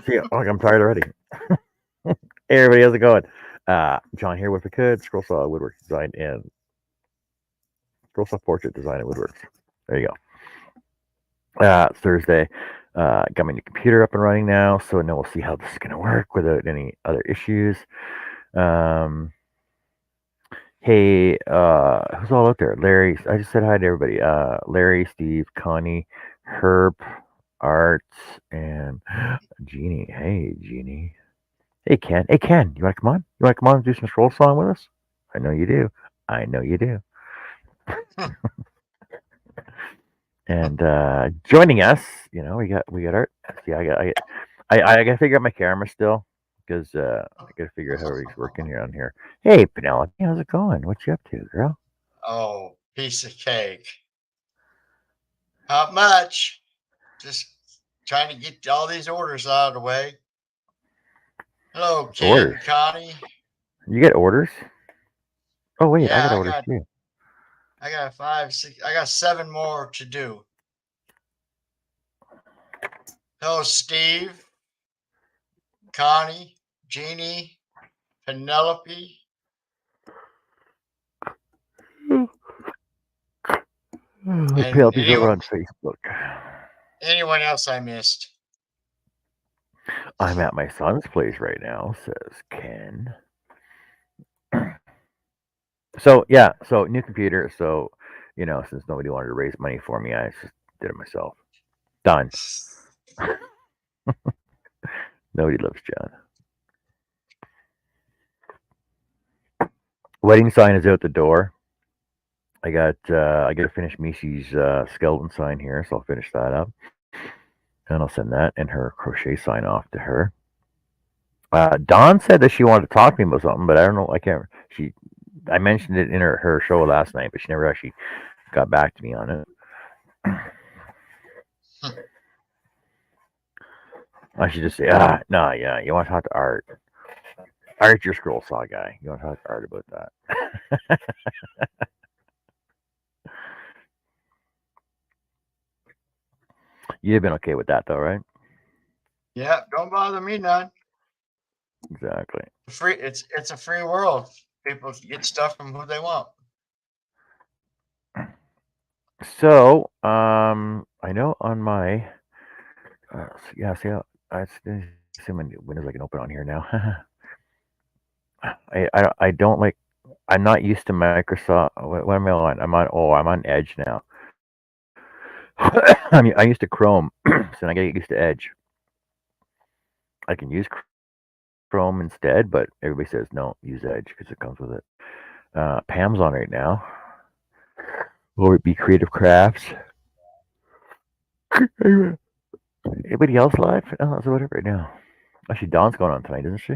See, I'm tired already. Hey, everybody, how's it going? John here with the Could Scroll Saw Woodwork Design and Scroll Saw Portrait Design and Woodworks. There you go. It's Thursday. Got my new computer up and running now, so now we'll see how this is going to work without any other issues. Hey, who's all out there? Larry, I just said hi to everybody. Larry, Steve, Connie, Herb, Art, and Jeannie. Hey, Jeannie. Hey, Ken. Hey, Ken, you want to come on? You want to come on and do some scroll song with us? I know you do. I know you do. And joining us, we got Art. See, I got to figure out my camera still because I got to figure out how everything's working here on here. Hey, Penelope, how's it going? What you up to, girl? Oh, piece of cake. Not much. Just trying to get all these orders out of the way. Hello, Ken, Orders. Connie. You get orders? Oh wait, I Yeah, got orders too. I got 5, 6. I got 7 more to do. Hello, Steve, Connie, Jeannie, Penelope. Penelope's over on Facebook. Anyone else I missed? I'm at my son's place right now, says Ken. So yeah, so new computer. So since nobody wanted to raise money for me, I just did it myself. Done. Nobody loves John. Wedding sign is out the door. I got to finish Mishi's skeleton sign here, so I'll finish that up, and I'll send that and her crochet sign off to her. Dawn said that she wanted to talk to me about something, but I don't know. I can't. I mentioned it in her show last night, but she never actually got back to me on it. I should just say, no, yeah, you want to talk to Art. Art's your scroll saw guy. You want to talk to Art about that. You've been okay with that, though, right? Yeah, don't bother me none. Exactly. It's a free world. People get stuff from who they want. So, I know on my, yeah, see, I see my windows I can open on here now. I don't like. I'm not used to Microsoft. What am I on? I'm on Edge now. I'm used to Chrome, so I get used to Edge. I can use Chrome instead, but everybody says no, use Edge because it comes with it. Pam's on right now. Will it be Creative Crafts? Anybody else live? Oh, so whatever right now. Actually, Dawn's going on tonight, isn't she?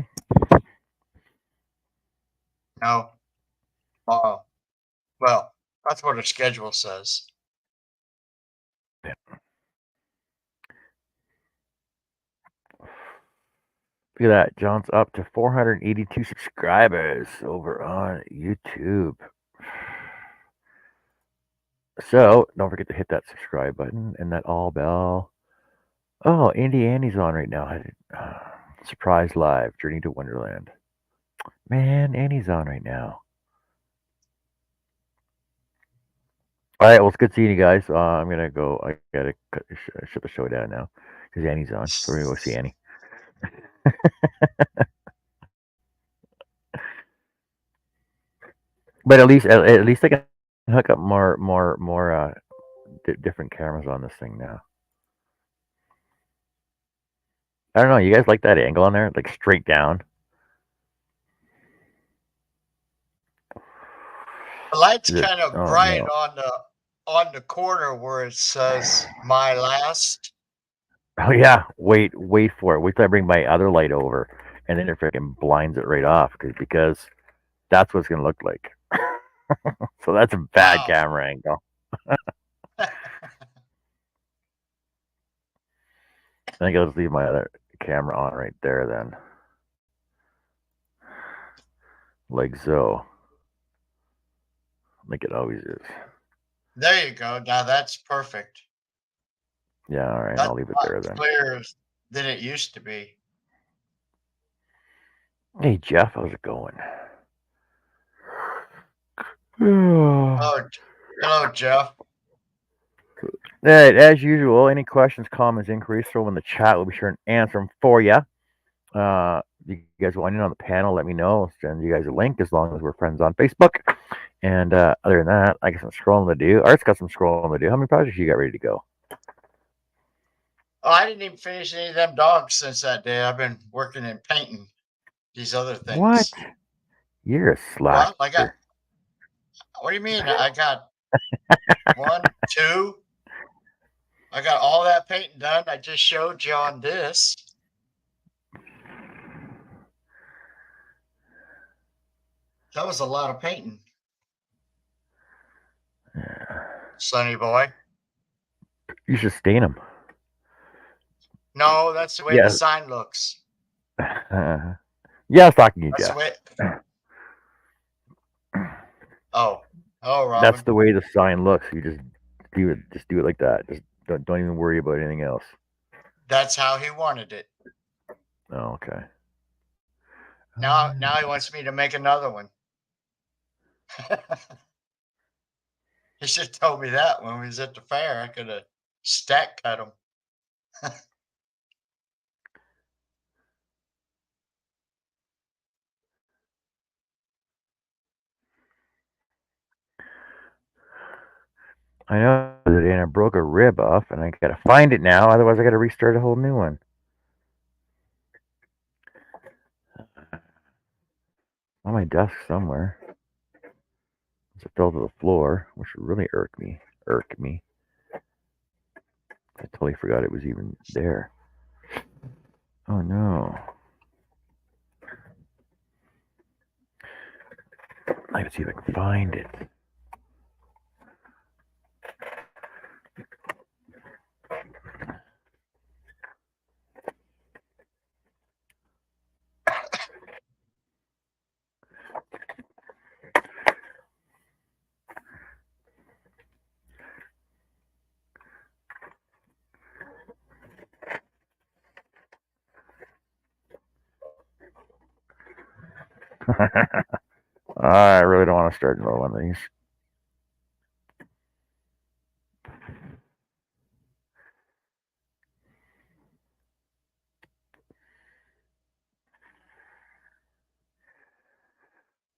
No. Well, that's what her schedule says. Yeah. Look at that. John's up to 482 subscribers over on YouTube. So don't forget to hit that subscribe button and that all bell. Oh, Andy's on right now. Surprise live, Journey to Wonderland. Man, Annie's on right now. All right, well, it's good seeing you guys. I'm gonna go. I gotta shut the show down now because Annie's on. So we're gonna go see Annie. But at least I can hook up more different cameras on this thing now. I don't know. You guys like that angle on there, like straight down? The light's kind of bright on the corner where it says "My Last." Oh yeah, wait for it. Wait till I bring my other light over, and then it freaking blinds it right off because that's what it's gonna look like. So that's a bad camera angle. I think I'll just leave my other camera on right there then, like so, like it always is. There you go. Now that's perfect. Yeah, all right. That's I'll leave it a there lot then. clearer than it used to be. Hey, Jeff, how's it going? Oh, hello, Jeff. As usual, any questions, comments, inquiries, throw them in the chat. We'll be sure and answer them for you. You guys want in on the panel, let me know. I'll send you guys a link as long as we're friends on Facebook. And other than that, I got some scrolling to do. Art's got some scrolling to do. How many projects you got ready to go? Oh, I didn't even finish any of them dogs since that day. I've been working and painting these other What? things. You're a Well, I got. slacker. What do you mean? I got one, two. I got all that painting done. I just showed you on this. That was a lot of painting, Sonny boy. You should stain them. No, that's the way the Yeah. sign looks. Yeah, I was talking to you, That's the Jeff. way. Oh, oh, That's Robin. the way the sign looks. You just do it. Just do it like that. Just don't even worry about anything else. That's how he wanted it. Oh, okay. Now he wants me to make another one. He should have told me that when we was at the fair. I could have stack cut them. I know that, and I broke a rib off, and I gotta find it now. Otherwise, I gotta restart a whole new one. On my desk somewhere. It fell to the floor, which would really irk me. I totally forgot it was even there. Oh no. I gotta see if I can find it. I really don't want to start another one of these.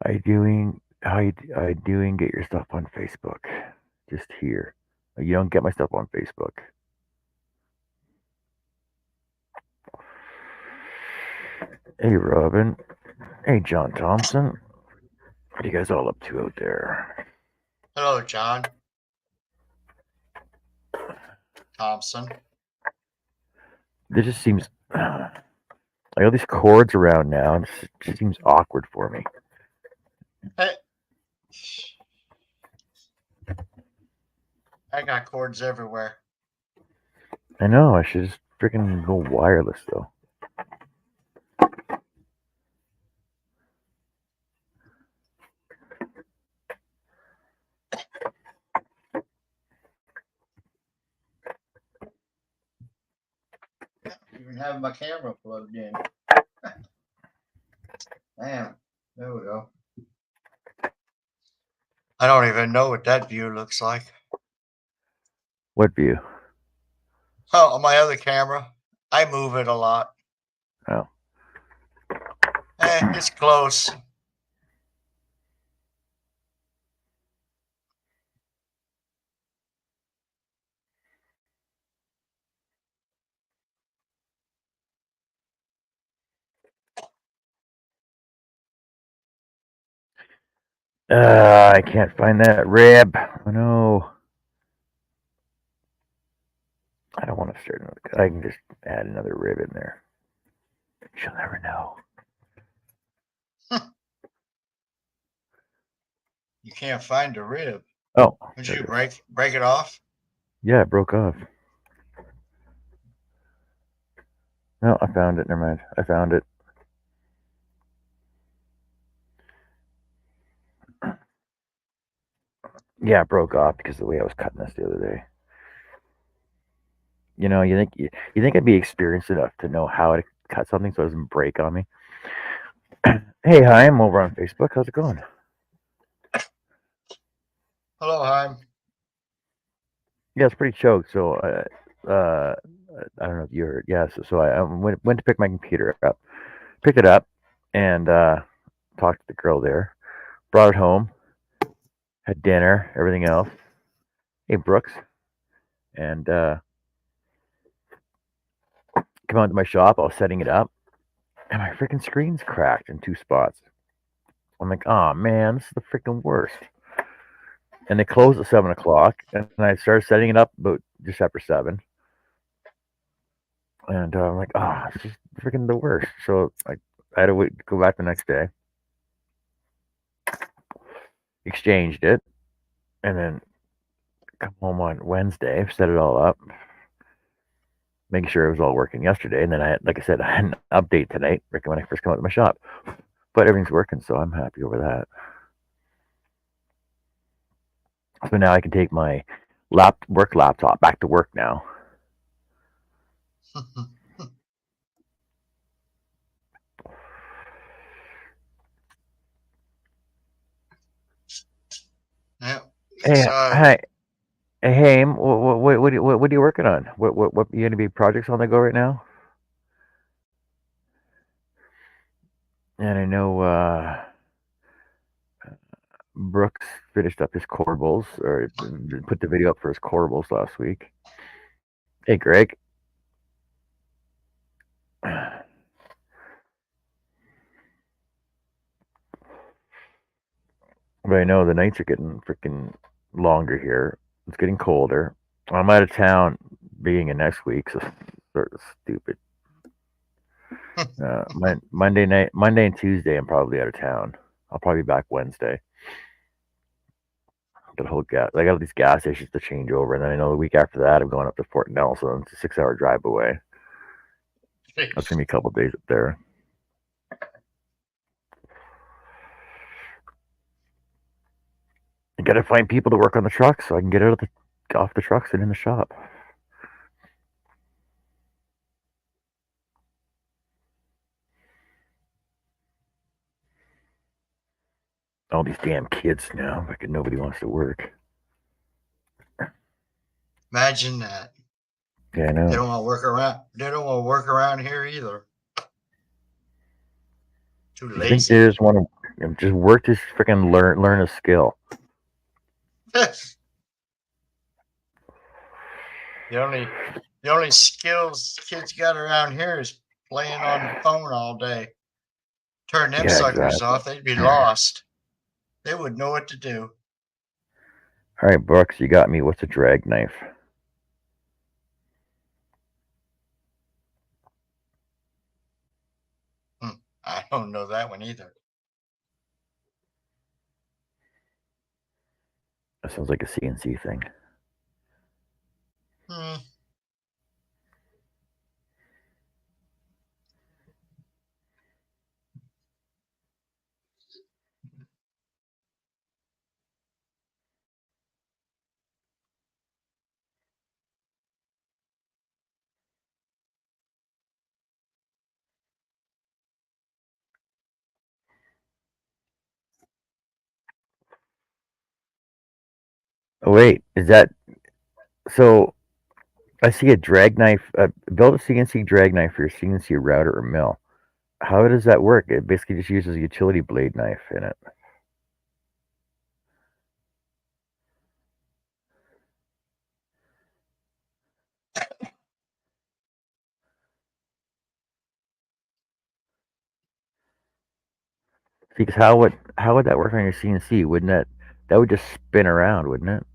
I doing get your stuff on Facebook. Just here. You don't get my stuff on Facebook. Hey Robin. Hey John Thompson. What are you guys all up to out there? Hello, John Thompson. There just seems like all these cords around now. It just seems awkward for me. Hey, I got cords everywhere. I know. I should just freaking go wireless though. Even have my camera plugged in. Damn. There we go. I don't even know what that view looks like. What view? Oh, on my other camera, I move it a lot. Oh. It's close. I can't find that rib. Oh no. I don't want to start another. I can just add another rib in there. She'll never know. You can't find a rib. Oh, Would there you it is. break it off? Yeah, it broke off. No, I found it. Never mind. I found it. Yeah, it broke off because of the way I was cutting this the other day. You think I'd be experienced enough to know how to cut something so it doesn't break on me? Hey, hi, I'm over on Facebook. How's it going? Hello, Heim. Yeah, it's pretty choked. So, I don't know if you heard. Yeah, so I went to pick my computer up, picked it up, and talked to the girl there. Brought it home, had dinner, everything else. Hey, Brooks, and come out to my shop. I was setting it up, and my freaking screen's cracked in two spots. I'm like, oh man, this is the freaking worst. And they closed at 7 o'clock, and I started setting it up about just after 7. And I'm like, oh, it's just freaking the worst. So I had to go back the next day, exchanged it, and then come home on Wednesday, set it all up, making sure it was all working yesterday. And then like I said, I had an update tonight, when I first come out to my shop. But everything's working, so I'm happy over that. So now I can take my work laptop back to work now. Yeah. Hey, So, hi, hey, what are you working on? What you gonna be projects on the go right now? And I know Brooks finished up his corbels, or put the video up for his corbels last week. Hey, Greg. But I know the nights are getting freaking longer here. It's getting colder. I'm out of town being in next week, so sort of stupid. Monday and Tuesday, I'm probably out of town. I'll probably be back Wednesday. Got a whole gas. I got these gas stations to change over, and then I know the week after that, I'm going up to Fort Nelson. It's a 6-hour drive away. That's gonna be a couple days up there. I gotta find people to work on the trucks so I can get off the trucks and in the shop. All these damn kids now. Like nobody wants to work. imagine that. Yeah, I They know. don't want to work around. They don't want to work around here either. Too You think they lazy. just want to just work to freaking learn a skill? The only skills kids got around here is playing on the phone all day. Turn them Yeah, suckers exactly. off, they'd be lost. They wouldn't know what to do. All right, Brooks, you got me. What's a drag knife? I don't know that one either. That sounds like a CNC thing. Hmm. Oh, wait, is that so? I see a drag knife. Build a CNC drag knife for your CNC router or mill. How does that work? It basically just uses a utility blade knife in it. Because how would that work on your CNC? Wouldn't that would just spin around, wouldn't it?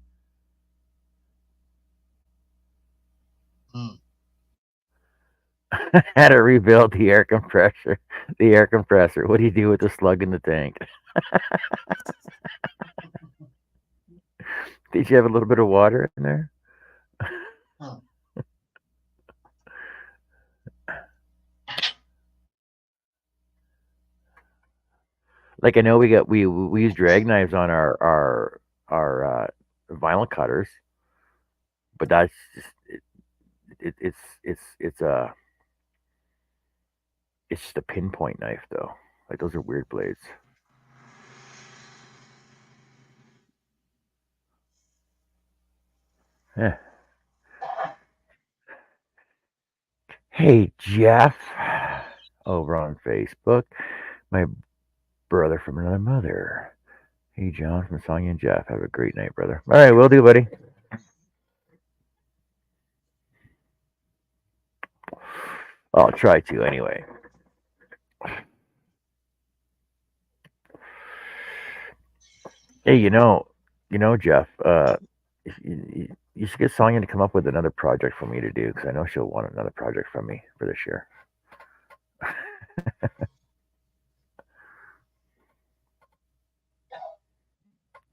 Hmm. How to rebuild the air compressor. The air compressor. What do you do with the slug in the tank? Did you have a little bit of water in there? Hmm. Like I know we use drag knives on our vinyl cutters, but that's just it's it's just a pinpoint knife though. Like those are weird blades. Yeah. Hey Jeff, over on Facebook, my brother from another mother. Hey John from Sonya and Jeff, have a great night, brother. All right, will do, buddy. I'll try to anyway. Hey, Jeff. You should get Sonya to come up with another project for me to do because I know she'll want another project from me for this year.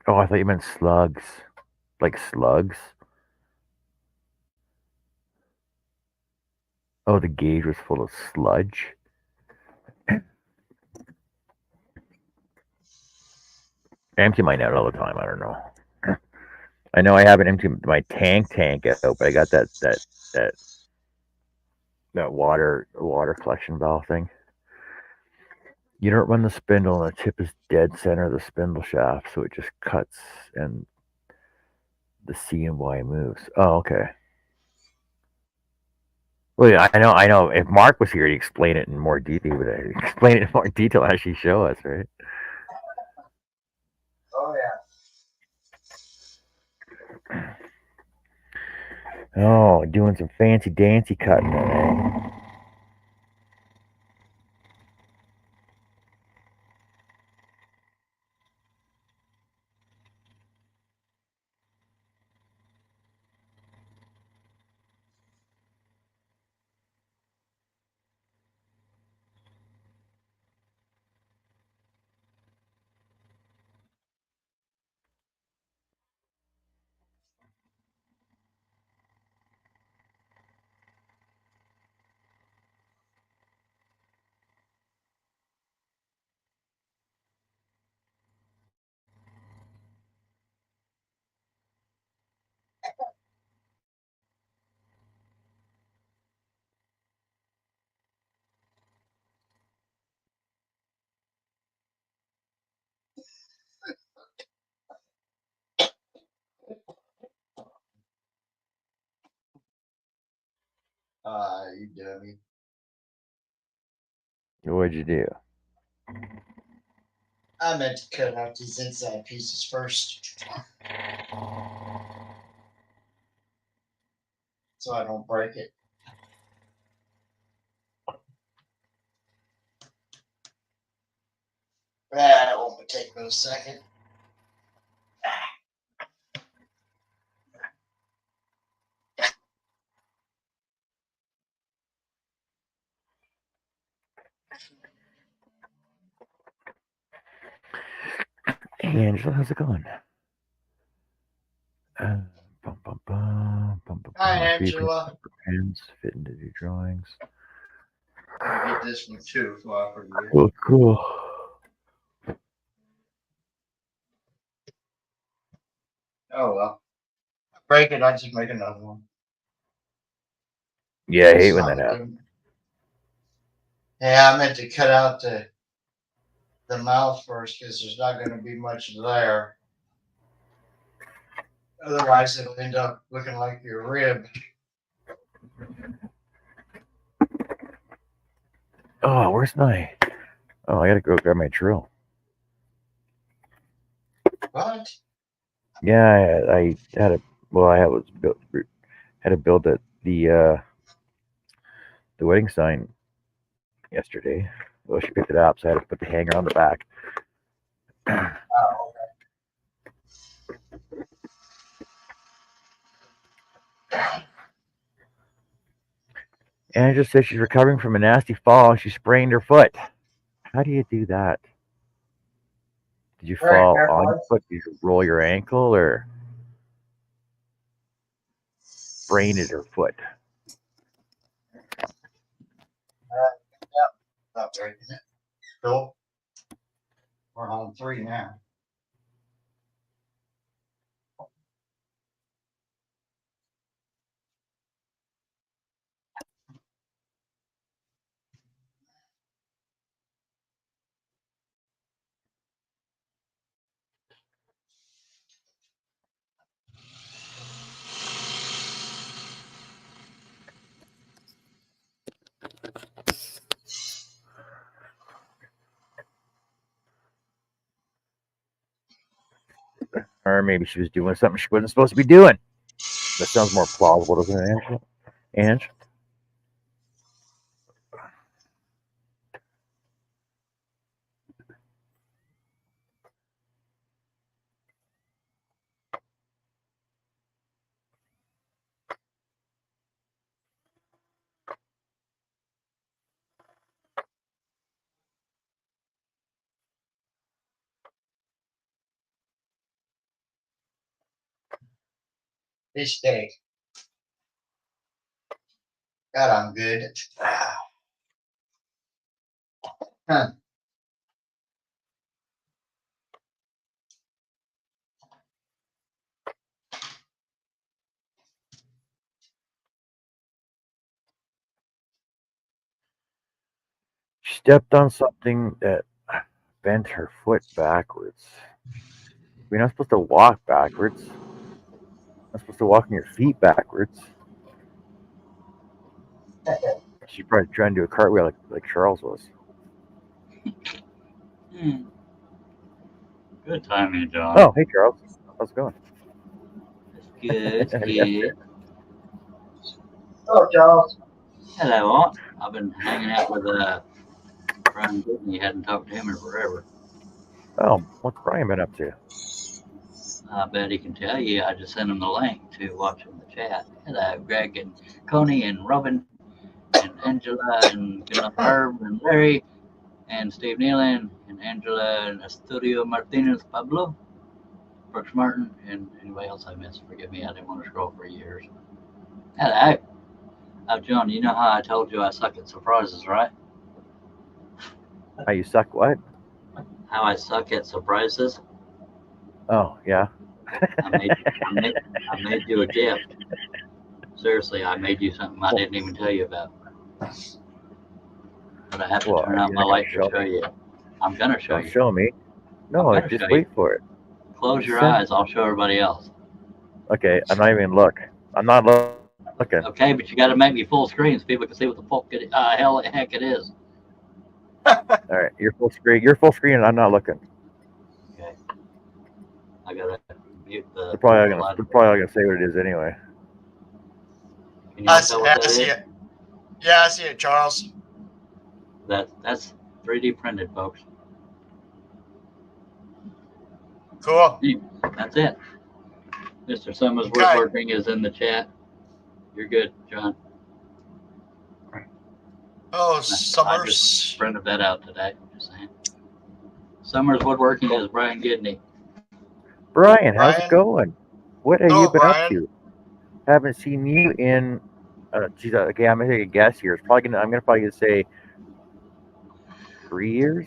Oh, I thought you meant slugs, like slugs. Oh, the gauge was full of sludge. I empty mine out all the time. I don't know. I know I haven't emptied my tank out, but I got that that water collection valve thing. You don't run the spindle, and the tip is dead center of the spindle shaft, so it just cuts and the C and Y moves. Oh, okay. Well, yeah, I know. If Mark was here, he'd explain it in more detail. But explain it in more detail as she show us, right? Oh yeah. Oh, doing some fancy dancy cutting, eh? You dummy. What'd you do? I meant to cut out these inside pieces first, so I don't break it. That won't take me a second. Hey, Angela, how's it going? Uh, Hi, 3 pins, Angela. pens fit into the drawings. I'm gonna get this one too for you. Cool, cool. Oh well. Break it, I just make another one. Yeah, I hate It's when that not happens. good. Yeah, I meant to cut out the mouth first because there's not going to be much there. Otherwise, it'll end up looking like your rib. Oh, where's my? Oh, I gotta go grab my drill. What? Yeah, I had a. Well, I was built, had to build the wedding sign yesterday. Well, she picked it up, so I had to put the hanger on the back. Oh, And just said she's recovering from a nasty fall. She sprained her foot. How do you do that? Did you very fall on your careful. foot? Did you roll your ankle or sprained at her foot? Yep, not breaking it. Cool. We're on 3 now. Or maybe she was doing something she wasn't supposed to be doing. That sounds more plausible, doesn't it, Angela? Ange? Fish steak. God, I'm good. Huh. She stepped on something that bent her foot backwards. You're not supposed to walk backwards. You're not supposed to walk on your feet backwards. She's probably trying to do a cartwheel like Charles was. Good timing, John. Oh, hey Charles, how's it going? It's good. Yes, Oh, Charles. Hello, Aunt. I've been hanging out with Brian Whitney. Hadn't talked to him in forever. oh, what's Brian been up to? I bet he can tell you. I just sent him the link to watch in the chat. Hello, Greg and Coney and Robin and Angela and Herb and Larry and Steve Nealon and Angela and Estudio Martinez Pablo, Brooks Martin, and anybody else I missed. Forgive me, I didn't want to scroll for years. Hello. John, you know how I told you I suck at surprises, right? How you suck? What? How I suck at surprises? Oh, yeah. I made you a gift. Seriously, I made you something I didn't even tell you about. But I have to turn out my light to show you. I'm going to show Don't you. show me. No, just wait for it. Close your eyes. I'll show everybody else. Okay, I'm not even look. I'm not looking. Okay, but you got to make me full screen so people can see what the heck it is. All right, you're full screen. You're full screen, and I'm not looking. Okay. I gotta mute the. They're probably gonna say what it is anyway. Can you tell what that see is? it. Yeah, I see it, Charles. That's 3D printed, folks. Cool. That's it. Mr. Summers Woodworking is in the chat. You're good, John. Oh, Summers. I just printed that out today. Just saying. Summers Woodworking is Brian Gidney. Brian, how's it going? What have you been Brian. up to? Haven't seen you in. Geez, okay, I'm gonna take a guess here. It's probably I'm gonna probably say 3 years,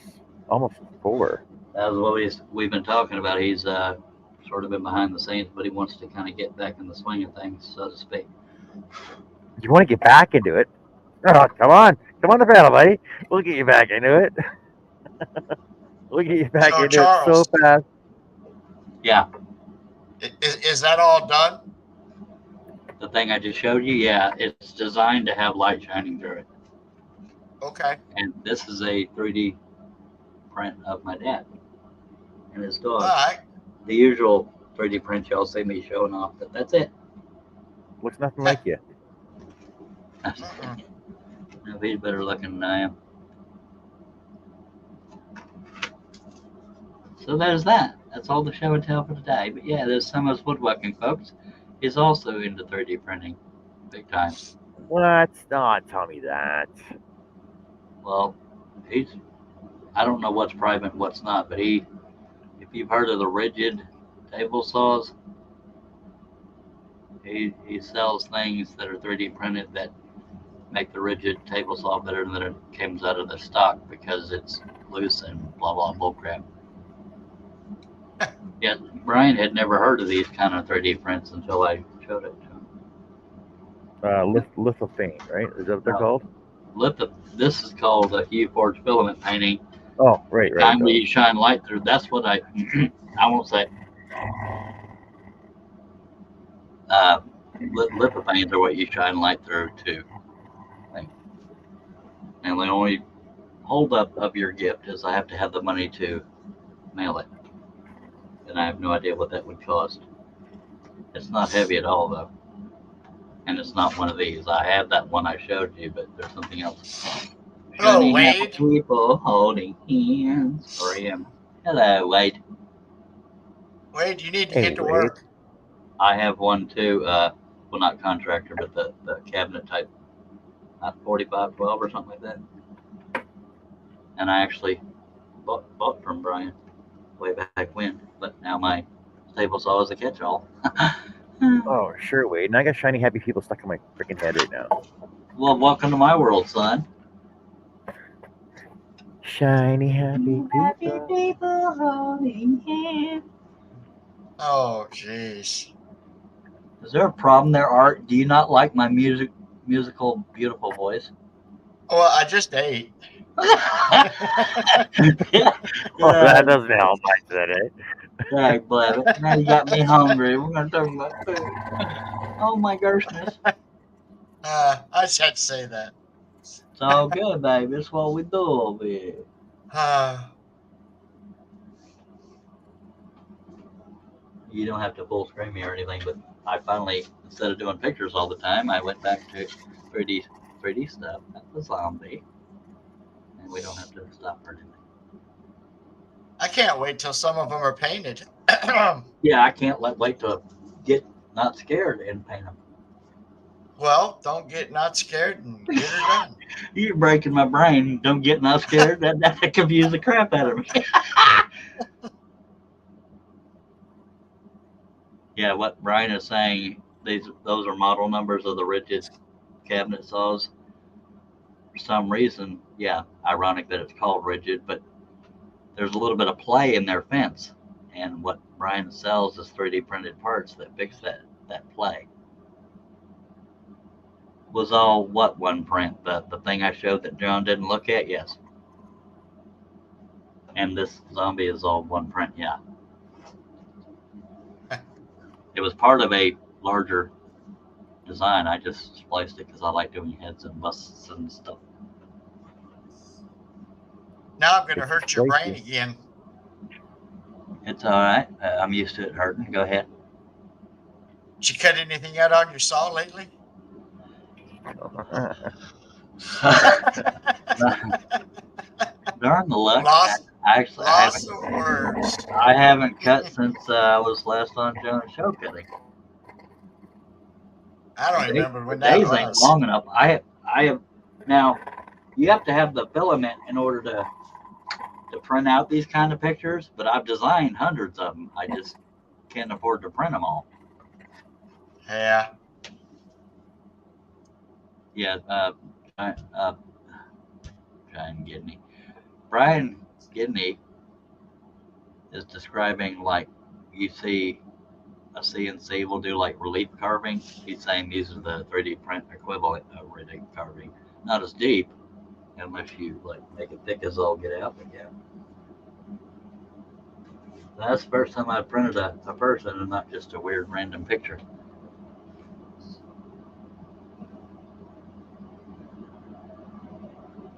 almost 4. That was what we've been talking about. He's sort of been behind the scenes, but he wants to kind of get back in the swing of things, so to speak. You want to get back into it? Oh, come on the panel, buddy. We'll get you back into it. We'll get you back into Charles, it so fast. Yeah. Is that all done? The thing I just showed you, yeah, it's designed to have light shining through it. Okay. And this is a 3D print of my dad and his dog. All right. The usual 3D print y'all see me showing off, but that's it. Looks nothing like you. No, he's better looking than I am. So there's that. That's all the show and tell for today. But yeah, there's Summers Woodworking, folks. He's also into 3D printing, big time. What? Don't tell me that. Well, I don't know what's private and what's not, but if you've heard of the rigid table saws, he sells things that are 3D printed that make the rigid table saw better than it comes out of the stock because it's loose and blah blah bullcrap. Yet Brian had never heard of these kind of 3D prints until I showed it to him. Lithophane, right? Is that what they're called? This is called a hue forged filament painting. Oh, right. Time where you shine light through. That's what I won't say. Lithophanes are what you shine light through too. And the only hold up of your gift is I have to have the money to mail it. and I have no idea what that would cost. It's not heavy at all, though. And it's not one of these. I have that one I showed you, but there's something else. Hello, Shiny happy Wade. people holding hands. Or him. Hello, Wade. Wade, you need to Hey, get to Wade. work. I have one too. Well, not contractor, but the cabinet type, 4512 or something like that. And I actually bought from Brian way back when, but now my table saw is a catch-all. Oh, sure, Wade. And I got shiny happy people stuck in my freaking head right now. Well, welcome to my world, son. Shiny happy people. people holding hands. Oh, jeez. Is there a problem there, Art? Do you not like my musical, beautiful voice? Well, I just ate. Well, that doesn't help. I said it. Dag blabbit. Now you got me hungry. We're going to talk about food. Oh my goodness. I just had to say that. It's all good, baby. That's what we do over here. You don't have to full screen me or anything, but I finally, instead of doing pictures all the time, I went back to 3D stuff. That's a zombie. And we don't have to stop for anything. I can't wait till some of them are painted. Yeah, I can't wait to get not scared and paint them. Well, don't get not scared and get her done. You're breaking my brain. Don't get not scared. That confused the crap out of me. Yeah, what Brian is saying, those are model numbers of the rigid cabinet saws. For some reason, yeah, ironic that it's called rigid, but there's a little bit of play in their fence. And what Brian sells is 3D printed parts that fix that play. Was all what one print? The thing I showed that John didn't look at? Yes. And this zombie is all one print, yeah. It was part of a larger design. I just spliced it because I like doing heads and busts and stuff. Now I'm going to hurt your brain again. It's all right. I'm used to it hurting. Go ahead. Did you cut anything out on your saw lately? Darn the luck. Lost of words. I haven't cut since I was last on John's show cutting. I don't remember when that days was. Ain't long enough. I have now. You have to have the filament in order to print out these kind of pictures, but I've designed hundreds of them. I just can't afford to print them all. Yeah. Yeah. Brian Gidney is describing like you see a CNC will do like relief carving. He's saying these are the 3D print equivalent of relief carving. Not as deep, unless you like make it thick as all get out. But yeah, that's the first time I printed a person and not just a weird random picture.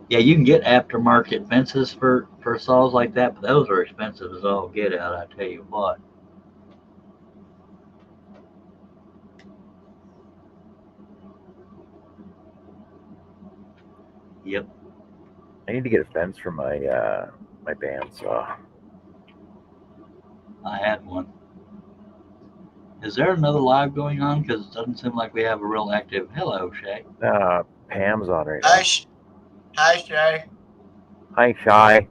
Yeah, you can get aftermarket fences for saws like that, but those are expensive as all get out. I tell you what. Yep. I need to get a fence for my my bandsaw. I had one. Is there another live going on? Because it doesn't seem like we have a real active. Hello, Shay. Pam's on right now. Hi, Shay. Hi, Shy.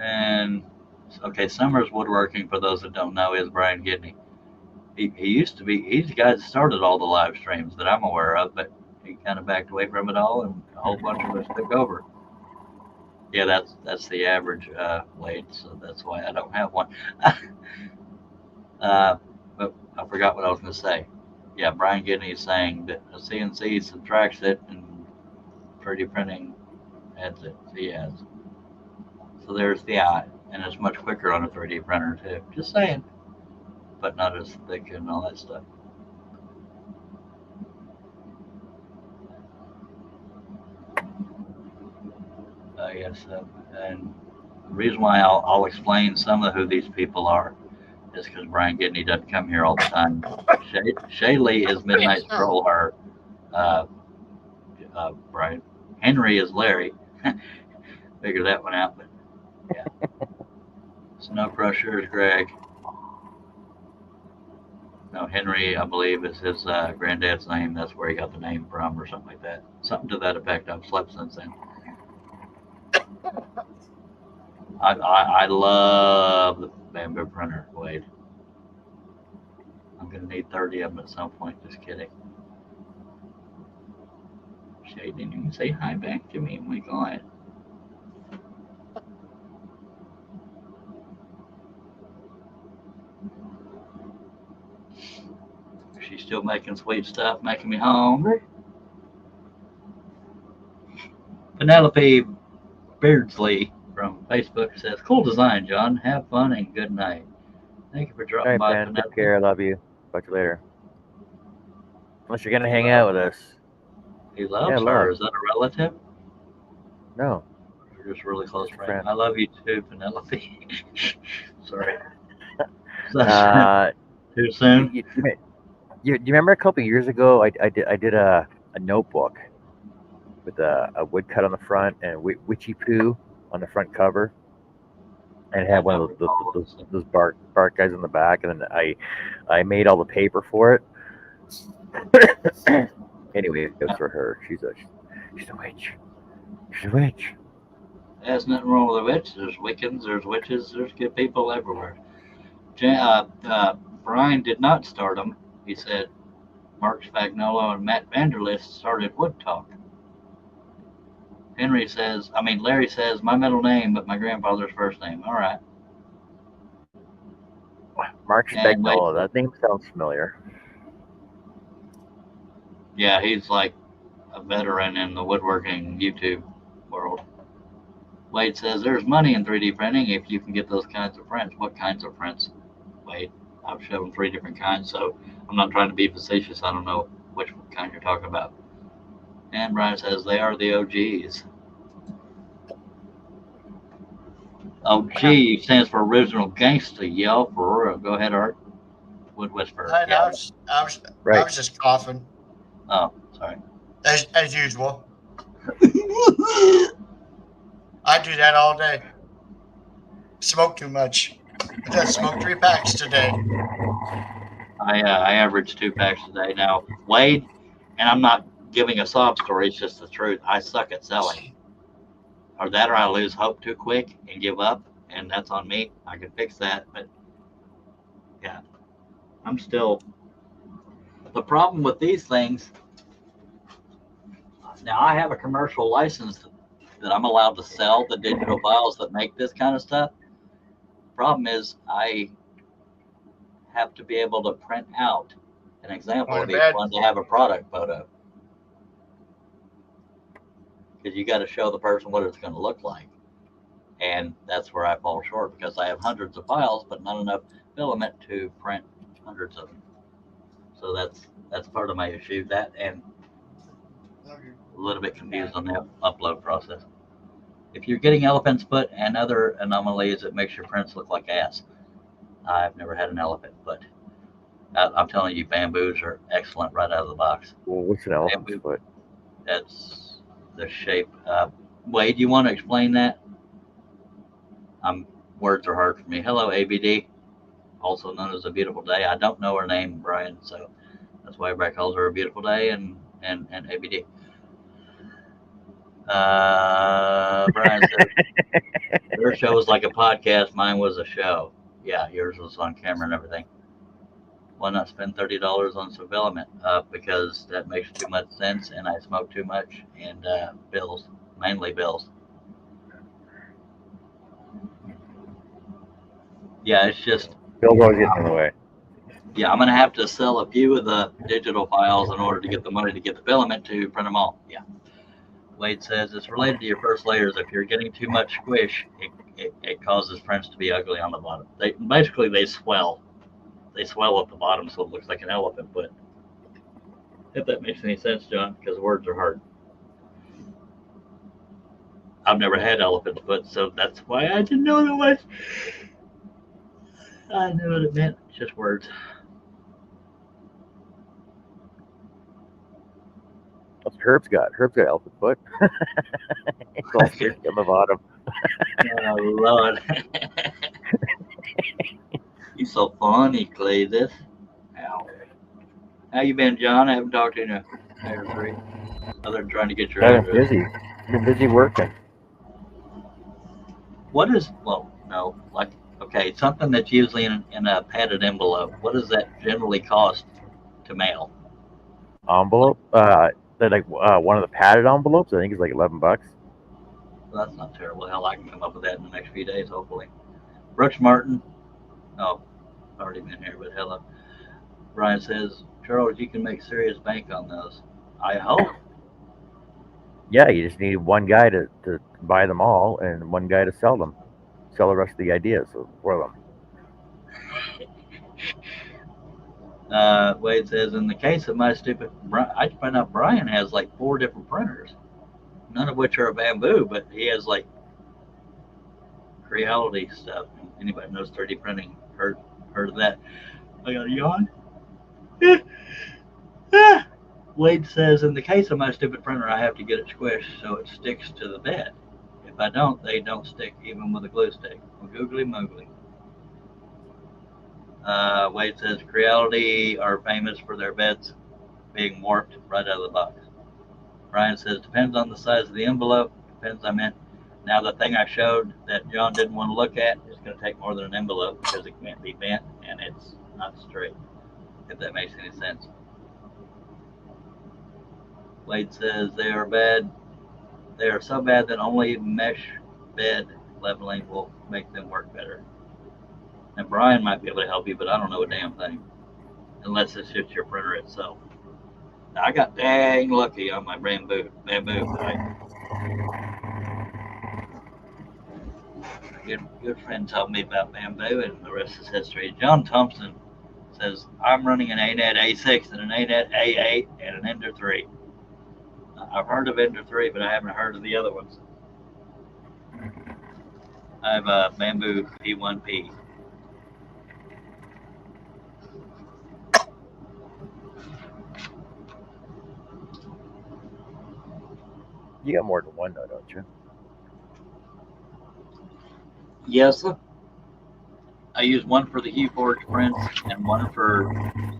And okay, Summers Woodworking, for those that don't know, is Brian Gidney. He used to be, he's the guy that started all the live streams that I'm aware of, but he kind of backed away from it all, and a whole bunch of us took over. Yeah, that's the average weight, so that's why I don't have one. But I forgot what I was going to say. Yeah, Brian Gidney is saying that a CNC subtracts it and 3D printing adds it. So yeah, so there's the eye, and it's much quicker on a 3D printer too. Just saying, but not as thick and all that stuff. Yes. And the reason why I'll explain some of who these people are is because Brian Gidney doesn't come here all the time. Shaylee is Midnight Stroll, her Brian. Henry is Larry. Figure that one out, but yeah. Snow Crusher is Greg. No, Henry, I believe, is his granddad's name. That's where he got the name from, or something like that. Something to that effect. I've slept since then. I love the bamboo printer, Wade. I'm going to need 30 of them at some point. Just kidding. Shay didn't even say hi back to me. Oh my God. She's still making sweet stuff, making me hungry. Penelope Beardsley from Facebook says, "Cool design, John. Have fun and good night." Thank you for All dropping right, by, Ben. Take Penelope. care. I love you. Talk to you later. Unless you're gonna He hang loves, out with us. he Yeah, loves love. her. Is that a relative? No, We're just really close just a friends. friend. I love you too, Penelope. Sorry. Uh, Too you, soon? you, you, you remember a couple years ago? I did a notebook with a woodcut on the front and witchy poo on the front cover, and it I had one don't of recall. those bark guys in the back, and then I made all the paper for it. Anyway, it was for her. She's a witch. She's a witch. There's nothing wrong with a witch. There's Wiccans, there's witches, there's good people everywhere. Brian did not start them. He said Mark Spagnolo and Matt Vanderlist started Wood Talk. Larry says, my middle name, but my grandfather's first name. All right. Mark And wait, Spagnola. That name sounds familiar. yeah, he's like a veteran in the woodworking YouTube world. Wade says, there's money in 3D printing if you can get those kinds of prints. What kinds of prints? Wade, I've shown 3 different kinds, so I'm not trying to be facetious. I don't know which kind you're talking about. And Brian says, they are the OGs. OG stands for Original Gangsta, yo, for real. Go ahead, Art. Wood Whisperer. I, Yeah. I Right. was just coughing Oh, sorry. as usual. I do that all day. Smoke too much. I just smoked 3 packs today. I average 2 packs a day now. Wade, and I'm not giving a sob story. It's just the truth. I suck at selling, or that, or I lose hope too quick and give up, and that's on me. I can fix that, but yeah, I'm still. The problem with these things. Now I have a commercial license that I'm allowed to sell the digital files that make this kind of stuff. Problem is, I have to be able to print out an example Going of to each bed. one to have a product photo. Because you got to show the person what it's going to look like. And that's where I fall short because I have hundreds of files, but not enough filament to print hundreds of them. So that's part of my issue. That and a little bit confused on the upload process. If you're getting elephant's foot and other anomalies, it makes your prints look like ass. I've never had an elephant foot. I'm telling you, bamboos are excellent right out of the box. Well, what's an elephant's Bamboo, foot? that's the shape. Wade, you want to explain that? Words are hard for me. Hello, ABD, also known as A Beautiful Day. I don't know her name, Brian, so that's why everybody calls her A Beautiful Day and ABD. Brian says, your show was like a podcast. Mine was a show. Yeah, yours was on camera and everything. Why not spend $30 on some filament? Because that makes too much sense, and I smoke too much, and bills, mainly bills. Yeah, it's just. Bill's always getting in the way. Yeah, I'm going to have to sell a few of the digital files in order to get the money to get the filament to print them all. Yeah. Wade says it's related to your first layers. If you're getting too much squish, it causes prints to be ugly on the bottom. They swell. They swell at the bottom so it looks like an elephant foot. If that makes any sense, John, because words are hard. I've never had elephant foot, so that's why I didn't know what it was. I knew what it meant. Just words. That's what Herb's got. Herb's got elephant foot. It's all squishy on the bottom. Oh, Lord. You so funny, Cletus. Ow. How you been, John? I haven't talked to you in a day or three. Other than trying to get your I've been address. busy. Been busy working. What is, well, no, like, okay, something that's usually in a padded envelope. What does that generally cost to mail? Like, Envelope. Like one of the padded envelopes. I think it's like $11. well, that's not terrible. Hell, I can come up with that in the next few days, hopefully. Brooks Martin. Oh, already been here, but hello. Brian says, Charles, you can make serious bank on those. I hope. Yeah, you just need one guy to buy them all and one guy to sell them. Sell the rest of the ideas for them. Wade says, in the case of my stupid, I find out Brian has like 4 different printers, none of which are bamboo, but he has like Creality stuff. Anybody knows 3D printing? Heard of that? I got a yawn. Wade says, in the case of my stupid printer, I have to get it squished so it sticks to the bed. If I don't, they don't stick even with a glue stick. Well, googly moogly. Wade says, Creality are famous for their beds being warped right out of the box. Brian says, depends on the size of the envelope. Depends, I meant. Now, the thing I showed that John didn't want to look at is going to take more than an envelope because it can't be bent and it's not straight, if that makes any sense. Wade says, they are bad. They are so bad that only mesh bed leveling will make them work better. And Brian might be able to help you, but I don't know a damn thing. Unless it's just your printer itself. Now, I got dang lucky on my bamboo. Good friend told me about bamboo, and the rest is history. John Thompson says, I'm running an ANET A6 and an ANET A8 and an Ender 3. I've heard of Ender 3, but I haven't heard of the other ones. I have a Bamboo P1P. You got more than one though, don't you? Yes, I use one for the HughForge prints and one for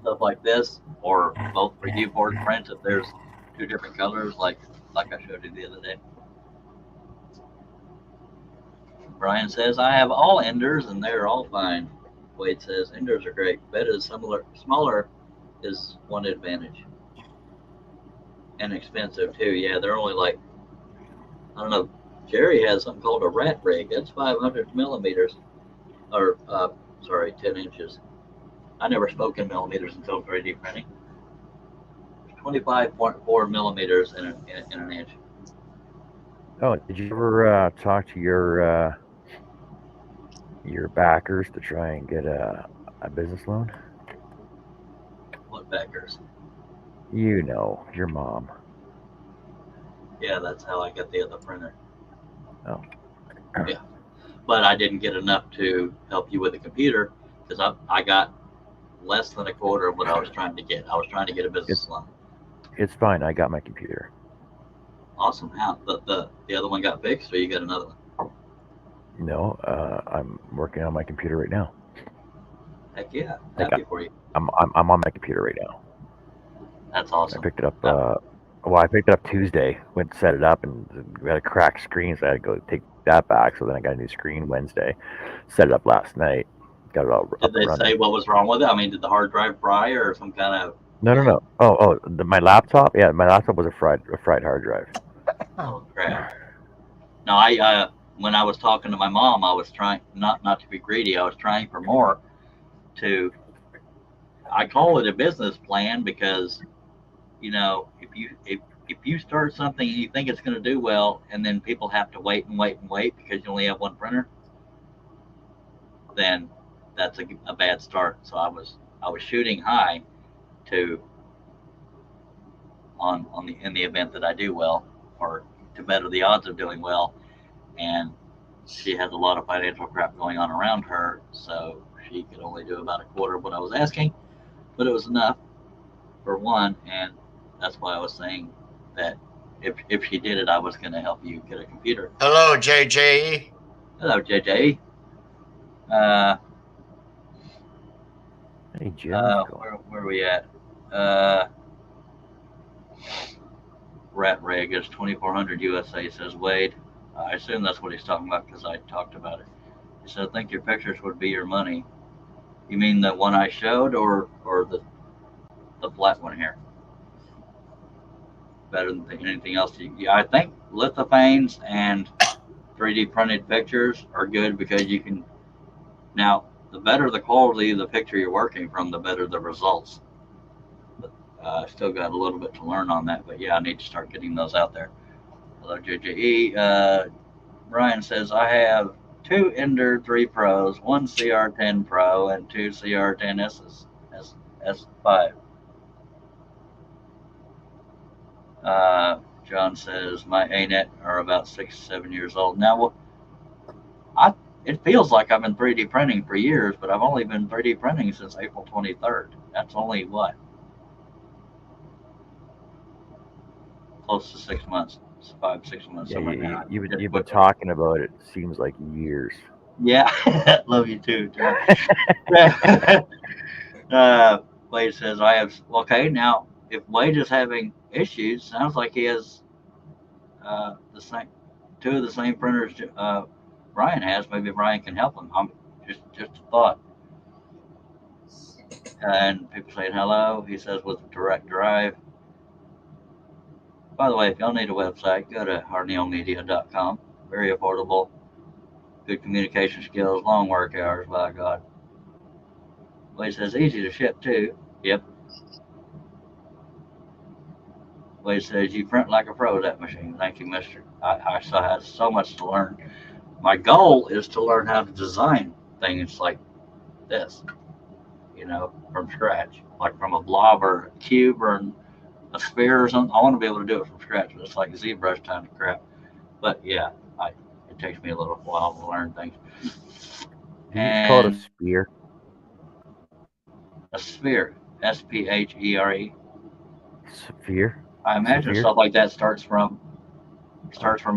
stuff like this, or both for HughForge prints if there's 2 different colors, like I showed you the other day. Brian says, I have all Enders and they're all fine. Wade says, Enders are great. Bed is smaller is one advantage. And expensive too. Yeah, they're only like, I don't know, Jerry has something called a rat rig. That's 500 millimeters. Or, 10 inches. I never spoke in millimeters until 3D printing. 25.4 millimeters in an inch. Oh, did you ever talk to your backers to try and get a business loan? What backers? You know, your mom. Yeah, that's how I got the other printer. Oh. Yeah. But I didn't get enough to help you with the computer because I got less than a quarter of what I was trying to get. I was trying to get a business loan. It's fine. I got my computer. Awesome. How the other one got fixed, or you got another one? No, I'm working on my computer right now. Heck yeah, happy for you. I'm on my computer right now. That's awesome. I picked it up. I picked it up Tuesday. Went to set it up, and we had a cracked screen, so I had to go take that back. So then I got a new screen Wednesday. Set it up last night. Got it all. Did they say what was wrong with it? I mean, did the hard drive fry or some kind of? No. Oh, my laptop. Yeah, my laptop was a fried hard drive. Oh crap! No, I when I was talking to my mom, I was trying not to be greedy. I was trying for more. I call it a business plan because, if you start something and you think it's going to do well, and then people have to wait because you only have one printer, then that's a bad start. So I was shooting high to in the event that I do well, or to better the odds of doing well. and she has a lot of financial crap going on around her, so she could only do about a quarter of what I was asking, but it was enough for one, and that's why I was saying that if she did it, I was going to help you get a computer. Hello, JJ. Hello, JJ. Uh, Hey, Jim's going. where are we at? Rat Rig is 2400 USA, says Wade. I assume that's what he's talking about because I talked about it. He said, I think your pictures would be your money. You mean the one I showed or the flat one here? Better than anything else. Yeah, I think lithophanes and 3D printed pictures are good because you can. Now, the better the quality of the picture you're working from, the better the results. But still got a little bit to learn on that. But yeah, I need to start getting those out there. Hello, JJE. Brian says, I have 2 Ender 3 Pros, 1 CR10 Pro, and 2 CR10Ss, S5. John says, my ANET are about 6-7 years old. Now, it feels like I've been 3D printing for years, but I've only been 3D printing since April 23rd. That's only what? Close to 6 months. 5-6 months. Yeah, you've been talking about it. Seems like years. Yeah, love you too, John. Wade says, I have. Okay, now if Wade is having issues, sounds like he has the same 2 of the same printers Brian has. Maybe Brian can help him. Just a thought. And people saying hello. He says with direct drive. By the way, if y'all need a website, go to harneilmedia.com. Very affordable, good communication skills, long work hours, by God. Wade says easy to ship too. Yep. Wade says you print like a pro at that machine. Thank you, mister. I still have so much to learn. My goal is to learn how to design things like this, from scratch, like from a blob or a cube or a sphere or something. I want to be able to do it from scratch, but it's like ZBrush kind of crap. But yeah, it takes me a little while to learn things. Do you call it a spear? A sphere, SPHERE. Sphere. I imagine stuff like that starts from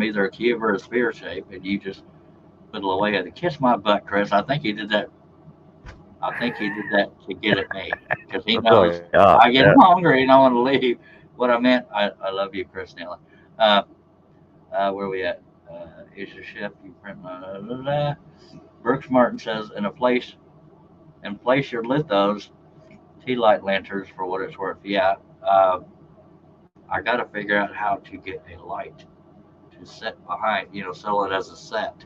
either a cube or a sphere shape, and you just whittle away at it. Kiss my butt, Chris. I think he did that to get at me because he knows I get hungry and I want to leave. What I meant, I love you, Chris Nealon. Where are we at? Is your ship? You print. Brooks Martin says, place your lithos, tea light lanterns for what it's worth. Yeah, I got to figure out how to get a light to set behind. Sell it as a set.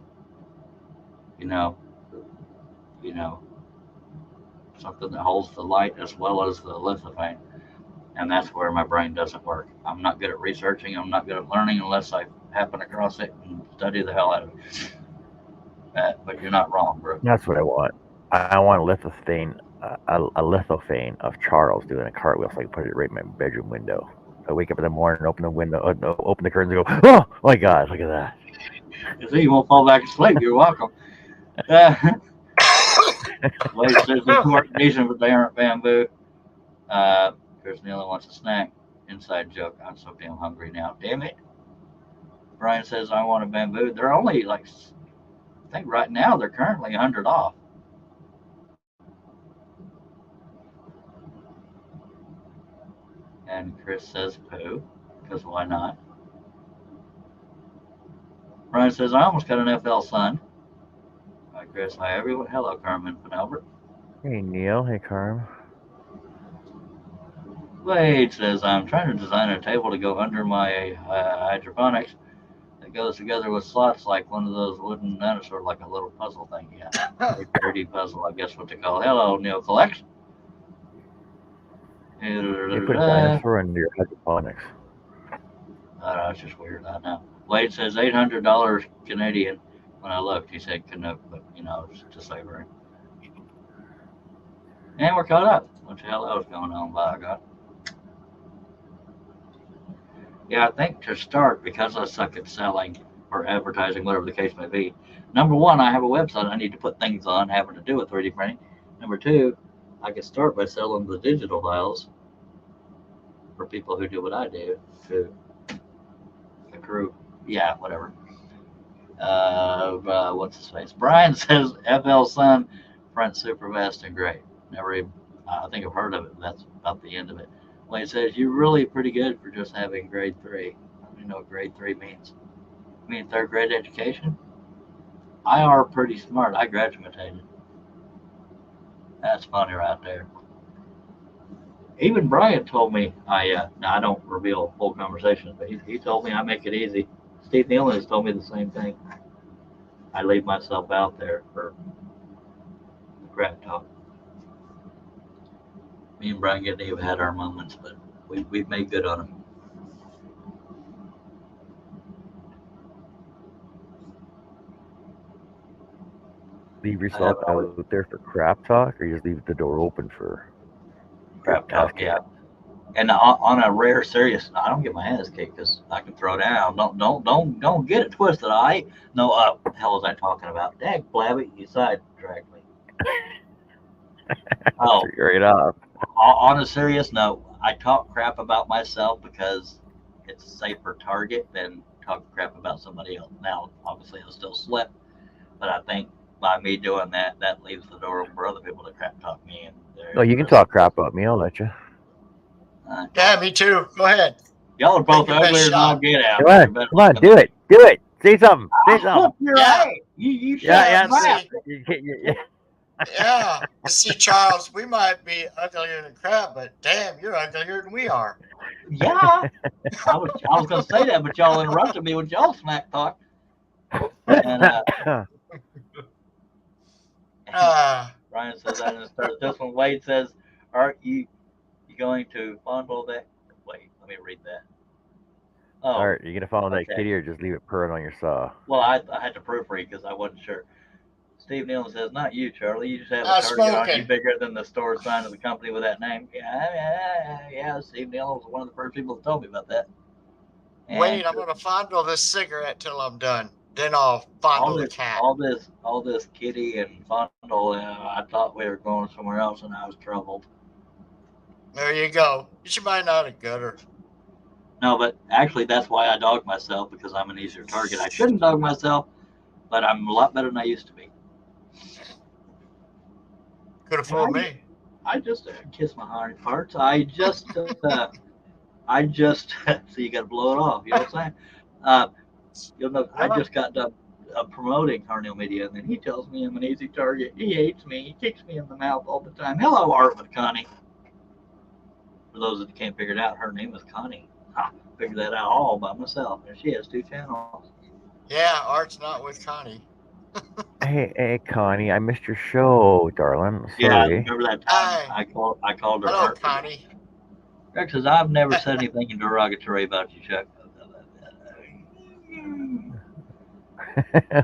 Something that holds the light as well as the lithophane. And that's where my brain doesn't work. I'm not good at researching. I'm not good at learning unless I happen across it and study the hell out of it. But you're not wrong, bro. That's what I want. I want a lithophane of Charles doing a cartwheel so I can put it right in my bedroom window. I wake up in the morning, open the window, open the curtains, and go, oh my God, look at that. You see, you won't fall back asleep. You're welcome. Wade says they work decent, but they aren't bamboo. Chris Nealon wants a snack. Inside joke. I'm so damn hungry now. Damn it. Brian says I want a bamboo. They're only I think right now they're currently 100 off. And Chris says poo, because why not? Brian says I almost got an FL son. Hi Chris. Hi everyone. Hello Carmen and Albert. Hey Neil. Hey Carm. Wade says I'm trying to design a table to go under my hydroponics that goes together with slots like one of those wooden dinosaurs, like a little puzzle thing. Yeah, 3D puzzle, I guess what they call it. Hello, Neil Collects. You put a dinosaur under your hydroponics. It's just weird. I know. Wade says $800 Canadian. When I looked, he said Canuck, but it's just over. And we're caught up. What the hell else going on, by God? Yeah, I think to start, because I suck at selling, or advertising, whatever the case may be. Number one, I have a website I need to put things on having to do with 3D printing. Number two, I can start by selling the digital files for people who do what I do to the crew. Yeah, whatever. What's his face? Brian says FL Sun front super vest and great. Never even, I think I've heard of it. But that's about the end of it. Wade says you're really pretty good for just having grade 3. I don't even know what grade 3 means. You mean third grade education? I are pretty smart. I graduated. That's funny right there. Even Brian told me now I don't reveal full conversations, but he told me I make it easy. Steve Nealon has told me the same thing. I leave myself out there for the crap talk. Me and Brian Getney have had our moments, but we've made good on them. Leave yourself out there for crap talk, or you just leave the door open for crap talk. Yeah. And on a rare serious, I don't get my ass kicked because I can throw down. Don't get it twisted. No. What the hell was I talking about? Dag blabby, you sidetracked me. Oh, right off. On a serious note, I talk crap about myself because it's a safer target than talk crap about somebody else. Now, obviously, I'll still slip, but I think by me doing that, that leaves the door open for other people to crap talk me. No, you can talk crap about me. I'll let you. Yeah, me too. Go ahead. Y'all are both uglier than I'll get out. Come on, do it. Do it. Say something. Say something. You're right. You yeah. Yeah. See, Charles, we might be uglier than crap, but damn, you're uglier than we are. Yeah. I was going to say that, but y'all interrupted me with y'all smack talk. And Brian says I didn't start this one. Wade says, "Are you going to fondle that?" Wait, let me read that. Oh, all right, you gonna follow that kitty or just leave it purring on your saw? Well, I had to proofread because I wasn't sure. Steve Nealon says, "Not you, Charlie. You just have a target on you bigger than the store sign of the company with that name." Yeah. Steve Nealon was one of the first people that told me about that. And wait, I'm gonna fondle this cigarette till I'm done. Then I'll fondle the cat. All this kitty and fondle. I thought we were going somewhere else, and I was troubled. There you go. You should buy out a gutter. No, but actually, that's why I dog myself, because I'm an easier target. I shouldn't dog myself, but I'm a lot better than I used to be. Could have fooled me. I just kiss my hind parts. I just so you got to blow it off. You know what I'm saying? You'll know. I just got done promoting Carnell Media, and then he tells me I'm an easy target. He hates me. He kicks me in the mouth all the time. Hello, Art with Connie. For those that can't figure it out, her name is Connie. I figured that out all by myself, and she has 2 channels. Yeah, Art's not with Connie. Hey, Connie, I missed your show, darling. Sorry. Yeah, remember that time I called her. Hello, Art. Connie. Rex says, I've never said anything derogatory about you, Chuck.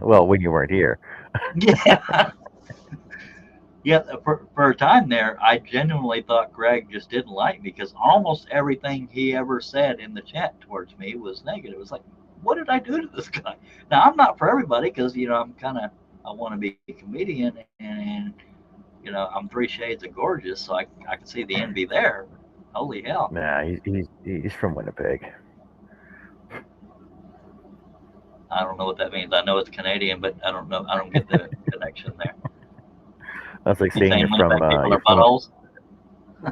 Well, when you weren't here. Yeah. Yeah, for a time there, I genuinely thought Greg just didn't like me because almost everything he ever said in the chat towards me was negative. It was like, what did I do to this guy? Now, I'm not for everybody because, I'm I want to be a comedian and I'm 3 shades of gorgeous, so I can see the envy there. Holy hell. Nah, he's from Winnipeg. I don't know what that means. I know it's Canadian, but I don't know. I don't get the connection there. That's like saying you're from.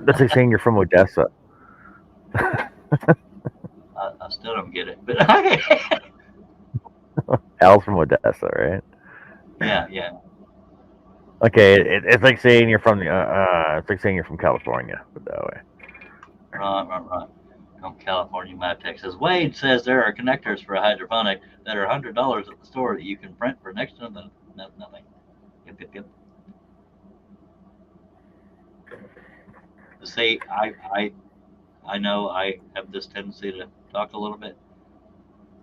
That's like saying you're from Odessa. I still don't get it, but Al's from Odessa, right? Yeah. Okay, it's like saying you're from it's like saying you're from California, put that way. Right. From California, my Texas. Wade says there are connectors for a hydroponic that are $100 at the store that you can print for next to nothing. Yep. See, I know I have this tendency to talk a little bit,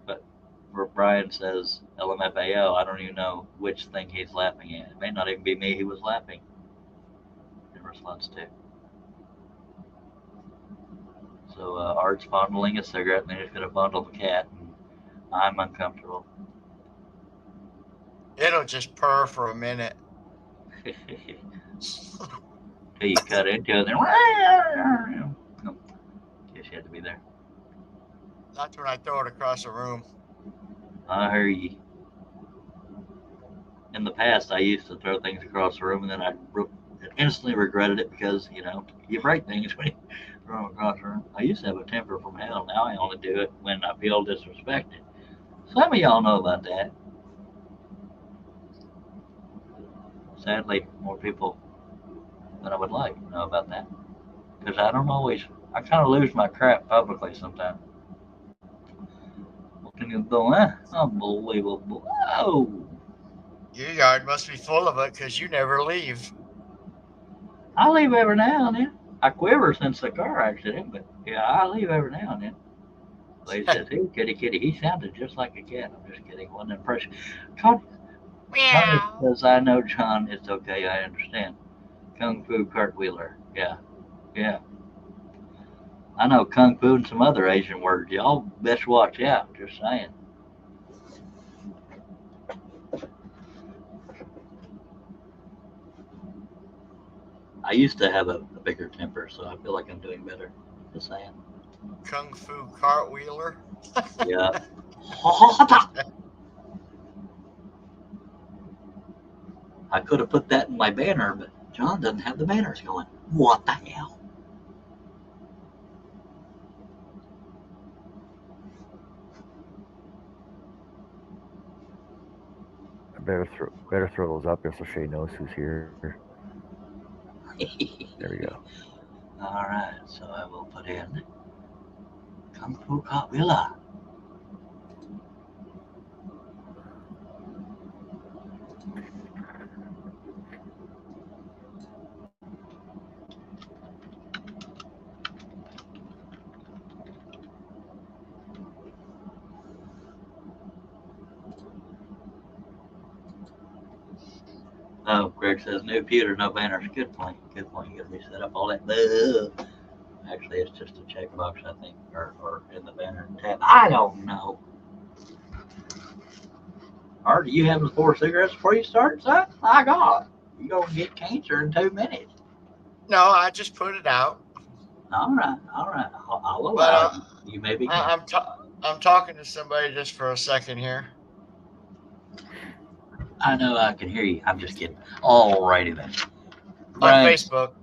but where Brian says LMFAO, I don't even know which thing he's laughing at. It may not even be me he was laughing in response to. So Art's fondling a cigarette, and then he's going to fondle the cat, and I'm uncomfortable. It'll just purr for a minute. Till you cut into it, then guess you had to be there. That's when I throw it across the room. I hear you. In the past, I used to throw things across the room, and then I instantly regretted it because you break things when you throw them across the room. I used to have a temper from hell. Now I only do it when I feel disrespected. Some of y'all know about that. Sadly, more people than I would like know about that because I don't always. I kind of lose my crap publicly sometimes. What can you do? Unbelievable! Oh. Your yard must be full of it because you never leave. I leave every now and then. I quiver since the car accident, but yeah, I leave every now and then. Lady says, "Hey, kitty, kitty." He sounded just like a cat. I'm just kidding. One impression. Connie Meow. says, "I know, John. It's okay. I understand." Kung Fu cartwheeler. Yeah, yeah. I know Kung Fu and some other Asian words. Y'all best watch out. Just saying. I used to have a bigger temper, so I feel like I'm doing better. Just saying. Kung Fu cartwheeler. Yeah. I could have put that in my banner, but John doesn't have the banners going. What the hell? I better throw those up there so Shay knows who's here. There we go. All right, so I will put in Kung Fu Cartwheeler. Oh, Greg says new pewter, no banners. Good point. Good point. You got to reset up all that. Actually, it's just a checkbox, I think, or in the banner tab. I don't know. Or do you have 4 cigarettes before you start, son? My God, you gonna get cancer in 2 minutes. No, I just put it out. All right, all right. I'll But allow you. You may begin. I'm talking to somebody just for a second here. I know I can hear you. I'm just kidding. Alrighty then. On Brian, Facebook.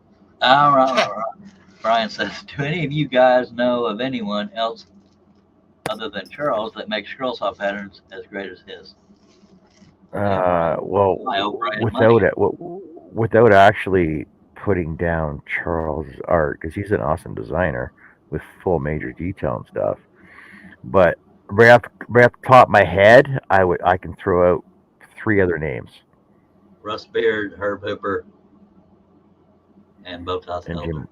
all right, all right. Brian says, do any of you guys know of anyone else other than Charles that makes scroll saw patterns as great as his? Well, I owe Brian money. without actually putting down Charles's art, because he's an awesome designer with full major detail and stuff. But right off the top of my head, I can throw out 3 other names. Russ Beard, Herb Hooper, and Botas And Elder. Jim,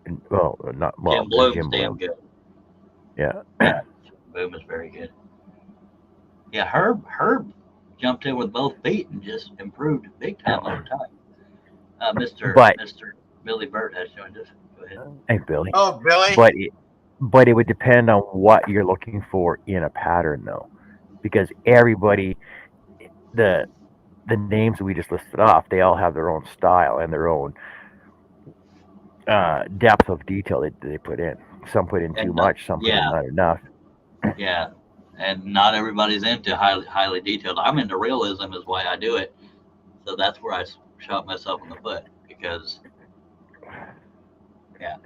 and, well, not well, Jim Bloom's Jim damn Bloom. good. Yeah. Yeah, Bloom is very good. Yeah, Herb jumped in with both feet and just improved big time over time. Mr. Billy Bird has joined us. Go ahead. Hey, Billy. Oh, Billy. But it would depend on what you're looking for in a pattern, though, because everybody, the names we just listed off, they all have their own style and their own depth of detail they put in. Some put in too much, some put in not enough. Yeah, and not everybody's into highly detailed. I'm into realism, is why I do it. So that's where I shot myself in the foot because, yeah.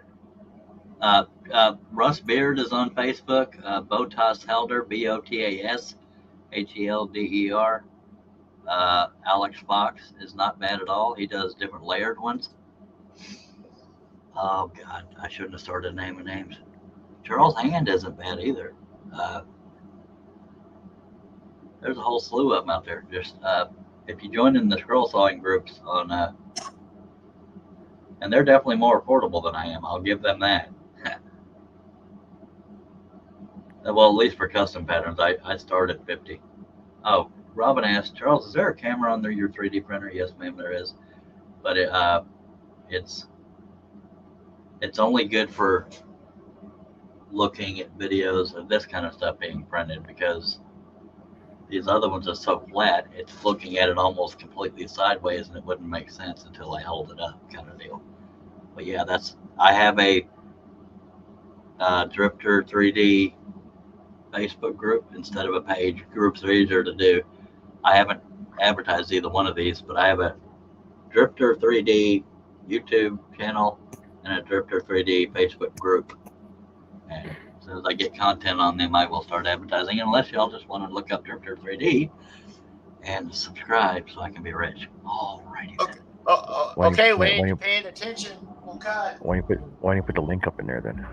Russ Beard is on Facebook. Botas Helder, Botas Helder. Alex Fox is not bad at all. He does different layered ones. Oh God, I shouldn't have started naming names. Charles Hand isn't bad either. There's a whole slew of them out there. Just if you join in the scroll sawing groups on, and they're definitely more affordable than I am. I'll give them that. Well, at least for custom patterns, I start at 50. Oh, Robin asked, Charles, is there a camera on your 3D printer? Yes, ma'am, there is. But it's only good for looking at videos of this kind of stuff being printed because These other ones are so flat, it's looking at it almost completely sideways, and it wouldn't make sense until I hold it up, kind of deal. But yeah, I have a Drifter 3D Facebook group instead of a page. Groups are easier to do. I haven't advertised either one of these, but I have a Drifter 3D YouTube channel and a Drifter 3D Facebook group. And as soon as I get content on them, I will start advertising. Unless y'all just want to look up Drifter 3D and subscribe so I can be rich. Alrighty then. Okay, we ain't paying attention. Okay. Why don't you put the link up in there then?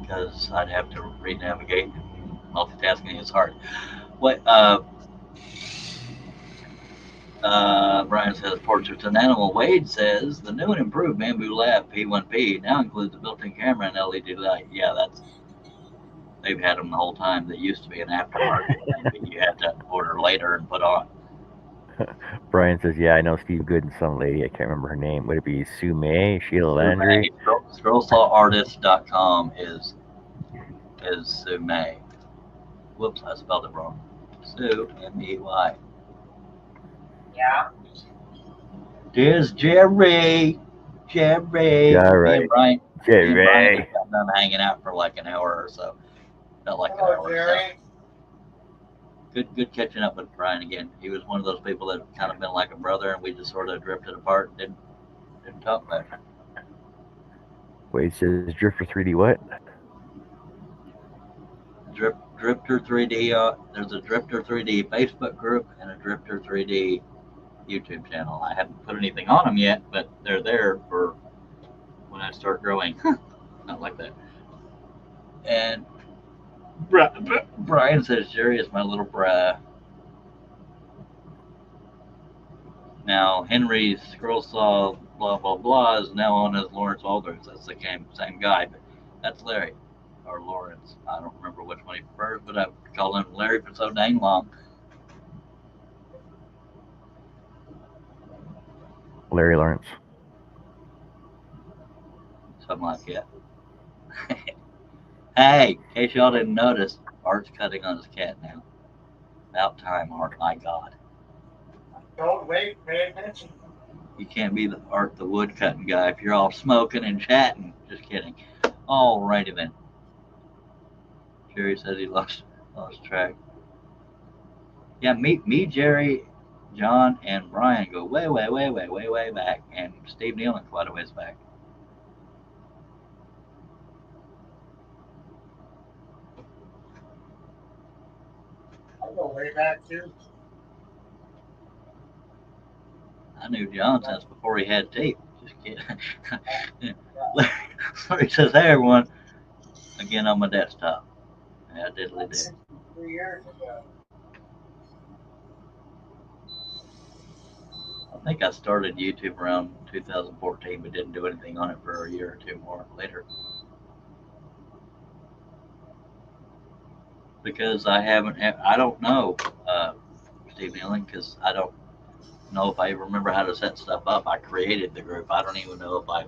Because I'd have to re-navigate. Multitasking is hard. What? Brian says portraits and animal. Wade says the new and improved Bamboo Lab P1P now includes a built-in camera and LED light. Yeah, they've had them the whole time. They used to be an aftermarket thing that you had to order later and put on. Brian says, yeah, I know Steve Good and some lady. I can't remember her name. Would it be Sue May? Sheila Landry? Scrollsawartist.com is Sue May. Whoops, I spelled it wrong. Sue, M-E-Y. Yeah. There's Jerry. Jerry. Me and Brian Jerry. just got done hanging out for like an hour or so. Felt like Hello, an hour Jerry. or so. Good catching up with Brian again. He was one of those people that kind of been like a brother, and we just sort of drifted apart and didn't talk much. Wait, says Drifter 3D what? Drifter 3D. There's a Drifter 3D Facebook group and a Drifter 3D YouTube channel. I haven't put anything on them yet, but they're there for when I start growing. Not like that. And Brian says Jerry is my little bruh. Now Henry's Scroll Saw blah blah blah is now on as Lawrence Alders. That's the same guy, but that's Larry or Lawrence. I don't remember which one he prefers, but I've called him Larry for so dang long. Larry Lawrence. Something like that. Hey, in case y'all didn't notice, Art's cutting on his cat now. About time, Art. My God. Don't wait. Pay attention. You can't be the Art the wood cutting guy if you're all smoking and chatting. Just kidding. Alrighty then. Jerry says he lost track. Yeah, me, Jerry, John, and Brian go way back, and Steve Nealon quite a ways back. I go way back too. I knew John since before he had tape. Just kidding. Larry says, hey everyone, again on my desktop. Yeah, I did. 3 years ago. I think I started YouTube around 2014, but didn't do anything on it for a year or two more later. Because I don't know, Steve Nealon, because I don't know if I remember how to set stuff up. I created the group. I don't even know if I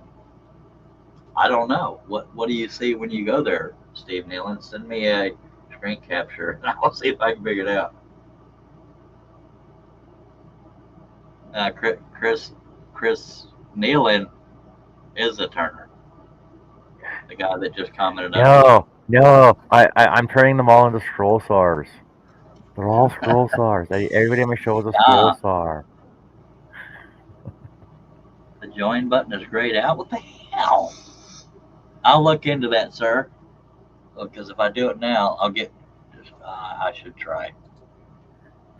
don't know. What do you see when you go there, Steve Nealon? Send me a screen capture, and I'll see if I can figure it out. Chris Nealon is a Turner. The guy that just commented on. No. I'm turning them all into scroll saws. They're all scroll saws. Everybody on my show is a scroll saw. The join button is grayed out. What the hell? I'll look into that, sir. Because if I do it now, I'll get. I should try.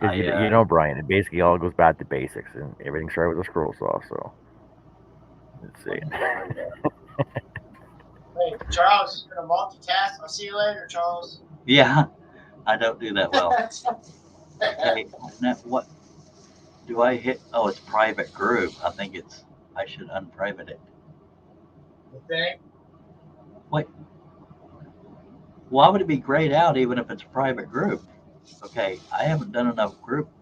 You know, Brian, it basically all goes back to basics, and everything started with a scroll saw. So let's see. Hey, Charles, you're gonna multitask. I'll see you later, Charles. Yeah, I don't do that well. Okay, now what do I hit? Oh, it's private group. I should unprivate it. You think? Wait, why would it be grayed out even if it's a private group? Okay, I haven't done enough groups.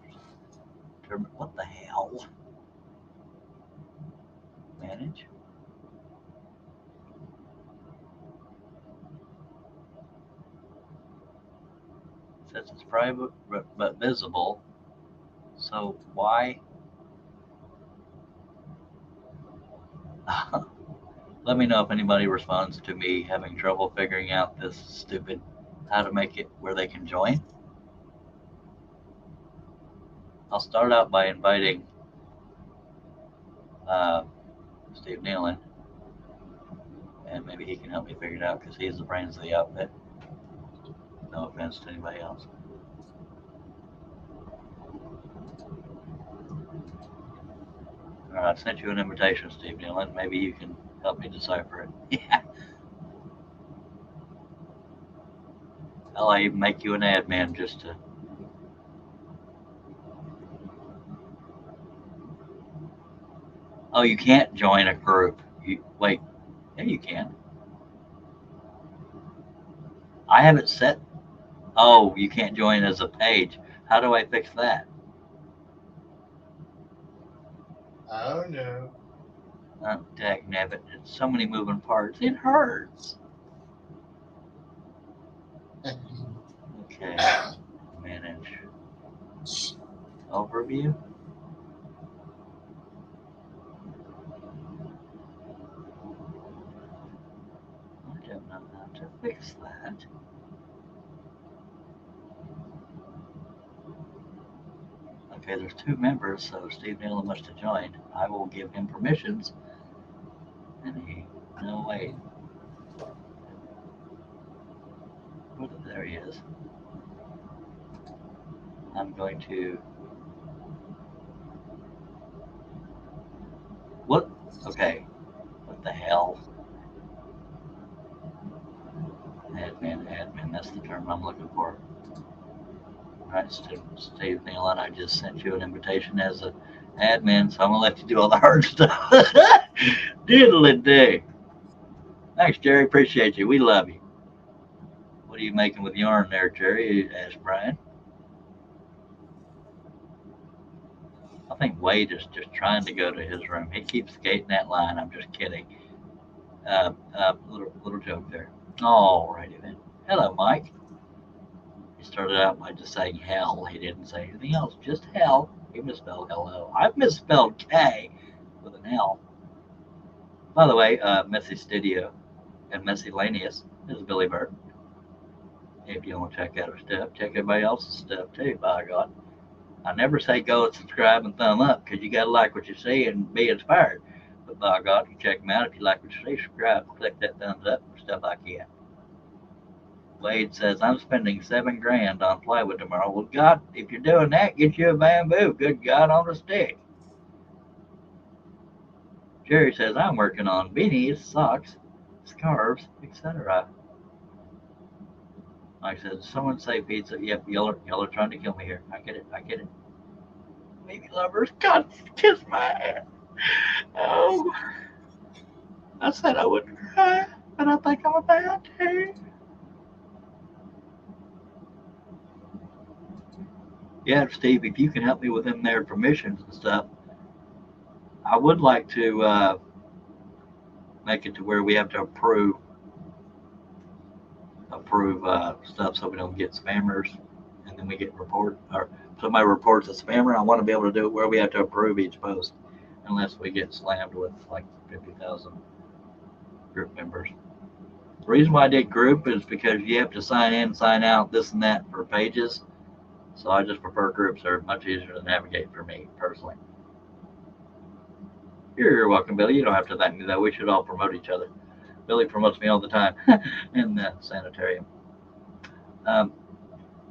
What the hell? Manage. says it's private but visible. So why? Let me know if anybody responds to me having trouble figuring out this stupid how to make it where they can join. I'll start out by inviting uh, Steve Nealon, and maybe he can help me figure it out because he's the brains of the outfit. No offense to anybody else. All right, I sent you an invitation, Steve Nealon. Maybe you can help me decipher it. Yeah. I'll even make you an admin just to. Oh, you can't join a group. You wait. Yeah, you can. I have it set. Oh, you can't join as a page. How do I fix that? Oh no. Oh, dagnabbit. It's so many moving parts. It hurts. Okay. Manage. Overview. I don't know how to fix that. Okay, there's 2 members, so Steve Nealon must have joined. I will give him permissions. And he. No, wait. There he is. I'm going to. What? Okay. What the hell? Admin. That's the term I'm looking for. Alright, Steve Nealon, I just sent you an invitation as an admin, so I'm going to let you do all the hard stuff. Diddly day. Thanks, Jerry. Appreciate you. We love you. What are you making with yarn there, Jerry? Asked Brian. I think Wade is just trying to go to his room. He keeps skating that line. I'm just kidding. Little joke there. Alrighty then. Hello, Mike. He started out by just saying hell. He didn't say anything else. Just hell. He misspelled hello. I've misspelled K with an L. By the way, Messy Studio and Miscellaneous is Billy Bird. If you want to check out her stuff, check everybody else's stuff too, by God. I never say go and subscribe and thumb up because you got to like what you see and be inspired. But by God, you check them out. If you like what you see, subscribe, click that thumbs up, stuff like that. Wade says, I'm spending $7,000 on plywood tomorrow. Well, God, if you're doing that, get you a bamboo. Good God on a stick. Jerry says, I'm working on beanies, socks, scarves, etc. Mike says, someone say pizza. Yep, y'all are trying to kill me here. I get it. Baby lovers, God, kiss my ass. Oh, I said I wouldn't cry, but I think I'm about to. Yeah, Steve, if you can help me with them their permissions and stuff, I would like to make it to where we have to approve stuff so we don't get spammers, and then we get report or somebody reports a spammer. I want to be able to do it where we have to approve each post, unless we get slammed with like 50,000 group members. The reason why I did group is because you have to sign in, sign out, this and that for pages. So I just prefer groups. They're much easier to navigate for me personally. You're welcome, Billy. You don't have to thank me though. We should all promote each other. Billy promotes me all the time in the sanitarium.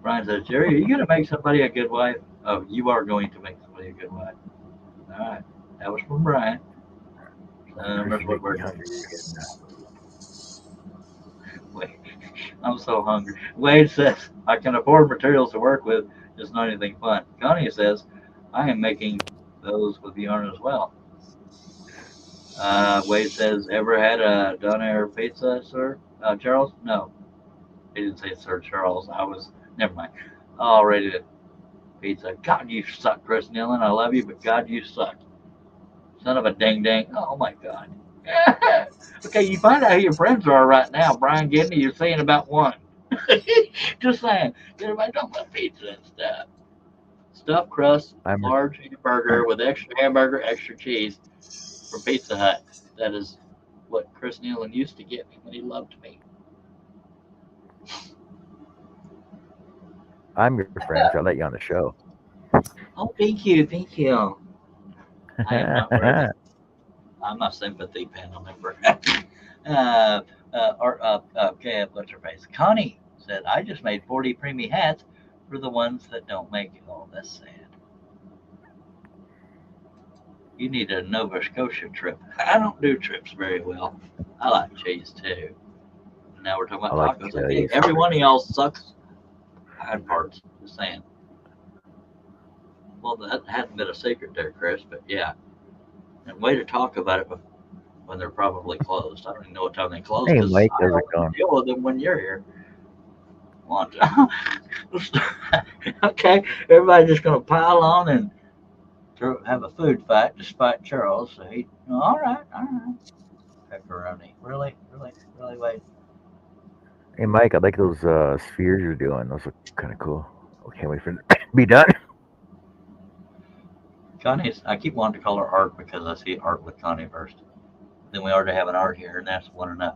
Brian says, Jerry, are you going to make somebody a good wife? Oh, you are going to make somebody a good wife. All right. That was from Brian. That's what we're doing. Wait, I'm so hungry. Wade says, I can afford materials to work with, just not anything fun. Connie says, I am making those with yarn as well. Wade says, ever had a donair pizza, sir? Charles? No. He didn't say Sir Charles. Never mind. Already pizza. God, you suck, Chris Nealon. I love you, but God, you suck. Son of a ding ding. Oh my God. Okay, you find out who your friends are right now. Brian Gibney, you're saying about one. Just saying. Everybody talking about pizza and stuff. Stuffed crust, I'm large hamburger with extra hamburger, extra cheese from Pizza Hut. That is what Chris Nealon used to get me when he loved me. I'm your friend, so I'll let you on the show. Oh, thank you, thank you. I am not worthy. I'm a sympathy panel member. Okay, what's her face? Connie said, I just made 40 preemie hats for the ones that don't make it. Oh, that's sad. You need a Nova Scotia trip. I don't do trips very well. I like cheese too. Now we're talking I about like tacos. to tell Okay, you every something. one of y'all sucks hind parts. Just saying. Well, that hadn't been a secret there, Chris, but yeah. And way to talk about it when they're probably closed. I don't even know what time they close Hey, because Mike, I how's it don't going? deal with them when you're here. Okay, everybody's just going to pile on and have a food fight despite Charles. So all right, all right. Pepperoni. Really? Really? Really? Wait. Hey, Mike, I like those spheres you're doing. Those look kind of cool. I can't wait for it to be done. Connie's, I keep wanting to call her Art because I see Art with Connie first. Then we already have an Art here, and that's one enough.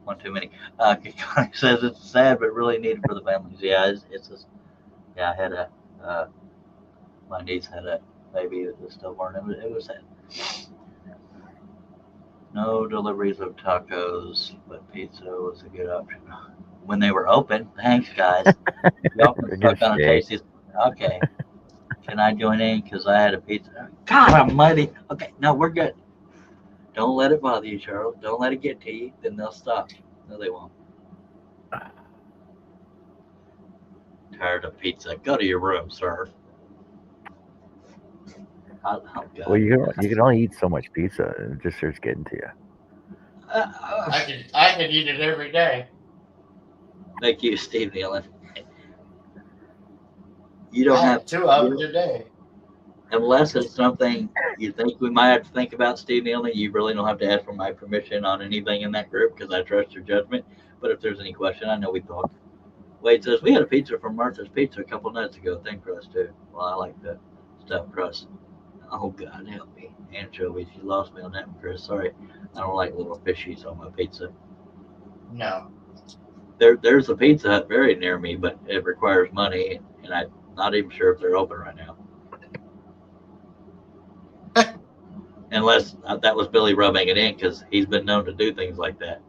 One too many. Connie says it's sad, but really needed for the families. Yeah, yeah, I had my niece had a baby that was stillborn. It was sad. No deliveries of tacos, but pizza was a good option when they were open. Thanks, guys. Y'all can For goodness suck on a sake. tasty. Okay. Can I join in? Because I had a pizza. God almighty. Okay, no, we're good. Don't let it bother you, Charles. Don't let it get to you. Then they'll stop. No, they won't. Tired of pizza. Go to your room, sir. Oh, Well, God. you can only eat so much pizza. It just starts getting to you. Uh, uh, I could eat it every day. Thank you, Steve Nealon. You I don't have, had two of you them don't, today. unless it's something you think we might have to think about, Steve Nealon, you really don't have to ask for my permission on anything in that group because I trust your judgment. But if there's any question, I know we talked. Wade says, we had a pizza from Martha's Pizza a couple nights ago. Thin crust, too. Well, I like the stuffed crust. Oh, God, help me. Anchovies, you lost me on that one, Chris. Sorry. I don't like little fishies on my pizza. No. There's a Pizza Hut very near me, but it requires money, and I'm not even sure if they're open right now. Unless that was Billy rubbing it in because he's been known to do things like that.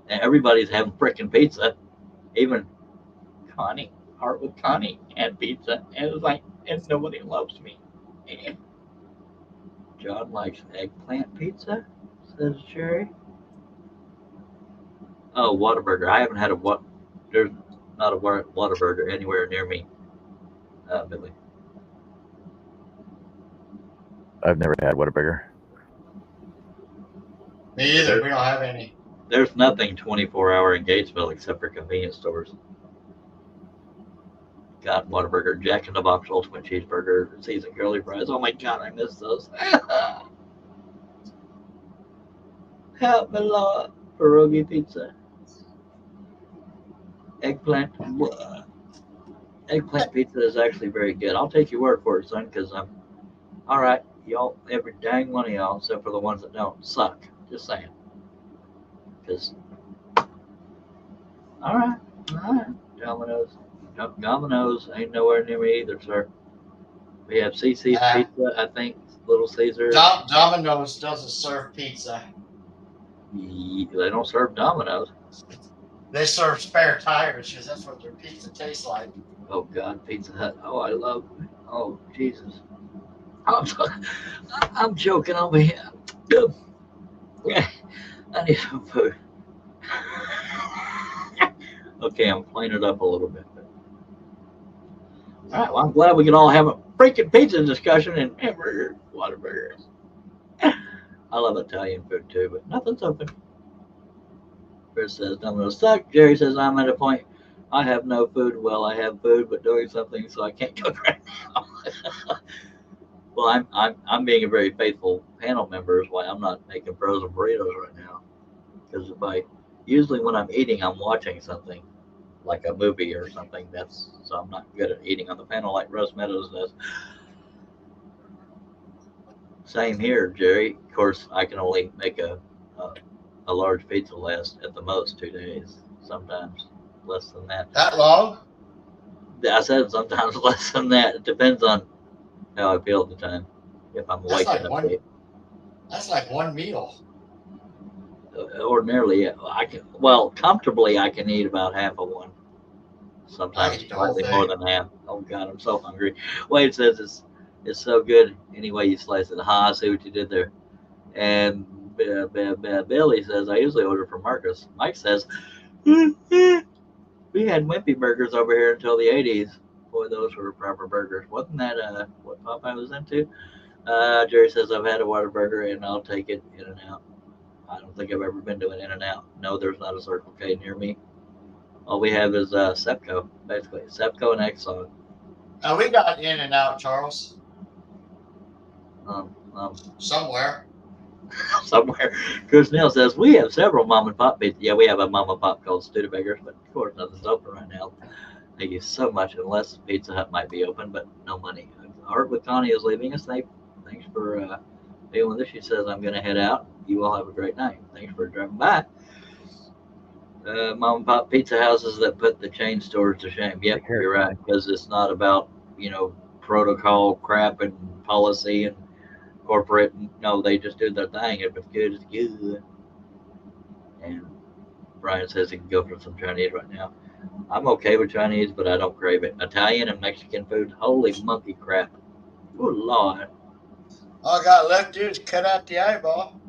And everybody's having freaking pizza. Even Connie, Art with Connie, had pizza. And it was like, and nobody loves me. And John likes eggplant pizza, says Sherry. Oh, Whataburger. I haven't had there's not a Whataburger anywhere near me, Billy. I've never had Whataburger. Me either. We don't have any. There's nothing 24-hour in Gatesville except for convenience stores. Got Whataburger, Jack in the Box Ultimate Cheeseburger, seasoned curly fries. Oh my God, I miss those. Help me, Lord. Pierogi pizza. Eggplant. Eggplant pizza is actually very good. I'll take your word for it, son, because I'm all right. Y'all, every dang one of y'all, except for the ones that don't, suck. Just saying. Because, all right. Domino's. Domino's ain't nowhere near me either, sir. We have CC's Pizza, I think, Little Caesars. Domino's doesn't serve pizza. They don't serve Domino's. They serve spare tires because that's what their pizza tastes like. Oh God, Pizza Hut. Oh, I love. Oh Jesus. I'm joking over here. I need some food. Okay, I'm playing it up a little bit. All right, well, I'm glad we can all have a freaking pizza discussion and hamburger, Whataburgers. I love Italian food too, but nothing's open. Chris says Domino's suck. Jerry says I'm at a point. I have no food. Well, I have food, but doing something, so I can't cook right now. Well, I'm being a very faithful panel member. Is why I'm not making frozen burritos right now. Because usually when I'm eating, I'm watching something like a movie or something. So I'm not good at eating on the panel like Russ Meadows does. Same here, Jerry. Of course, I can only make a large pizza last at the most 2 days. Sometimes less than that. That long? I said sometimes less than that. It depends on how I feel at the time. If I'm That's awake like enough to one. eat. That's like one meal. Ordinarily, I can. Well, comfortably, I can eat about half of one. I Sometimes eat the whole slightly more thing. than half. Oh God, I'm so hungry. Wade says it's so good any way you slice it. I see what you did there. And Billy says I usually order from Marcus. Mike says we had wimpy burgers over here until the '80s. Boy, those were proper burgers. Wasn't that what Popeye was into? Jerry says I've had a Whataburger and I'll take it In and Out. I don't think I've ever been to an In and Out. No, there's not a Circle K near me. All we have is Sepco, basically. Sepco and Exxon. We got In and Out, Charles. Um, um, Somewhere. somewhere. Chris Neal says we have several mom and pop pizza. Yeah, we have a mom and pop called Studebakers, but of course nothing's open right now. Thank you so much. Unless Pizza Hut might be open, but no money. Art with Connie is leaving us. Thanks for being with us. She says I'm going to head out. You all have a great night. Thanks for driving by. Mom and pop pizza houses that put the chain stores to shame. Yep, Take care, you're right, Connie. because it's not about protocol crap and policy and corporate. No, they just do their thing. If it's good, it's good. And Brian says he can go for some Chinese right now. I'm okay with Chinese, but I don't crave it. Italian and Mexican food, holy monkey crap. Oh Lord, All I got left to do is cut out the eyeball.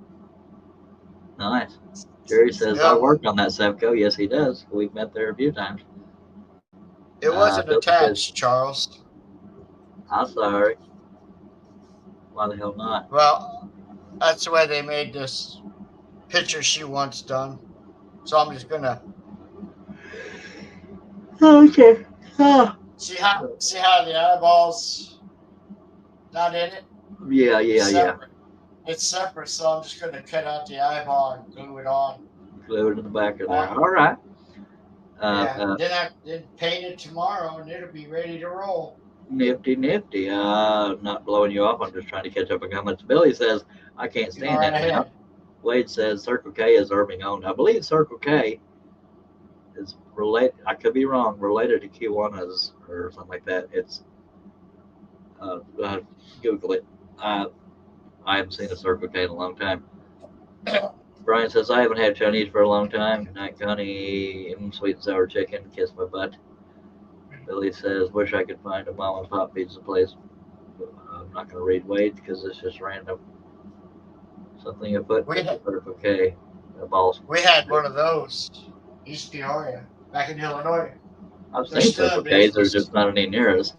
nice. Jerry says I Yeah, worked on that Sevco. Yes, he does. We've met there a few times. it wasn't Billy says attached, Charles. I'm sorry. Why the hell not? Well, that's the way they made this picture she wants done. So I'm just gonna Okay. Ah. see how the eyeballs not in it. It's Yeah. separate. It's separate, so I'm just gonna cut out the eyeball and glue it on. Glue it in the back of there. On All right. yeah. Uh, Then I then paint it tomorrow and it'll be ready to roll. nifty. Not blowing you off. I'm just trying to catch up on comments. Billy says I can't You go stand right In and Out. ahead. Wade says Circle K is Irving owned. I believe Circle K is related. I could be wrong. Related to Kiwanis or something like that. It's Google it. Uh, I haven't seen a Circle K in a long time. Brian says I haven't had Chinese for a long time. Good night, Connie. Sweet and sour chicken. Kiss my butt. Billy says wish I could find a mom and pop pizza place. I'm not going to read Wade because it's just random. Something afoot. We had, Circle K. Balls. we had one of those. East Peoria, back in Illinois. I've They're seen still Circle in K's. There's business. just not any near us.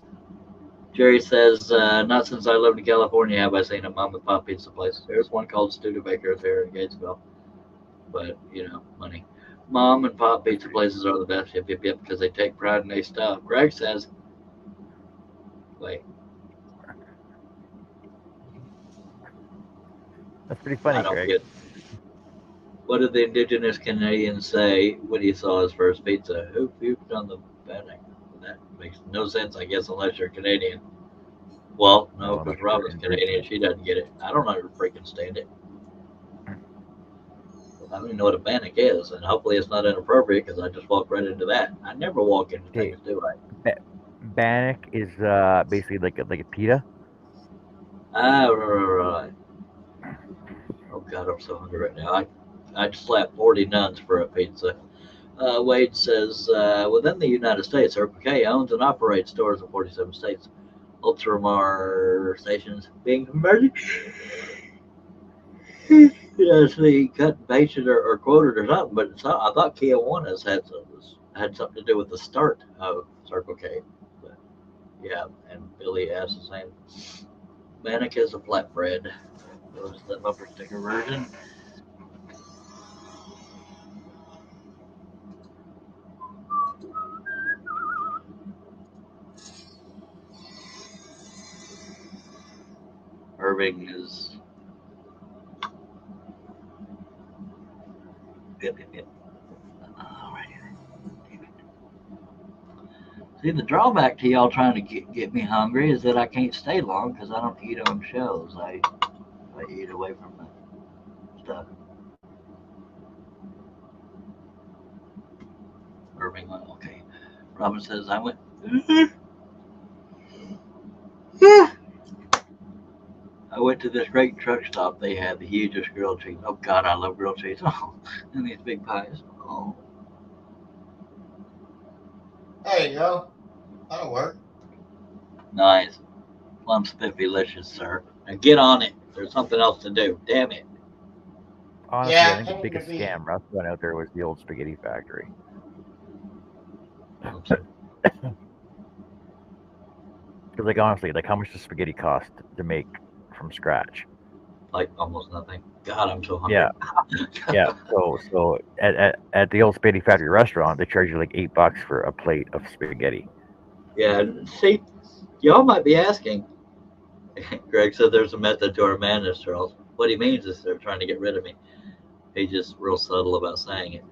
Jerry says, not since I lived in California have I seen a mom and pop pizza place. There's one called Studebakers here in Gatesville. But, money. Mom and pop pizza places are the best, yep, because they take pride in their stuff. Greg says, wait, That's pretty I funny, don't Greg. get, what did the indigenous Canadian say when he saw his first pizza? Who puked on the bannock? That makes no sense, I guess, unless you're Canadian. Well, no, No, because unless you're Robin's Canadian. Indigenous. She doesn't get it. I don't ever freaking stand it. I don't even know what a bannock is, and hopefully it's not inappropriate because I just walked right into that. I never walk into Okay, things, do I? bannock is basically like a pita. Ah, right. Oh God, I'm so hungry right now. I'd slap 40 nuns for a pizza. Wade says, within the United States, Circle K owns and operates stores in 47 states. Ultramar stations being converted. Actually cut and pasted or quoted or something, but I thought Kiwanis had something to do with the start of Circle K. But yeah, and Billy asked the same. Bannock is a flatbread. That was the bumper sticker version. Irving is. Yep. Alrighty then. See, the drawback to y'all trying to get me hungry is that I can't stay long because I don't eat on shows. I eat away from the stuff. Irving went, okay. Robin says, I went, I went to this great truck stop. They had the hugest grilled cheese. Oh, God, I love grilled cheese. Oh, and these big pies. Oh, There you go. That'll work. nice. Plum spiffy-licious, sir. Now get on it. There's something else to do. Damn it. Honestly, Yeah, I think the came to biggest be. scam restaurant out there was the old spaghetti factory. Because, like, honestly, like, how much does spaghetti cost to make from scratch? Like almost nothing. God, I'm so hungry. Yeah, yeah. So at the old spaghetti factory restaurant, they charge you like $8 for a plate of spaghetti. Yeah, see, y'all might be asking. Greg said there's a method to our madness, Charles. What he means is they're trying to get rid of me. He's just real subtle about saying it.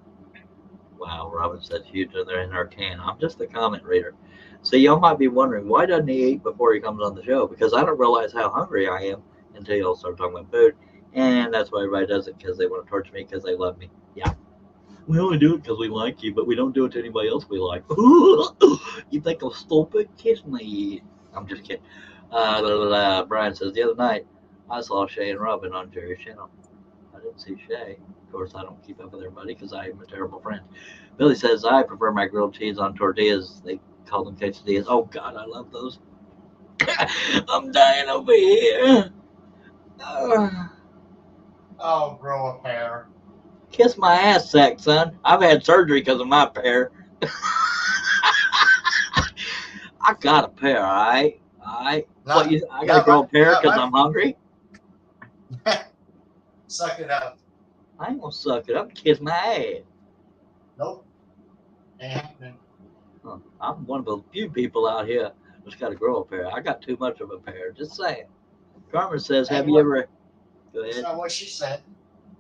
Wow, Robin said huge in there in our can. I'm just a comment reader. So y'all might be wondering, why doesn't he eat before he comes on the show? Because I don't realize how hungry I am until y'all start talking about food. And that's why everybody does it, because they want to torture me because they love me. Yeah. We only do it because we like you, but we don't do it to anybody else we like. You think I'm stupid? Kiss me. I'm just kidding. Brian says, the other night, I saw Shay and Robin on Jerry's channel. I didn't see Shay. Of course, I don't keep up with everybody because I am a terrible friend. Billy says, I prefer my grilled cheese on tortillas. They call them quesadillas. Oh, God, I love those. I'm dying over here. Oh, grow a pair. Kiss my ass sack, son. I've had surgery because of my pear. I got a pear, all right? All right. What, I got to grow a pear because I'm hungry? Suck it up. I ain't going to suck it up and kiss my ass. Nope. Ain't happening. I'm one of the few people out here that's got to grow a pear. I got too much of a pear. Just saying. Carmen says, have you ever... Go ahead. That's not what she said.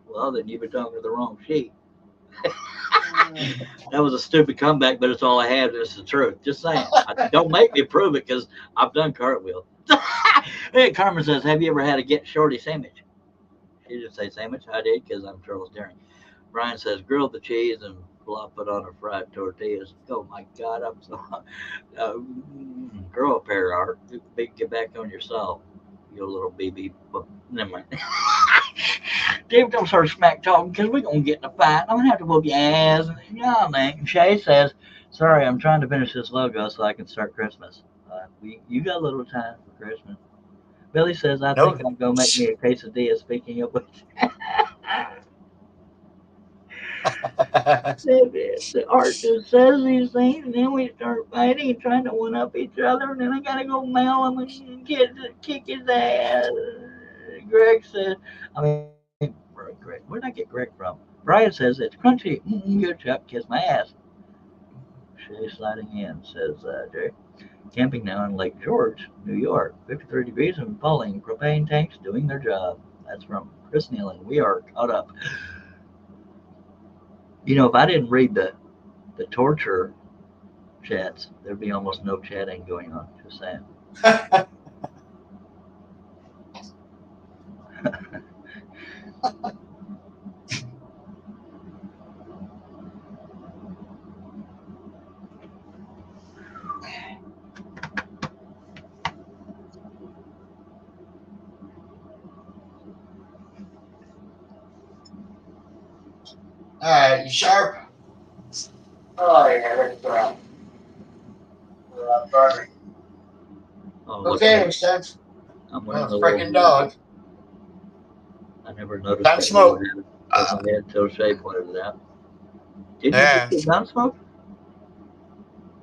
Well, then you've been talking to the wrong sheep. That was a stupid comeback, but it's all I had, and it's the truth. Just saying. Don't make me prove it, because I've done cartwheels. Hey, Carmen says, have you ever had a Get Shorty sandwich? She didn't say sandwich. I did, because I'm Charles Daring. Brian says, grill the cheese and flop it on a fried tortillas. Oh, my God. I'm so... grow a pair, Art. Get back on your saw. You little BB. Never mind. Dave, don't start smack talking because we're going to get in a fight. I'm going to have to whoop your ass. No, man. Shay says, sorry, I'm trying to finish this logo so I can start Christmas. You got a little time for Christmas. Billy says, I think I'll go make me a quesadilla, speaking of which. The art just says these things, and then we start fighting and trying to one up each other, and then I gotta go mail him and kick his ass. Greg said, Greg, where'd I get Greg from? Brian says it's crunchy. Good Chuck, kiss my ass. Shay sliding in, says Jerry. Camping now in Lake George, New York. 53 degrees and falling. Propane tanks doing their job. That's from Chris Nealon. We are caught up. You know, if I didn't read the torture chats, there'd be almost no chatting going on. Just saying. All right, you sharp? Oh, yeah, ready for that. Okay, we stand. I'm wearing a freaking dog. I never noticed Time smoke. Until Shay pointed it out. Did Yeah. you gun smoke?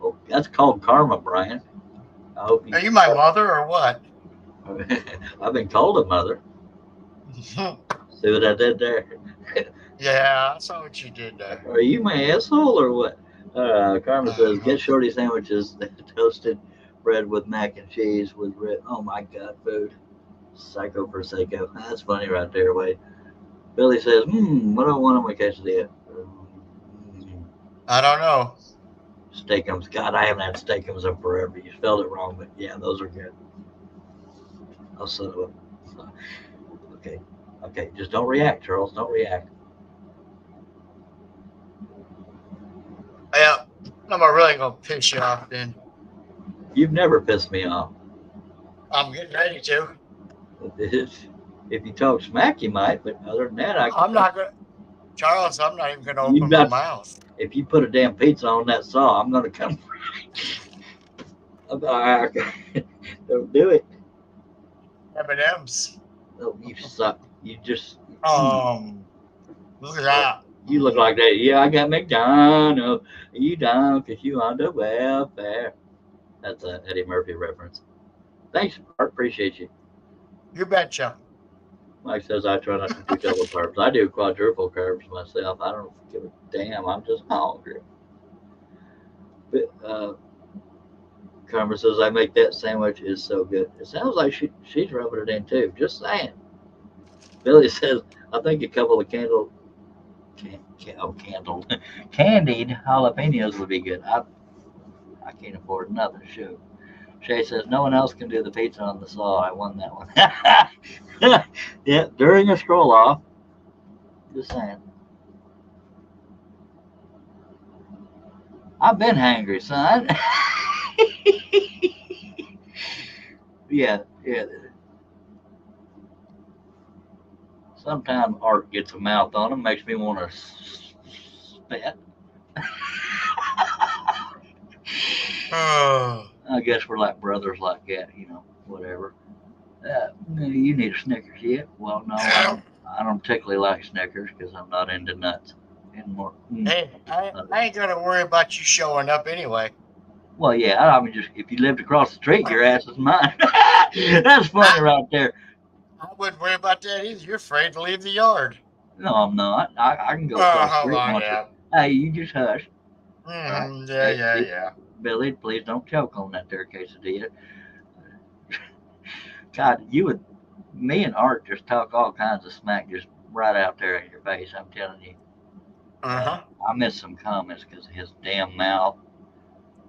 Oh, that's called karma, Brian. I hope you. Are you my mother or what? I've been called a mother. See what I did there? Yeah, I saw what you did there. Are you my asshole or what? Carmen says, get shorty sandwiches, toasted bread with mac and cheese with red. Oh my God, food. Psycho Prosecco. That's funny right there, Wade. Billy says, what do I want on my quesadilla? I don't know. Steakums. God, I haven't had steakums in forever. You spelled it wrong, but yeah, those are good. I'll son of a. Okay. Okay. Just don't react, Charles. Don't react. Yeah, I'm really gonna piss you off. Then You've never pissed me off. I'm getting ready to. If you talk smack, you might, but other than that, I'm not gonna, Charles. I'm not even gonna You open my got- mouth. if you put a damn pizza on that saw, I'm gonna come. Don't do it. M&M's. No, you suck. You just. Look at that. You look like that. Yeah, I got McDonald's. You don't, because you on the welfare. That's a Eddie Murphy reference. Thanks, Mark. Appreciate you. You betcha. Mike says I try not to do double carbs. I do quadruple carbs myself. I don't give a damn. I'm just hungry. But Carmen says I make that sandwich is so good. It sounds like she's rubbing it in too. Just saying. Billy says I think a couple of candied jalapenos would be good. I can't afford another. Shoot. Shay says no one else can do the pizza on the saw. I won that one. Yeah, during a scroll off. Just saying. I've been hangry, son. Yeah. Sometimes Art gets a mouth on him, makes me want to spit. I guess we're like brothers like that, whatever. You need a Snickers yet? Well, no, I don't particularly like Snickers because I'm not into nuts anymore. Hey, I ain't gonna worry about you showing up anyway. Well, yeah, I mean, just if you lived across the street, your ass is mine. That's funny right there. I wouldn't worry about that either. You're afraid to leave the yard. No, I'm not. I can go across the Hold street. on, yeah. Hey, you just hush. Mm-hmm. Right. Yeah. Billy, please don't choke on that there quesadilla. God, me and Art just talk all kinds of smack just right out there in your face. I'm telling you. Uh-huh. I missed some comments because of his damn mouth.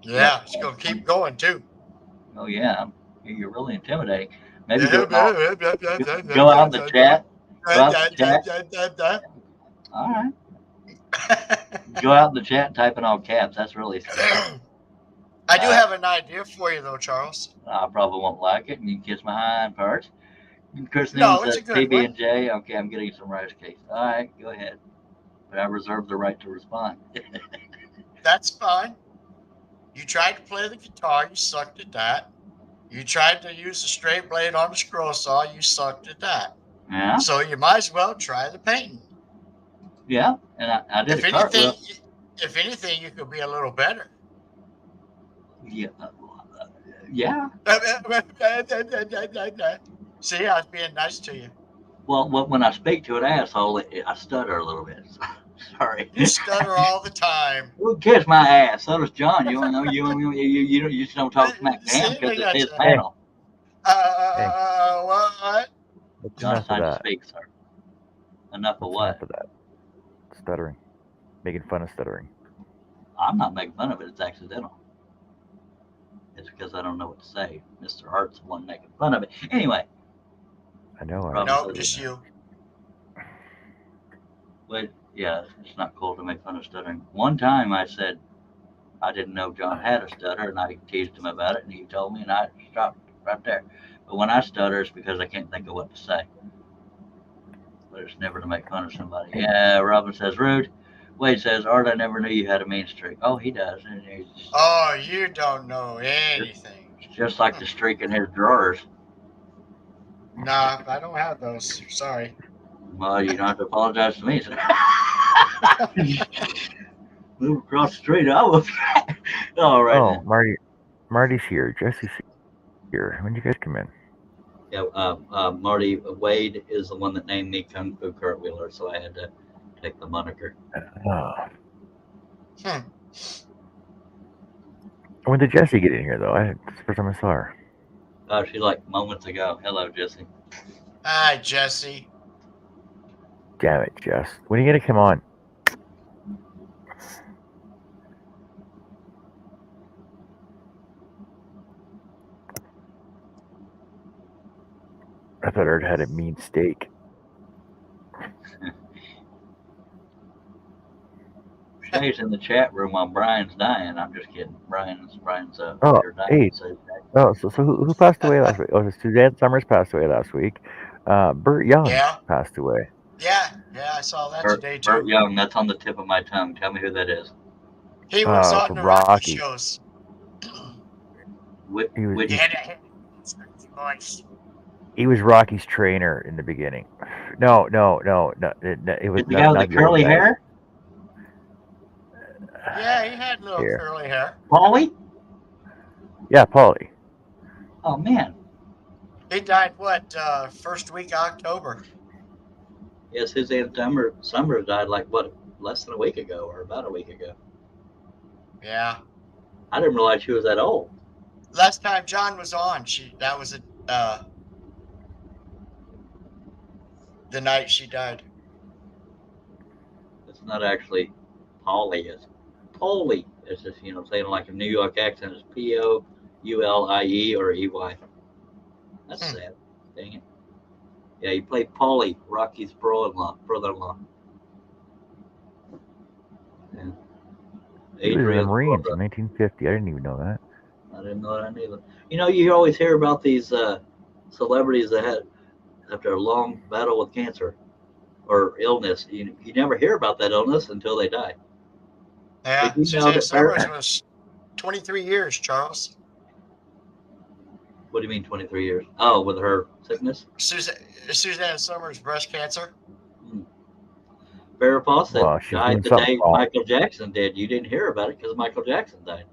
Yeah, it's gonna keep going too. Oh yeah, you're really intimidating. Maybe go out in the chat. Go out in the chat. All right. Go out in the chat and type in all caps. That's really scary. I do have an idea for you though, Charles. I probably won't like it, and you can kiss my hind parts. And Christine No, it's says a good PB and J. Okay, I'm getting some rice cakes. All right, go ahead. But I reserve the right to respond. That's fine. You tried to play the guitar, you sucked at that. You tried to use the straight blade on the scroll saw, you sucked at that. Yeah. So you might as well try the painting. Yeah, and I did If a cartwheel. anything, you could be a little better. Yeah. Yeah. See, I was being nice to you. Well, when I speak to an asshole, I stutter a little bit. Sorry. You stutter all the time. Well, kiss my ass. So does John. You know, you just don't talk smack to him because it's his panel. What? John, it's time to speak, sir. Enough of what? Enough of that. Stuttering. Making fun of stuttering. I'm not making fun of it. It's accidental. It's because I don't know what to say. Mr. Hart's the one making fun of it. Anyway. I know. No, just you. But yeah, it's not cool to make fun of stuttering. One time I said I didn't know John had a stutter, and I teased him about it, and he told me, and I stopped right there. But when I stutter, it's because I can't think of what to say. But it's never to make fun of somebody. Yeah, Robin says rude. Wade says, Art, I never knew you had a mean streak. Oh, he does. And you don't know anything. It's just like the streak in his drawers. Nah, I don't have those. Sorry. Well, you don't have to apologize to me. Move across the street. I will. All right. Oh, Marty's here. Jesse's here. When did you guys come in? Yeah, Marty Wade is the one that named me Kung Fu Cartwheeler, so I had to take the moniker. When did Jessie get in here, though? It's the first time I saw her. She like moments ago. Hello, Jesse. Hi, Jesse. Damn it, Jess. When are you going to come on? I thought Erd had a mean steak. Shay's in the chat room while Brian's dying. I'm just kidding. Brian's Oh, here dying. hey. So So who passed away last week? Oh, Suzanne Summers passed away last week. Burt Young Yeah, passed away. yeah, I saw that today Burt too. Young, that's on the tip of my tongue. Tell me who that is. He was on From the Rocky Rocky. shows. Which, He was which Voice. he was Rocky's trainer in the beginning. No. It was is the guy with not the the old curly guy. hair? Yeah, he had little Here. curly hair. Paulie? Yeah, Paulie. Oh man. He died first week of October. Yes, Suzanne Summers died like what, less than a week ago or about a week ago. Yeah. I didn't realize she was that old. Last time John was on, that was the night she died. It's not actually Paulie, it's Paulie. It's just, saying like a New York accent is Poulie or EY. That's sad. Dang it. Yeah, he played Paulie, Rocky's brother-in-law. Yeah. He was in the Adrian's Marines brother. in 1950. I didn't even know that. I didn't know that either. You always hear about these celebrities that had, after a long battle with cancer or illness, you never hear about that illness until they die. Yeah, Did you know Suzanne that Summers was 23 years, Charles. What do you mean 23 years? Oh, with her sickness? Suzanne Summers' breast cancer. Farrah Fawcett Well, she's died doing the something day wrong. Michael Jackson did. You didn't hear about it because Michael Jackson died.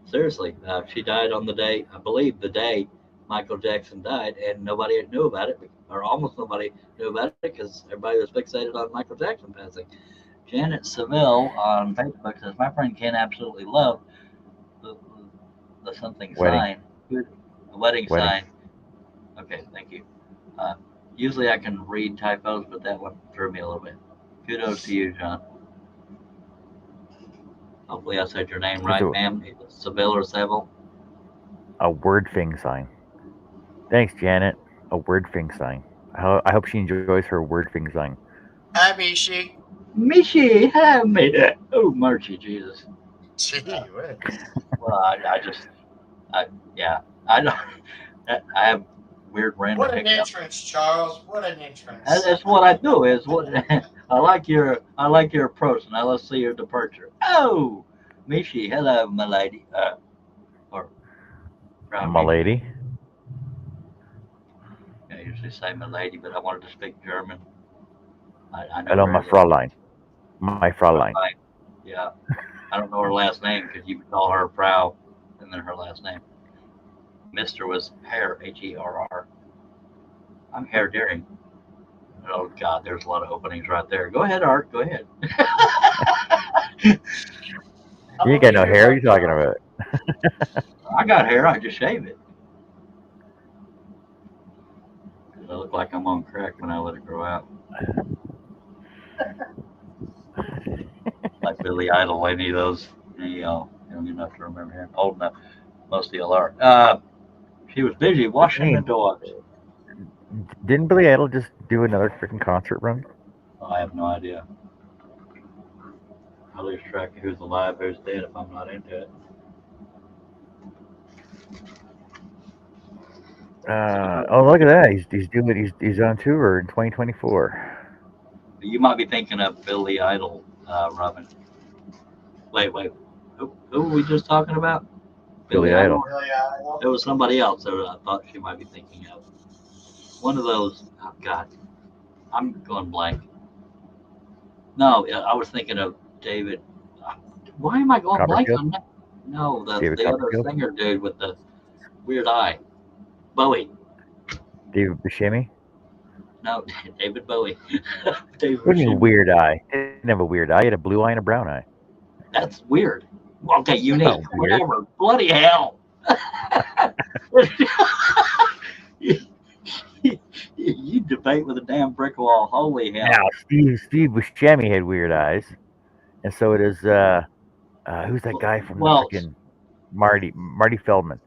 Seriously, she died on the day, I believe, the day Michael Jackson died, and nobody knew about it, or almost nobody knew about it because everybody was fixated on Michael Jackson passing. Janet Seville on Facebook says, "My friend Ken absolutely loved the something Wedding. sign, the wedding sign." Okay, thank you. Usually I can read typos, but that one threw me a little bit. Kudos to you, John. Hopefully I said your name right, ma'am. Seville or Seville? A word thing sign. Thanks, Janet. A word thing sign. I hope she enjoys her word thing sign. Hi, Mishi. Mishi, have made it. Oh, mercy, Jesus. Gee whiz. Well, I don't. I have weird random. What an entrance, Charles. What an entrance. That's what I do. Is what I like your approach. Now let's see your departure. Oh, Mishi, hello, my lady. Or My lady. I usually say my lady, but I wanted to speak German. I know Hello, very my little. Fräulein. My Fräulein. Yeah, I don't know her last name because you call her Frau and then her last name. Mister was Herr, Herr. I'm Herr Deering. Oh God, there's a lot of openings right there. Go ahead, Art. Go ahead. You ain't got no hair. What are you talking about? I got hair. I just shave it. I look like I'm on crack when I let it grow out. Like Billy Idol, any of those. Young enough to remember him. Old enough. Most of y'all are. She was busy washing the dogs. Didn't Billy Idol just do another freaking concert run? Oh, I have no idea. I lose track of who's alive, who's dead if I'm not into it. Look at that! He's on tour in 2024. You might be thinking of Billy Idol, Robin. Wait. Who were we just talking about? Billy Idol. There was somebody else that I thought she might be thinking of. One of those. Oh God, I'm going blank. No, I was thinking of David. Why am I going blank on that? No, the other singer dude with the weird eye. Bowie. David Buscemi? No, David Bowie. David what do you mean weird eye? He didn't have a weird eye. He had a blue eye and a brown eye. That's weird. Okay, unique. Whatever. Bloody hell. You debate with a damn brick wall. Holy hell. Now, Steve Buscemi had weird eyes. And so does, who's that guy from freaking Marty Feldman?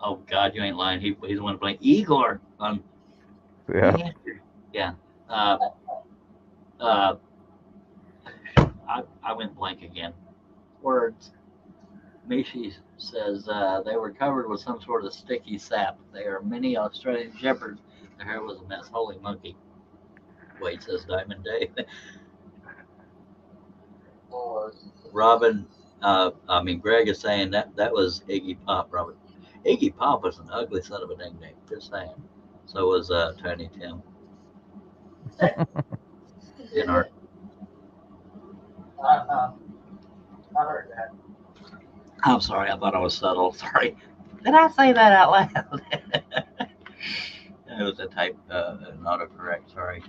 Oh God, you ain't lying. He's the one playing Igor on Yeah. Yeah. Uh, uh, I went blank again. Words. Mishi says they were covered with some sort of sticky sap. They are mini Australian shepherds. Their hair was a mess. Holy monkey. Wait, says Diamond Dave. Robin, Greg is saying that was Iggy Pop, Robin. Iggy Pop was an ugly son of a dang name. Just saying. So was Tiny Tim. In our. I heard that. I'm sorry, I thought I was subtle. Sorry. Did I say that out loud? It was a type, an autocorrect. Sorry.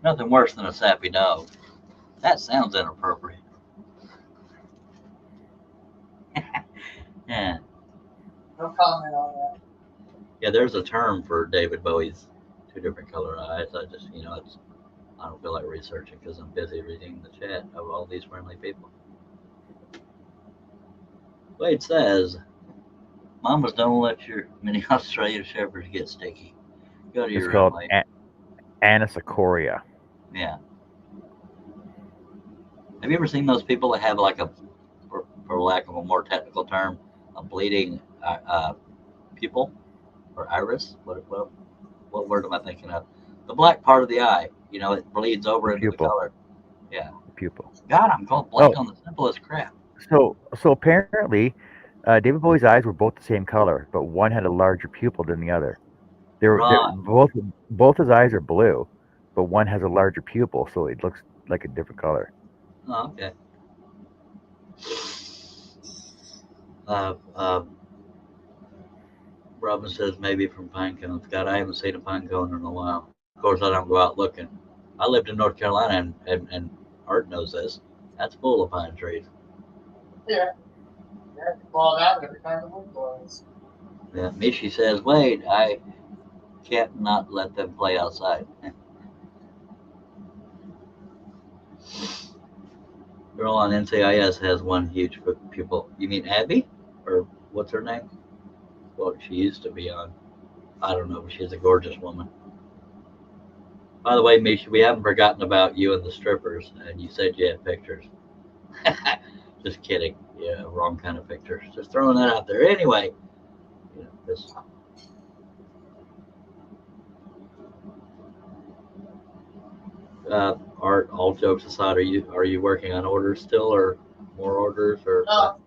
Nothing worse than a sappy dog. That sounds inappropriate. Yeah. No comment on that. Yeah, there's a term for David Bowie's two different color eyes. I don't feel like researching because I'm busy reading the chat of all these friendly people. Wade says, Mamas, don't let your mini Australian shepherds get sticky. Go to It's your room, called Wade. anisocoria. Yeah. Have you ever seen those people that have like for lack of a more technical term, a bleeding pupil or iris? What word am I thinking of? The black part of the eye. You know, it bleeds over The into the pupil. color. Yeah. The pupil. God, I'm going Oh, blank on the simplest crap. so apparently, David Bowie's eyes were both the same color, but one had a larger pupil than the other. They're Right. both his eyes are blue, but one has a larger pupil, so it looks like a different color. Oh, okay. Uh, uh, Robin says maybe from pine cones. God, I haven't seen a pine cone in a while. Of course, I don't go out looking. I lived in North Carolina, and Art knows this. That's full of pine trees. Yeah. Yeah, it fall out every time the wind blows. Yeah, Mishi says, wait, I can't not let them play outside. Girl on NCIS has one huge pupil. You mean Abby? Or what's her name? Well, she used to be on. I don't know, but she's a gorgeous woman. By the way, Misha, we haven't forgotten about you and the strippers, and you said you had pictures. Just kidding. Yeah, wrong kind of pictures. Just throwing that out there. Anyway, you know, this, Art. All jokes aside, are you working on orders still, or more orders, or what?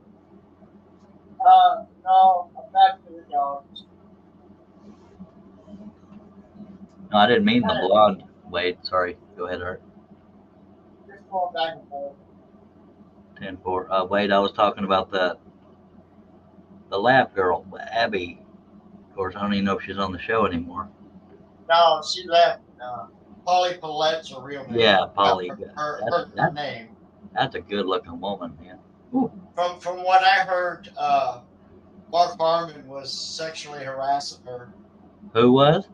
No, I'm back to the dogs. No, I didn't mean the blonde. Wait, sorry. Go ahead, Art. Just going back and forth. 10-4. Wait, I was talking about the lab girl, Abby. Of course, I don't even know if she's on the show anymore. No, she left. Polly Paulette's her real name. Yeah, Polly. Her name. That's a good-looking woman, man. Ooh. From what I heard, Mark Harmon was sexually harassing her. Who was?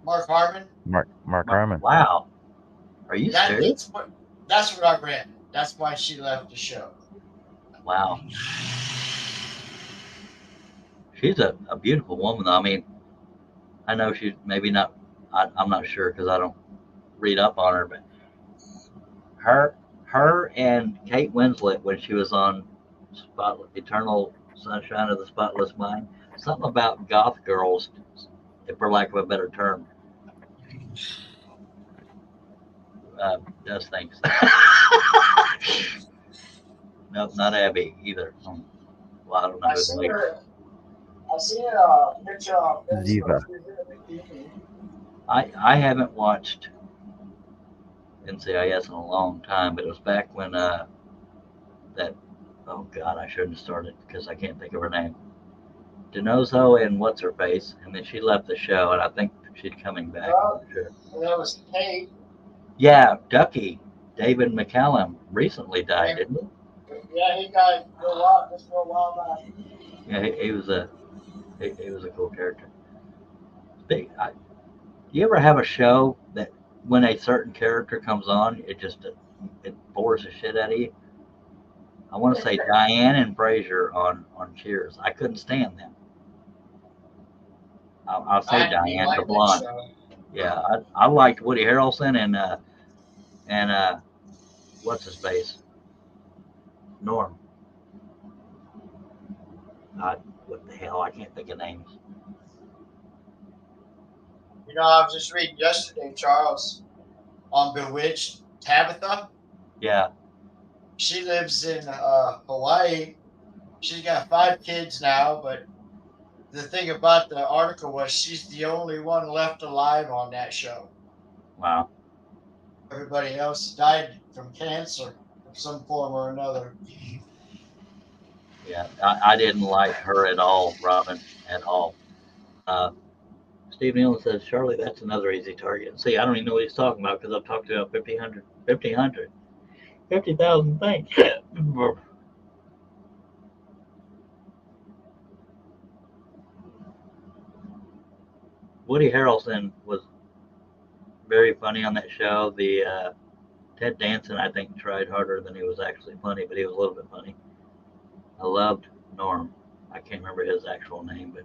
Mark Harmon. Mark Harmon. Wow. Are you serious? That's what I read. That's why she left the show. Wow. She's a beautiful woman, though. I mean, I know she's maybe not. I'm not sure because I don't read up on her, but her and Kate Winslet when she was on Eternal Sunshine of the Spotless Mind, something about goth girls, for lack of a better term. Does things. Nope, not Abby either. Well, I don't know. I see a picture on Facebook. Ziva. I haven't watched NCIS in a long time, but it was back when that. Oh God, I shouldn't have started because I can't think of her name. Denozo and what's her face, and then she left the show, and I think she's coming back. Well, I'm sure. that was Kate. Yeah, Ducky, David McCallum recently died, didn't he? Yeah, he died just for a while back. Yeah, he was a cool character. You ever have a show that when a certain character comes on, it bores the shit out of you? I want to say Diane and Frasier on Cheers. I couldn't stand them. I'll say I didn't Diane, the like that blonde. show. Yeah, I liked Woody Harrelson and what's his face? Norm. What the hell? I can't think of names. You know, I was just reading yesterday, Charles, on Bewitched. Tabitha, Yeah. she lives in Hawaii. She's got 5 kids now, but the thing about the article was she's the only one left alive on that show. Wow. Everybody else died from cancer of some form or another. Yeah, I didn't like her at all, Robin, at all. Uh, Steve Nealon says, Charlie, that's another easy target. See, I don't even know what he's talking about because I've talked about 50,000 things. Woody Harrelson was very funny on that show. The Ted Danson, I think, tried harder than he was actually funny, but he was a little bit funny. I loved Norm. I can't remember his actual name, but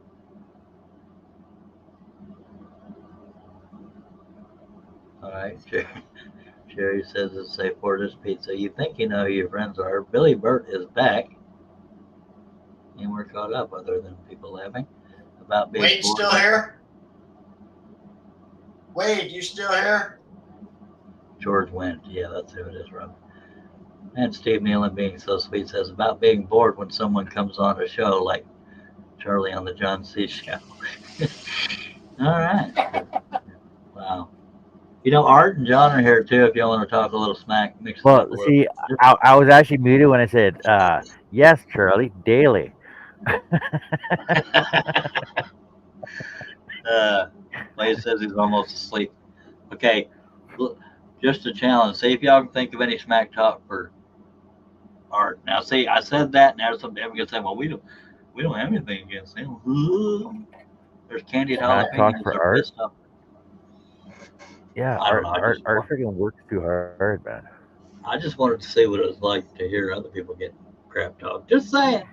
all right. Jerry says it's safe for this pizza. You think you know who your friends are. Billy Burt is back, and we're caught up other than people laughing about being Wade bored. still here? Wade, you still here? George Wendt. Yeah, that's who it is, Rob. And Steve Nealon being so sweet says about being bored when someone comes on a show like Charlie on the John C. Show. All right. Wow. You know, Art and John are here too. If y'all want to talk a little smack, mix it Well, up a little. see, I was actually muted when I said, yes, Charlie, daily. Wade says he's almost asleep. Okay, look, just a challenge. See if y'all can think of any smack talk for Art. Now, see, I said that. Now some people gonna say, "Well, we don't have anything against him." There's candied Smack talk jalapenos. for They're Art? pissed off. Yeah, I don't know. Art freaking works too hard, man. I just wanted to see what it was like to hear other people get crap talk. Just saying.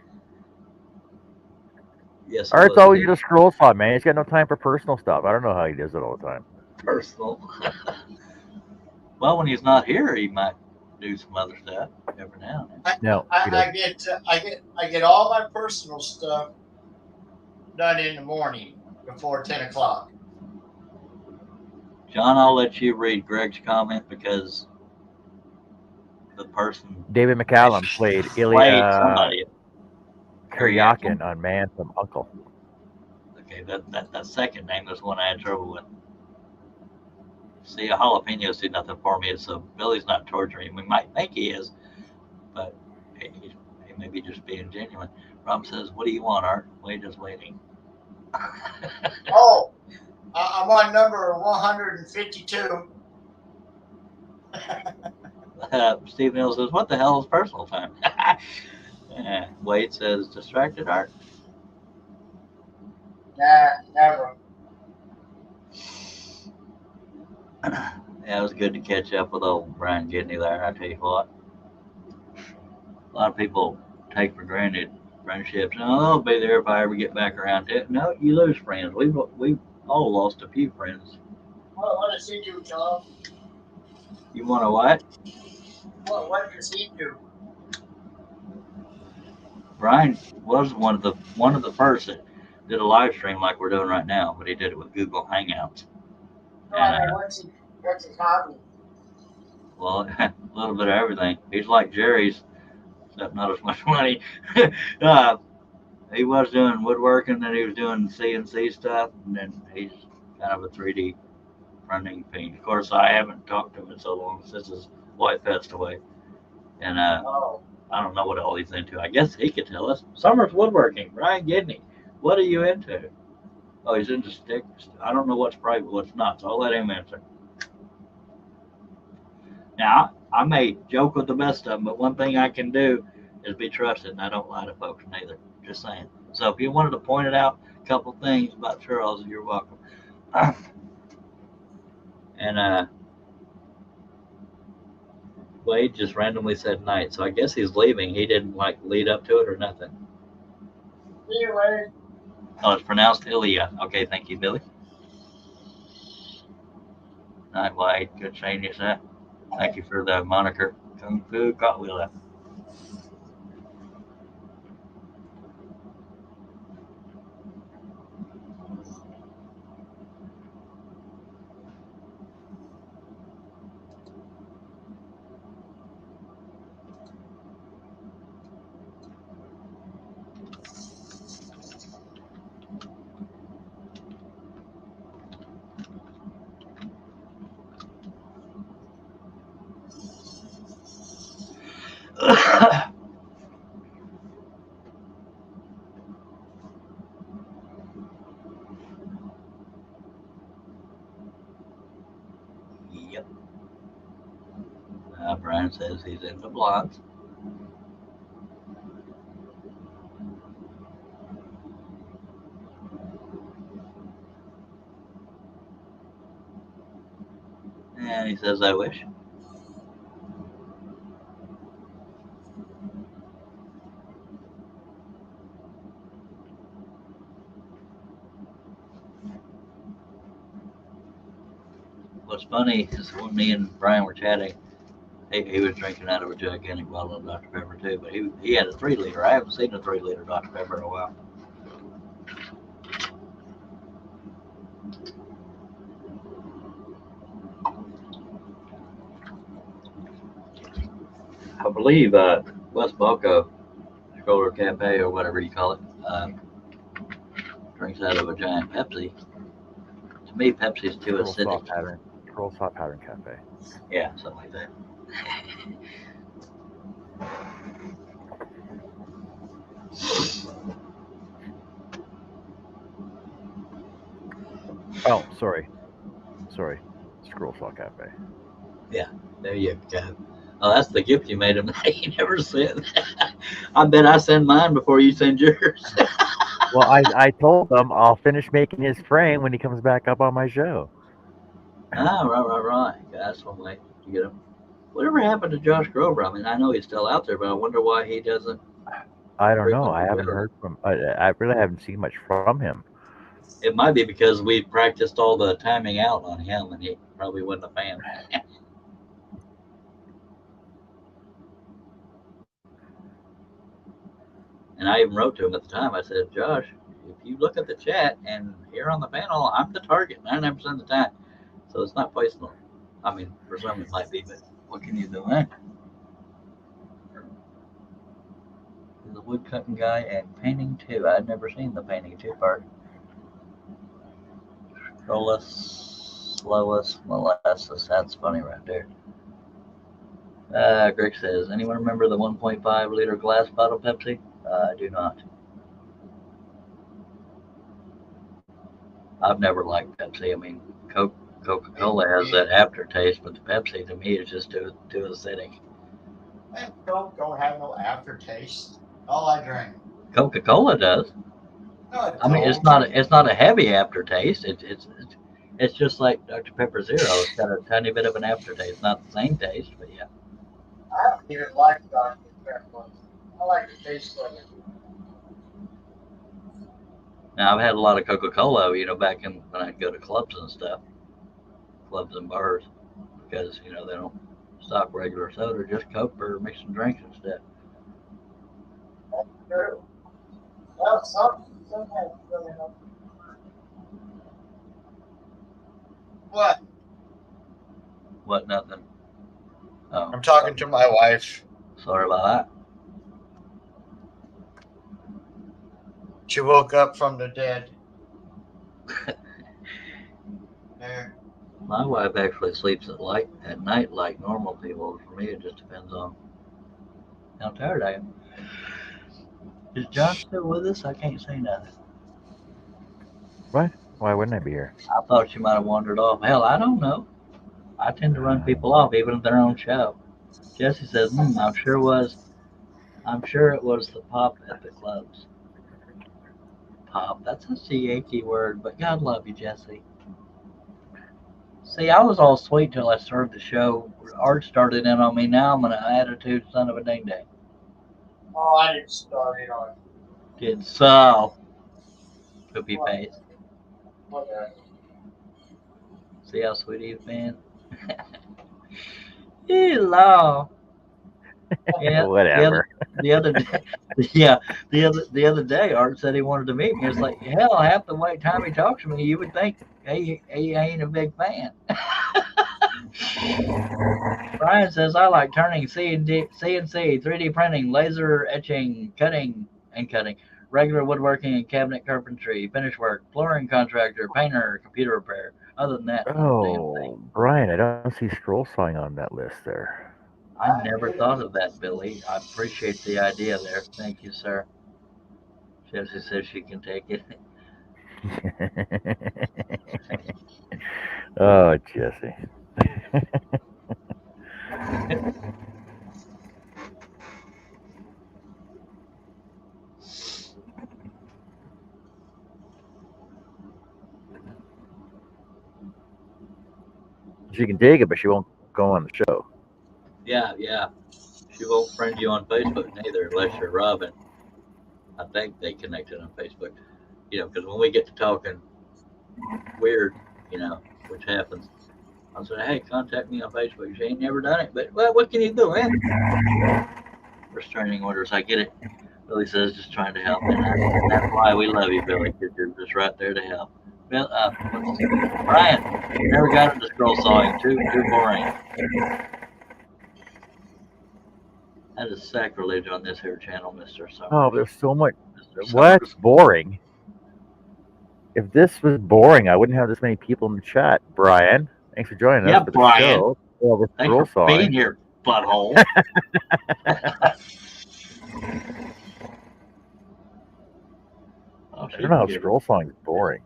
Yes, it Art's was always good. just scroll thought, man. He's got no time for personal stuff. I don't know how he does it all the time. Personal. Well, when he's not here, he might do some other stuff every now and then. No, he I doesn't. get all my personal stuff done in the morning before 10 o'clock. John, I'll let you read Greg's comment because the person David McCallum played played Ilya somebody. Kuryakin on Man from U.N.C.L.E. Okay, that second name is one I had trouble with. See, a jalapenos do nothing for me, so Billy's not torturing him. We might think he is, but he may be just being genuine. Rob says, "What do you want, Art?" Wade is waiting. Oh, I'm on number 152. Steve Mills says, "What the hell is personal time?" Wade says, "Distracted, Art." Nah, never. Yeah, it was good to catch up with old Brian Gidney there. I tell you what, a lot of people take for granted friendships. Oh, they'll be there if I ever get back around to it. No, you lose friends. We've all lost a few friends. What does he do, John? You want to what? What does he do? Brian was one of the first that did a live stream like we're doing right now, but he did it with Google Hangouts. No, I mean, what's his hobby? Well, a little bit of everything. He's like Jerry's, except not as much money. He was doing woodworking and he was doing CNC stuff, and then he's kind of a 3D printing fiend. Of course, I haven't talked to him in so long since his wife passed away, and Oh, I don't know what all he's into. I guess he could tell us. Summer's woodworking. Brian Gidney, what are you into? Oh, he's into sticks. I don't know what's private, what's not, so I'll let him answer. Now, I may joke with the best of them, but one thing I can do is be trusted, and I don't lie to folks neither. Just saying. So if you wanted to point it out, a couple things about Charles, you're welcome. And Wade just randomly said night, so I guess he's leaving. He didn't like lead up to it or nothing. anyway, Oh, it's pronounced Ilya. Okay, thank you, Billy. Night White, good seeing you, sir. Thank you for the moniker. Kung Fu Cartwheeler. Yep. Brian says he's into blondes. And he says, I wish. What's funny is when me and Brian were chatting, he was drinking out of a gigantic bottle of Dr. Pepper too, but he had a 3-liter. I haven't seen a 3-liter Dr. Pepper in a while. I believe West Balco, Stroller Cafe or whatever you call it, drinks out of a giant Pepsi. To me, Pepsi's too acidic. Troll Saw Pattern Cafe. Yeah, something like that. Oh, sorry. Scroll Saw Cafe. Yeah, there you go. Oh, that's the gift you made him. He never sent. I bet I send mine before you send yours. Well, I told him I'll finish making his frame when he comes back up on my show. Right. That's one way to get him. Whatever happened to Josh Grover? I mean, I know he's still out there, but I wonder why he doesn't. I don't know. I haven't heard from. I really haven't seen much from him. It might be because we practiced all the timing out on him, and he probably wasn't a fan. And I even wrote to him at the time. I said, Josh, if you look at the chat and here on the panel, I'm the target 99% of the time. So it's not personal. I mean, for some it might be, but what can you do, eh? He's a woodcutting guy and painting too. I'd never seen the painting too part. Trollus, slowus, molasses. That's funny right there. Greg says, anyone remember the 1.5 liter glass bottle Pepsi? I do not. I've never liked Pepsi. I mean, Coca-Cola has that aftertaste, but the Pepsi to me is just too acidic. And Coke don't have no aftertaste. All I drink. Coca-Cola does. No, it I mean, it's not a heavy aftertaste. It's just like Dr. Pepper Zero. It's got a tiny bit of an aftertaste. Not the same taste, but yeah. I don't even like Dr. Pepper. I like the taste of it. Now, I've had a lot of Coca-Cola, back when I'd go to clubs and stuff, clubs and bars, because, they don't stock regular soda, just Coke for mixing drinks and stuff. That's true. Well, sometimes really helps. What? What, nothing? Oh, I'm talking to my wife. sorry about that. She woke up from the dead. There. My wife actually sleeps at night like normal people. For me, it just depends on how tired I am. Is Josh still with us? I can't say nothing. What? Why wouldn't I be here? I thought you might have wandered off. Hell, I don't know. I tend to run people off, even if they're on show. Jesse says, I'm sure it was the pop at the clubs. Pop, that's such a Yankee word, but God love you, Jesse. See, I was all sweet till I started the show. Art started in on me. Now I'm an attitude son of a ding dang. Oh, I didn't start it on. Did so. poopy face. Whatever. See how sweet he's been? Hello. Yeah, Whatever. the other day, yeah, the other day, Art said he wanted to meet me. It's like hell, half the way time he talks to me, you would think he ain't a big fan. Brian says I like turning CNC, 3D printing, laser etching, cutting, regular woodworking and cabinet carpentry, finish work, flooring contractor, painter, computer repair. Other than that, not a damn thing. Oh, Brian, I don't see scroll sawing on that list there. I never thought of that, Billy. I appreciate the idea there. Thank you, sir. Jesse says she can take it. Oh, Jesse. She can take it, but she won't go on the show. Yeah. She won't friend you on Facebook neither, unless you're Robin. I think they connected on Facebook. Because when we get to talking weird, which happens, I'll say, hey, contact me on Facebook. She ain't never done it, but well, what can you do, man? Restraining orders, I get it. Billy says just trying to help, and that's why we love you, Billy, because you're just right there to help. Bill, Brian, never got into scroll sawing. Too boring. That is sacrilege on this here channel, Mr. Summers. Oh, there's so much. Mr. What's Summers. boring? If this was boring, I wouldn't have this many people in the chat. Brian, thanks for joining us for the Brian. show. Well, we're Thanks scroll for being sawing. here, butthole. I don't know how scroll sawing is boring.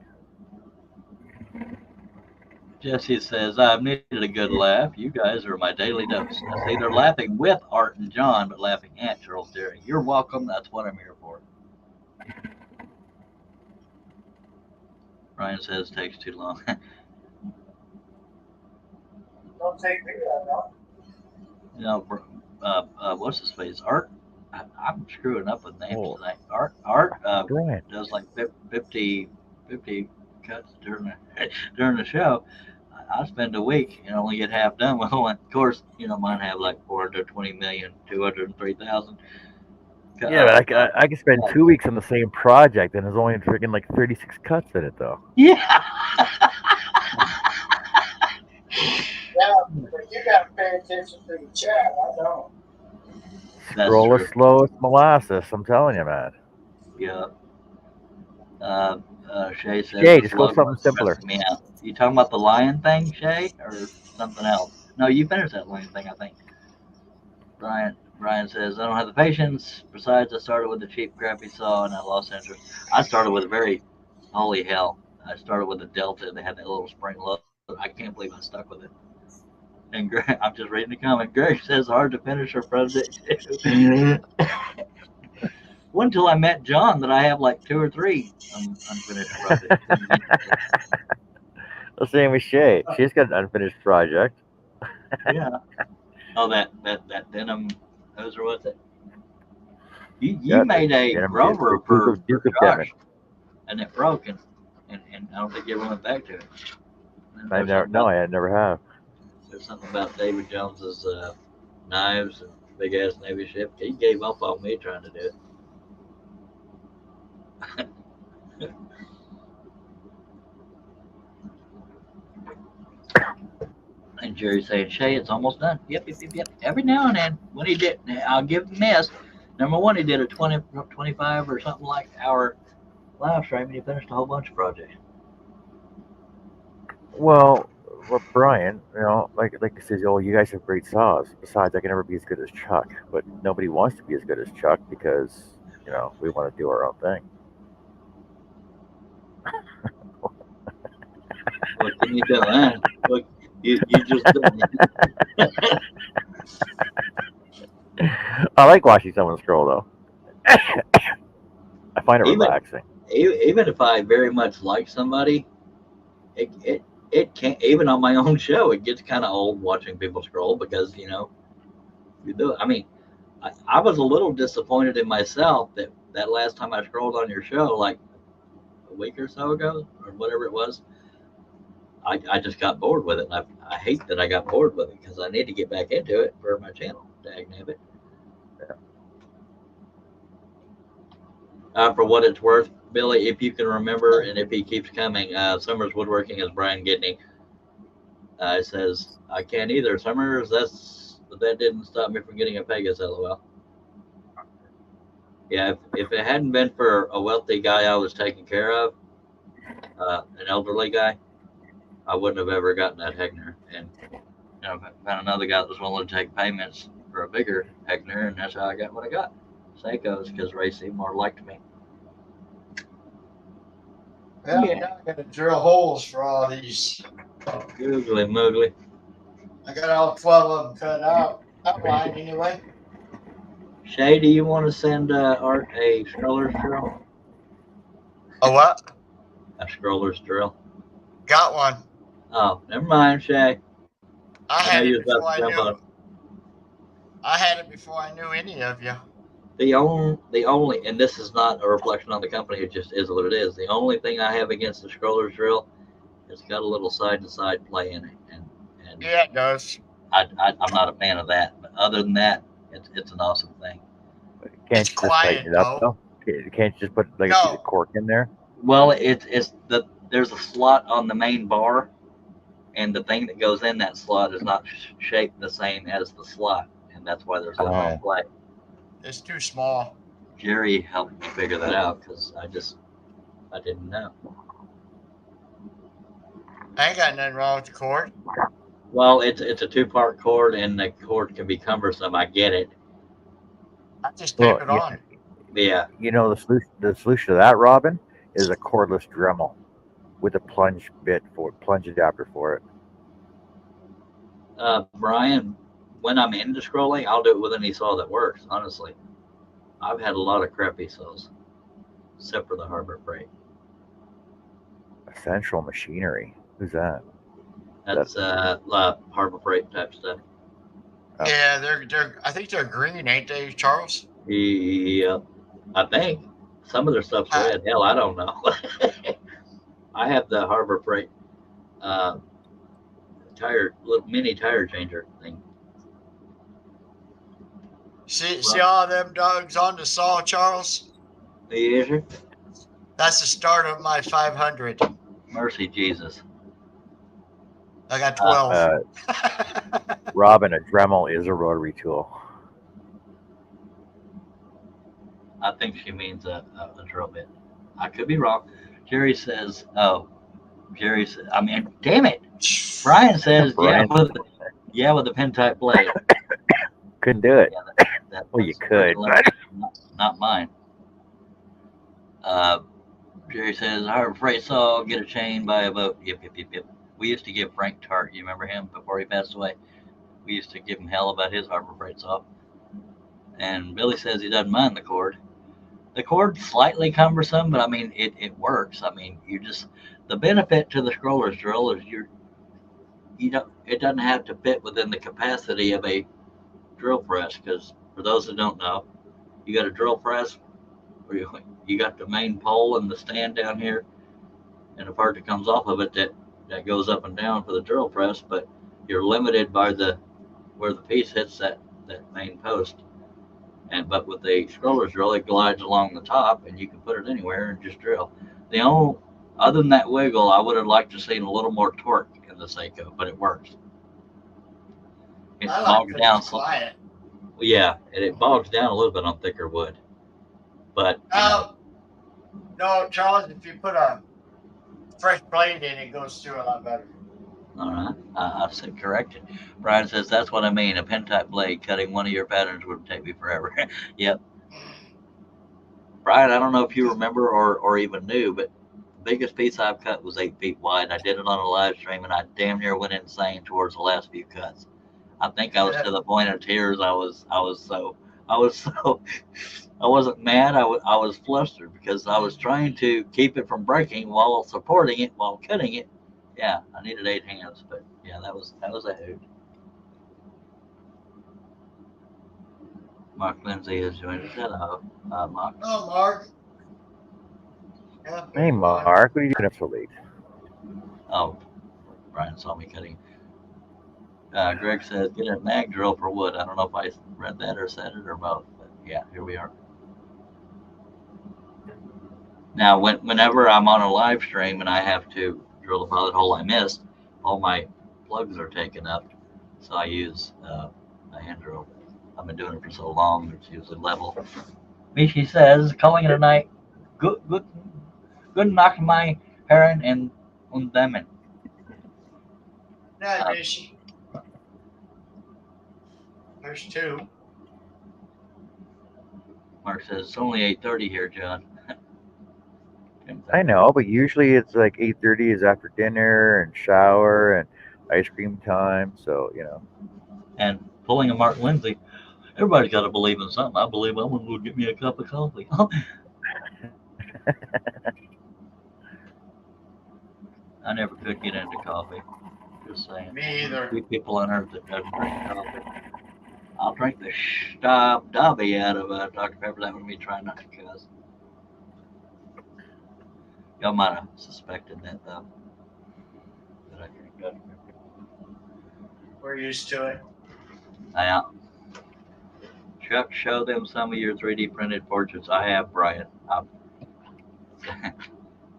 Jesse says, I've needed a good laugh. You guys are my daily dose. I say they're laughing with Art and John, but laughing at Charles Derry. You're welcome. That's what I'm here for. Ryan says takes too long. Don't take me that long. What's his face? Art? I'm screwing up with names Oh. tonight. Art Brian. does like 50 cuts during the show. I spend a week and only get half done with one. Of course, mine have like 420,203,000. Yeah, but I could spend 2 weeks on the same project, and there's only freaking like 36 cuts in it, though. Yeah. Yeah, but you gotta pay attention to the chat. I don't. Scroll as slow as molasses. I'm telling you, man. Yeah. Shay says, Shay, just go something simpler. Yeah. You talking about the lion thing, Shay, or something else? No, you finished that lion thing, I think. Brian says, I don't have the patience. Besides, I started with a cheap, crappy saw and I lost interest. I started with a very, holy hell. I started with a Delta. They had that little spring load. I can't believe I stuck with it. And Greg, I'm just reading the comment. Greg says, hard to finish her project. One until I met John that I have like 2 or 3 unfinished projects. The same with Shay. She's got an unfinished project. Yeah. Oh, that denim. Those are what's it? You made a rover for Josh, and it broke, and I don't think you ever went back to it. I never have. There's something about David Jones's knives and big ass Navy ship. He gave up on me trying to do it. And Jerry saying, Shay, it's almost done. Yep. Every now and then, when he did, I'll give him this. Number one, he did a 25 or something like hour live stream, and he finished a whole bunch of projects. Well, Brian, like he says, oh, you guys have great saws. Besides, I can never be as good as Chuck. But nobody wants to be as good as Chuck because, we want to do our own thing. What can you do, man? Look, you just I like watching someone scroll, though. I find it relaxing. Even if I very much like somebody, it can't, even on my own show, it gets kind of old watching people scroll because, you do it. I mean, I was a little disappointed in myself that last time I scrolled on your show, like week or so ago, or whatever it was. I just got bored with it. And I hate that I got bored with it because I need to get back into it for my channel. Dagnabbit. For what it's worth, Billy, if you can remember, and if he keeps coming, Summers Woodworking is Brian Gidney. It says, I can't either. Summers, but that didn't stop me from getting a Pegasus, LOL. Yeah, if it hadn't been for a wealthy guy I was taking care of, an elderly guy, I wouldn't have ever gotten that Heckner. And I found another guy that was willing to take payments for a bigger Heckner, and that's how I got what I got. Seiko's, because Ray Seymour liked me. Well, now I got to drill holes for all these. Googly moogly. I got all 12 of them cut out. Outlined anyway. Shay, do you want to send Art a scroller's drill? A what? A scroller's drill. Got one. Oh, never mind, Shay. I had know it you was before about I to jump knew. on. I had it before I knew any of you. The only, and this is not a reflection on the company, it just is what it is. The only thing I have against the scroller's drill, it's got a little side-to-side play in it, and Yeah, it does. I'm not a fan of that. But other than that, it's an awesome thing. Can't It's you just quiet, tighten it up though? Can't you just put like a piece No. of cork in there? Well, there's a slot on the main bar, and the thing that goes in that slot is not shaped the same as the slot, and that's why there's a little Oh. play. It's too small. Jerry helped me figure that out because I didn't know. I ain't got nothing wrong with the cord. Well, it's a two-part cord, and the cord can be cumbersome. I get it. I just tape it yeah. on. Yeah. You know the solution to that, Robin, is a cordless Dremel with a plunge adapter for it. Brian, when I'm into scrolling, I'll do it with any saw that works. Honestly, I've had a lot of crappy saws, except for the Harbor Freight. Essential Machinery. Who's that? That's Harbor Freight type stuff. Oh. Yeah, they're. I think they're green, ain't they, Charles? Yeah, I think some of their stuff's red. Hell, I don't know. I have the Harbor Freight little mini tire changer thing. See all them dogs on the saw, Charles? Yes, sir. That's the start of my 500. Mercy Jesus. I got 12. Robin, a Dremel is a rotary tool. I think she means a drill bit. I could be wrong. Jerry says, I mean, damn it. Brian says, Brian. yeah, with the pen type blade. Couldn't do it. Yeah, Well, you could. Not mine. Jerry says, Harbor Freight saw, get a chain, buy a boat. Yep. We used to give Frank Tart, you remember him before he passed away? We used to give him hell about his Harbor Freight saw. And Billy says he doesn't mind the cord. The cord's slightly cumbersome, but I mean, it works. I mean, the benefit to the scroller's drill is it doesn't have to fit within the capacity of a drill press, because for those that don't know, you got a drill press where you got the main pole and the stand down here, and the part that comes off of it that goes up and down for the drill press, but you're limited by where the piece hits that main post. But with the scroller's drill, it glides along the top, and you can put it anywhere and just drill. Other than that wiggle, I would have liked to seen a little more torque in the Seiko, but it works. It bogs down. Quiet. Yeah, and it bogs down a little bit on thicker wood. But no, Charles, if you put a fresh blade in, it goes through a lot better. All right, I've said corrected. Brian says that's what I mean. A pen type blade cutting one of your patterns would take me forever. Yep. Brian, I don't know if you remember or even knew, but the biggest piece I've cut was 8 feet wide. I did it on a live stream, and I damn near went insane towards the last few cuts. I think I was to the point of tears. I wasn't mad. I was flustered because I was trying to keep it from breaking while supporting it while cutting it. Yeah, I needed 8 hands, but yeah, that was a hoot. Mark Lindsay has joined us. Hello, Mark. Oh, Mark. Yeah, Hey, Mark, what are you doing up so late? Oh, Brian saw me cutting. Greg says, get a nag drill for wood. I don't know if I read that or said it or both, but yeah, here we are. Now, whenever I'm on a live stream and I have to drill the pilot hole I missed, all my plugs are taken up, so I use a hand drill. I've been doing it for so long, it's usually level. Mishi says, calling it a night. Good knock my Herren and them. Night, Mishi. There's two. Mark says, it's only 8:30 here, John. I know, but usually it's like 8:30 is after dinner and shower and ice cream time. So And pulling a Mark Lindsay, everybody's got to believe in something. I believe I'm going to go get me a cup of coffee. I never could get into coffee. Just saying. Me either. Few people on earth that doesn't drink coffee. I'll drink the stop dobby out of Dr. Pepper. That would be trying not to cuss. Y'all might have suspected that though. That I drink Dr. Pepper. We're used to it. Yeah. Chuck, show them some of your 3D printed portraits. I have, Brian.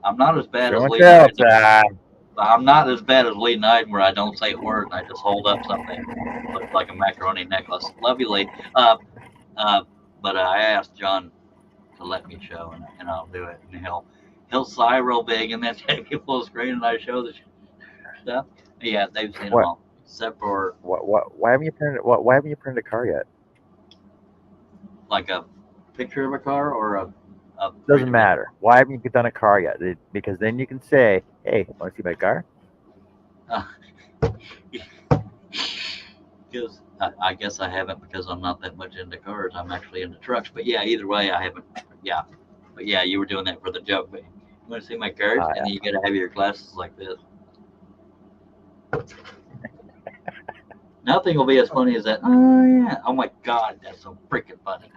I'm not as bad show as and Lee tell Knight. time. I'm not as bad as Lee Knight where I don't say a word and I just hold up something that looks like a macaroni necklace. Love you, Lee. But I asked John to let me show, and I'll do it. And he'll sigh real big and then take me full screen, and I show the stuff. Yeah, they've seen them What? all, except for Why haven't you printed? Why haven't you printed a car yet? like a picture of a car or a Doesn't matter. Why haven't you done a car yet? Because then you can say, "Hey, want to see my car?" Because I guess I haven't because I'm not that much into cars. I'm actually into trucks. But yeah, either way, I haven't. Yeah, but yeah, you were doing that for the joke. But you want to see my cars, and then you got to have your glasses like this. Nothing will be as funny as that. Oh yeah. Oh my God, that's so freaking funny.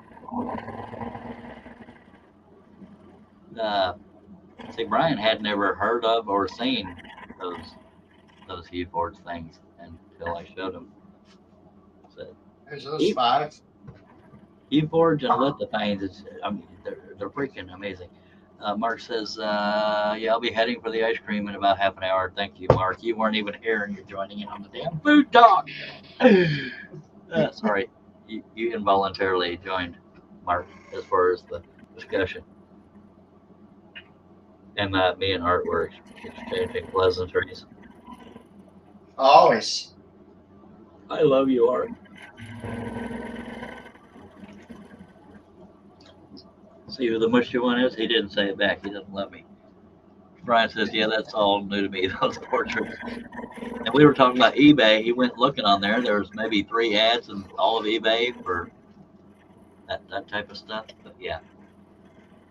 See, Brian had never heard of or seen those Hugh Ford's things until I showed him. So, There's those 5. Hugh Forge and lithophane they're freaking amazing. Mark says, yeah, I'll be heading for the ice cream in about half an hour. Thank you, Mark. You weren't even here and you're joining in on the damn food talk. Sorry, you involuntarily joined, Mark, as far as the discussion. And me and Art were exchanging pleasantries. Always. I love you, Art. See who the mushy one is? He didn't say it back. He doesn't love me. Brian says, yeah, that's all new to me, those portraits. And we were talking about eBay. He went looking on there. There was maybe 3 ads in all of eBay for that type of stuff. But yeah,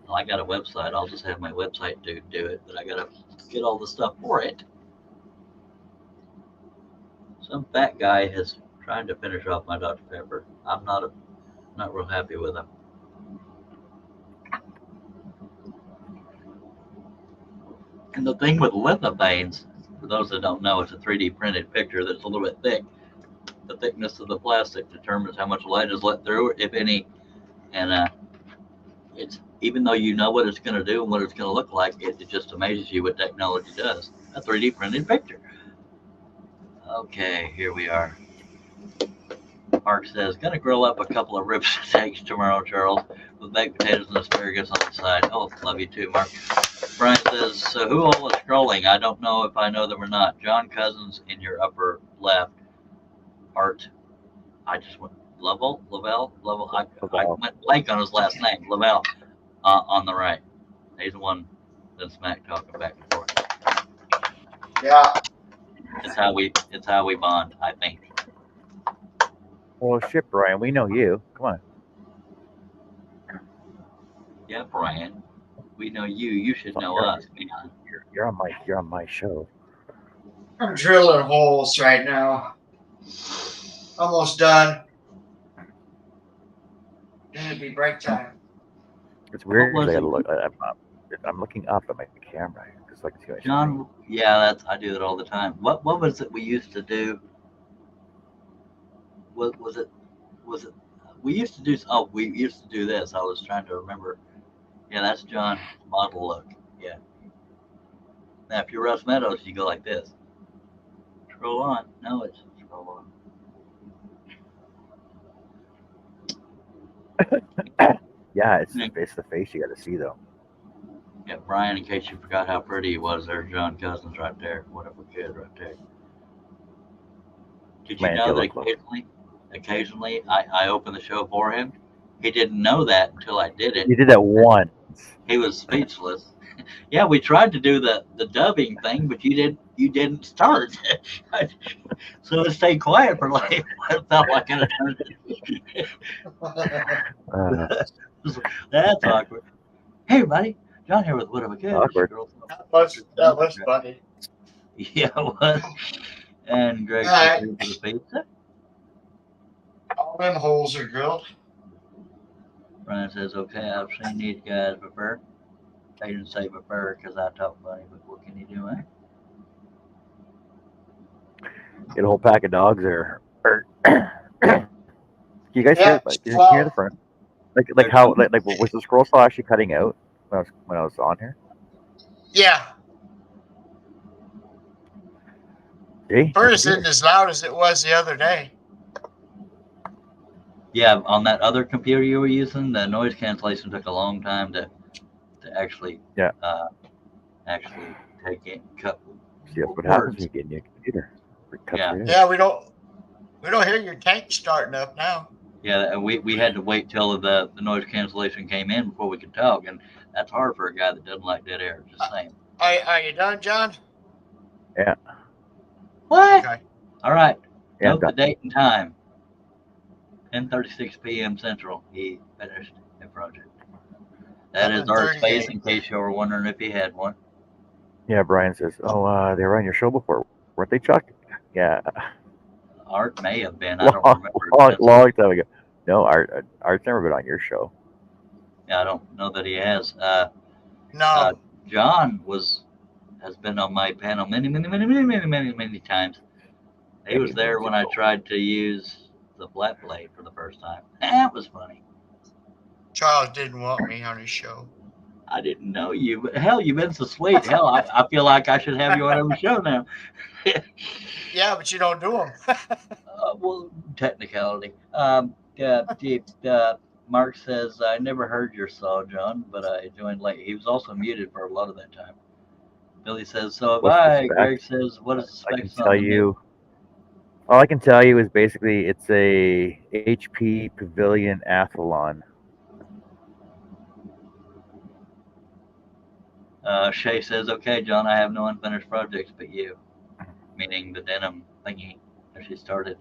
well, I got a website. I'll just have my website dude do it. But I got to get all the stuff for it. Some fat guy is trying to finish off my Dr. Pepper. I'm not real happy with him. And the thing with lithobanes, for those that don't know, it's a 3D printed picture that's a little bit thick. The thickness of the plastic determines how much light is let through, if any. And it's even though you know what it's going to do and what it's going to look like, it just amazes you what technology does. A 3D printed picture. Okay, here we are. Mark says, gonna grill up a couple of rib steaks tomorrow, Charles, with baked potatoes and asparagus on the side. Oh, love you too, Mark. Brian says, so who all is scrolling? I don't know if I know them or not. John Cousins in your upper left. Art. I just went Lovell. I went blank on his last name. Lavelle on the right. He's the one that smack talking back and forth. Yeah. It's how we bond, I think. Well, shit, Brian. We know you. Come on. Yeah, Brian. We know you. You should know us, man. You're on my show. I'm drilling holes right now. Almost done. Then it'd be break time. It's weird because I gotta look. I'm looking up at my camera just so I can see my screen. John, yeah, I do that all the time. What was it we used to do? Was it we used to do? Oh, we used to do this. I was trying to remember. Yeah, that's John's model look. Yeah. Now, if you're Russ Meadows, you go like this. Scroll on. No, it's scroll on. Yeah, it's Yeah. the face you got to see though. Yeah, Brian, in case you forgot how pretty he was, there's John Cousins right there. Whatever kid right there. Did My you know that angelic look. occasionally I open the show for him? He didn't know that until I did it. You did that once. He was speechless. Yeah, we tried to do the dubbing thing, but you didn't start. So it stayed quiet for like what felt like an eternity. Uh, That's awkward. Hey everybody, John here with Whatever Kid. Awkward. That was funny. Yeah, it was. And Greg All right. for the pizza. All them holes are grilled. Brian says, okay, I've seen these guys before. They didn't say before because I talk funny, but what can you do, eh? Get a whole pack of dogs there. You guys Yeah, hear the front? Like how like was the scroll saw actually cutting out when I was on here? Yeah. See? First isn't as loud as it was the other day. Yeah, on that other computer you were using, the noise cancellation took a long time to actually actually take it cut. See, that's what happens when you get a new computer. Yeah, we don't hear your tank starting up now. Yeah, we had to wait till the noise cancellation came in before we could talk, and that's hard for a guy that doesn't like dead air. Just saying. Are you done, John? Yeah. What? Okay. All right. Yeah, Note the date and time. 10:36 p.m. Central. He finished the project. That is Art's face, in case you were wondering if he had one. Yeah, Brian says, "Oh, they were on your show before, weren't they, Chuck?" Yeah. Art may have been. I don't remember. Long time ago. No, Art's never been on your show. Yeah, I don't know that he has. No. John has been on my panel many times. He was there when I tried to use the flat blade for the first time. That was funny. Charles didn't want me on his show. I didn't know you, but hell, you've been so sweet. Hell, I feel like I should have you on every show now. Yeah, but you don't do them. Well, technicality. Mark says, I never heard your saw, John, but I joined late. He was also muted for a lot of that time. Billy says, so bye. Greg says, what is the specs? I can tell you. All I can tell you is basically it's a HP Pavilion Athlon. Shay says, okay, John, I have no unfinished projects but you. Meaning the denim thingy that she started.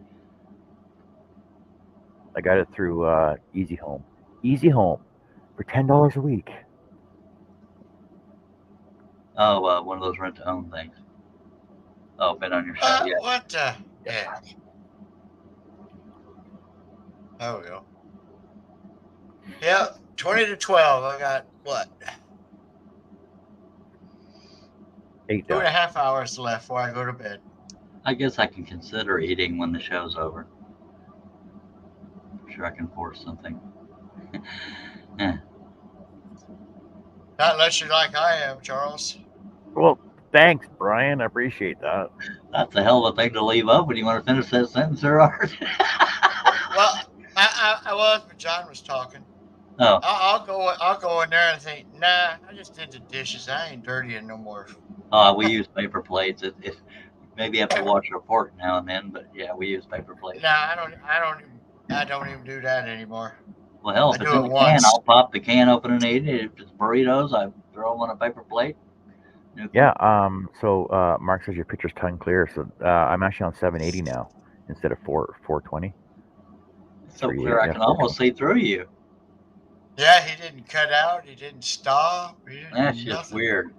I got it through Easy Home. Easy Home for $10 a week. Oh, one of those rent-to-own things. Oh, been on your show, yeah. What the heck? There we go. Yeah, 20 to 12. I got what? 2.5 hours left before I go to bed. I guess I can consider eating when the show's over. I'm sure I can force something. Not unless you're like I am, Charles. Well, thanks, Brian. I appreciate that. That's a hell of a thing to leave up when you want to finish that sentence, there, Art. Well, I was, but John was talking. Oh. I'll go in there and think, nah, I just did the dishes. I ain't dirtying no more. We use paper plates. If maybe have to watch a report now and then, but yeah, we use paper plates. Nah, I don't even do that anymore. Well, hell, if it's in a can, I'll pop the can open and eat it. If it's burritos, I throw them on a paper plate. Yeah. So Mark says your picture's tongue clear. So I'm actually on 780 now instead of 420. So clear, I can almost see through you. Yeah, he didn't cut out. He didn't stop. That's just weird.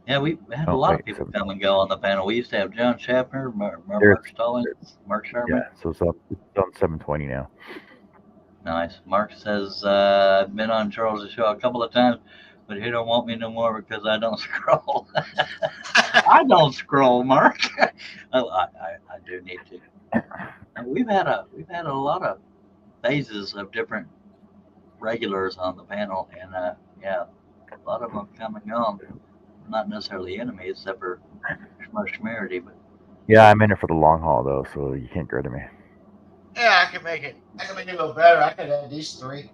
Yeah, we have a lot of people come and go on the panel. We used to have John Schaffner, Mark Stallings, Mark Sherman. Yeah, so it's on 720 now. Nice. Mark says, I've been on Charles' show a couple of times, but he don't want me no more because I don't scroll. I don't scroll, Mark. Oh, I do need to. And we've had a lot of phases of different regulars on the panel, and yeah, a lot of them have come and gone. Not necessarily enemies, except for Schmerity, but Yeah, I'm in it for the long haul though, so you can't get rid of me. Yeah, I can make it. I can make it a little better. I could add these 3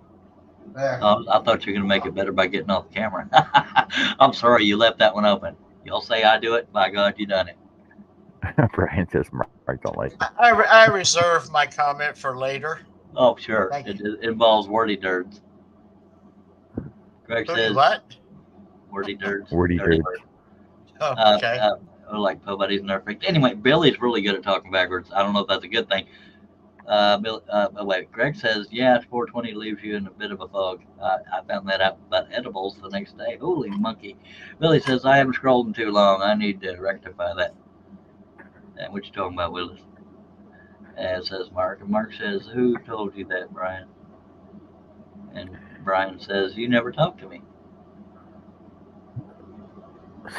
there. I thought you were going to make it better by getting off the camera. I'm sorry you left that one open. You'll say I do it. By God, you done it. Brian says Mark don't like me. I reserve my comment for later. Oh, sure. Thank It involves wordy dirts. Greg says what? wordy dirts. Wordy dirty dirts. words. Oh, okay. Like Poe Buddies and everything. Anyway, Billy's really good at talking backwards. I don't know if that's a good thing. Wait, Greg says, yeah, 420 leaves you in a bit of a fog. I found that out about edibles the next day. Holy monkey. Billy says, I haven't scrolled in too long. I need to rectify that. And what you talking about, Willis? And says Mark. And Mark says, who told you that, Brian? And Brian says, you never talked to me.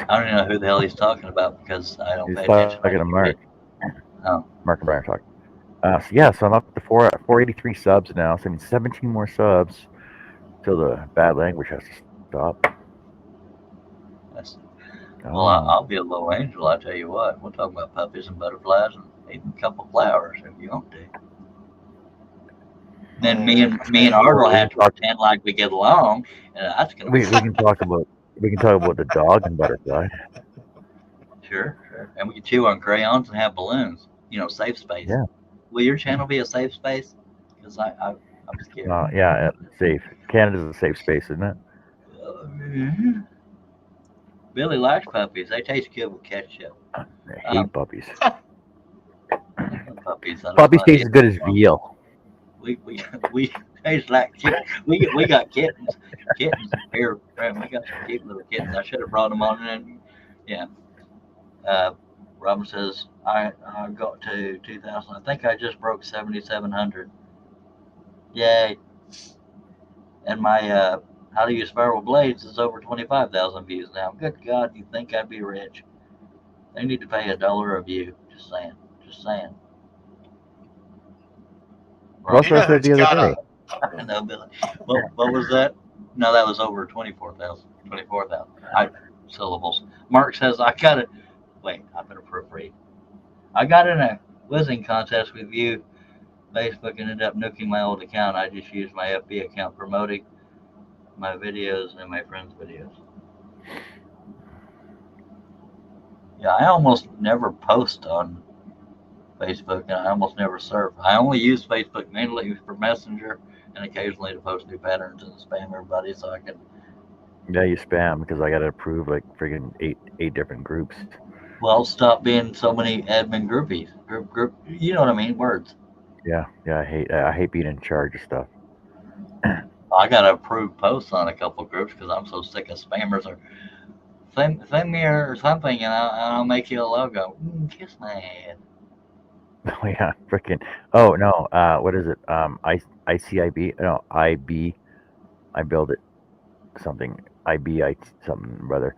I don't even know who the hell he's talking about because I don't He's pay attention. talking to Mark. Oh. Mark and Brian are talking. So I'm up to 483 subs now. So I mean 17 more subs till the bad language has to stop. Well, I'll be a little angel. I tell you what, we'll talk about puppies and butterflies and even a couple flowers if you want to. Then me and Art will have to pretend like we get along, and that's gonna. We can talk about the dog and butterfly. Sure, and we can chew on crayons and have balloons. Safe space. Yeah. Will your channel be a safe space? Because I'm scared. Yeah, safe. Canada's a safe space, isn't it? Billy likes puppies. They taste good with ketchup. I hate puppies. Puppies taste as good as veal. We taste like kittens. We got kittens here. We got some cute little kittens. I should have brought them on. And yeah. Robin says I got to 2,000. I think I just broke 7,700. Yay! And my how to use spiral blades is over 25,000 views now. Good God, you think I'd be rich? They need to pay $1 a view. Just saying. What was I said the other day? No, Billy. What was that? No, that was over 24,000. 24,000 syllables. Mark says I got it. Wait, I better proofread. I got in a whizzing contest with you. Facebook ended up nuking my old account. I just used my FB account promoting my videos and my friends' videos. Yeah, I almost never post on Facebook, and I almost never surf. I only use Facebook mainly for Messenger and occasionally to post new patterns and spam everybody so I can. Yeah, you spam because I got to approve like friggin' eight different groups. Well, stop being so many admin groupies. Group. You know what I mean? Words. Yeah. I hate being in charge of stuff. I got to approve posts on a couple groups because I'm so sick of spammers or send me or something and I'll make you a logo. Kiss my ass. Oh yeah, freaking. Oh no. What is it? ICIB. No, IB. I build it. Something. Something, brother.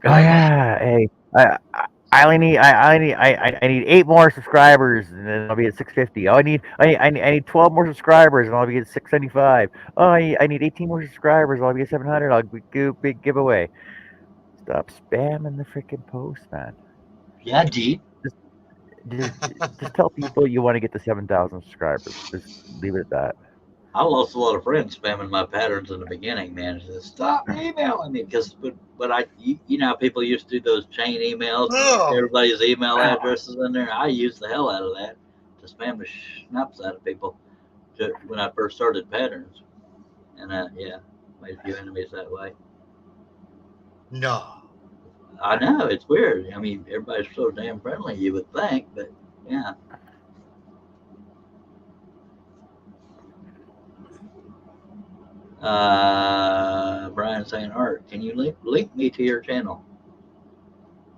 Oh yeah. Hey. I only need I need 8 more subscribers and then I'll be at 650. Oh, I need 12 more subscribers and I'll be at 675. Oh, I need 18 more subscribers and I'll be at 700. I'll do big giveaway. Stop spamming the freaking post, man. Yeah, G. Just tell people you want to get to 7,000 subscribers. Just leave it at that. I lost a lot of friends spamming my patterns in the beginning, man. Just stop emailing me because, but how people used to do those chain emails, everybody's email addresses in there. I used the hell out of that to spam the schnapps out of people when I first started patterns, and made a few enemies that way. No, I know it's weird. I mean, everybody's so damn friendly, you would think, but yeah. Brian saying, Art, can you link me to your channel?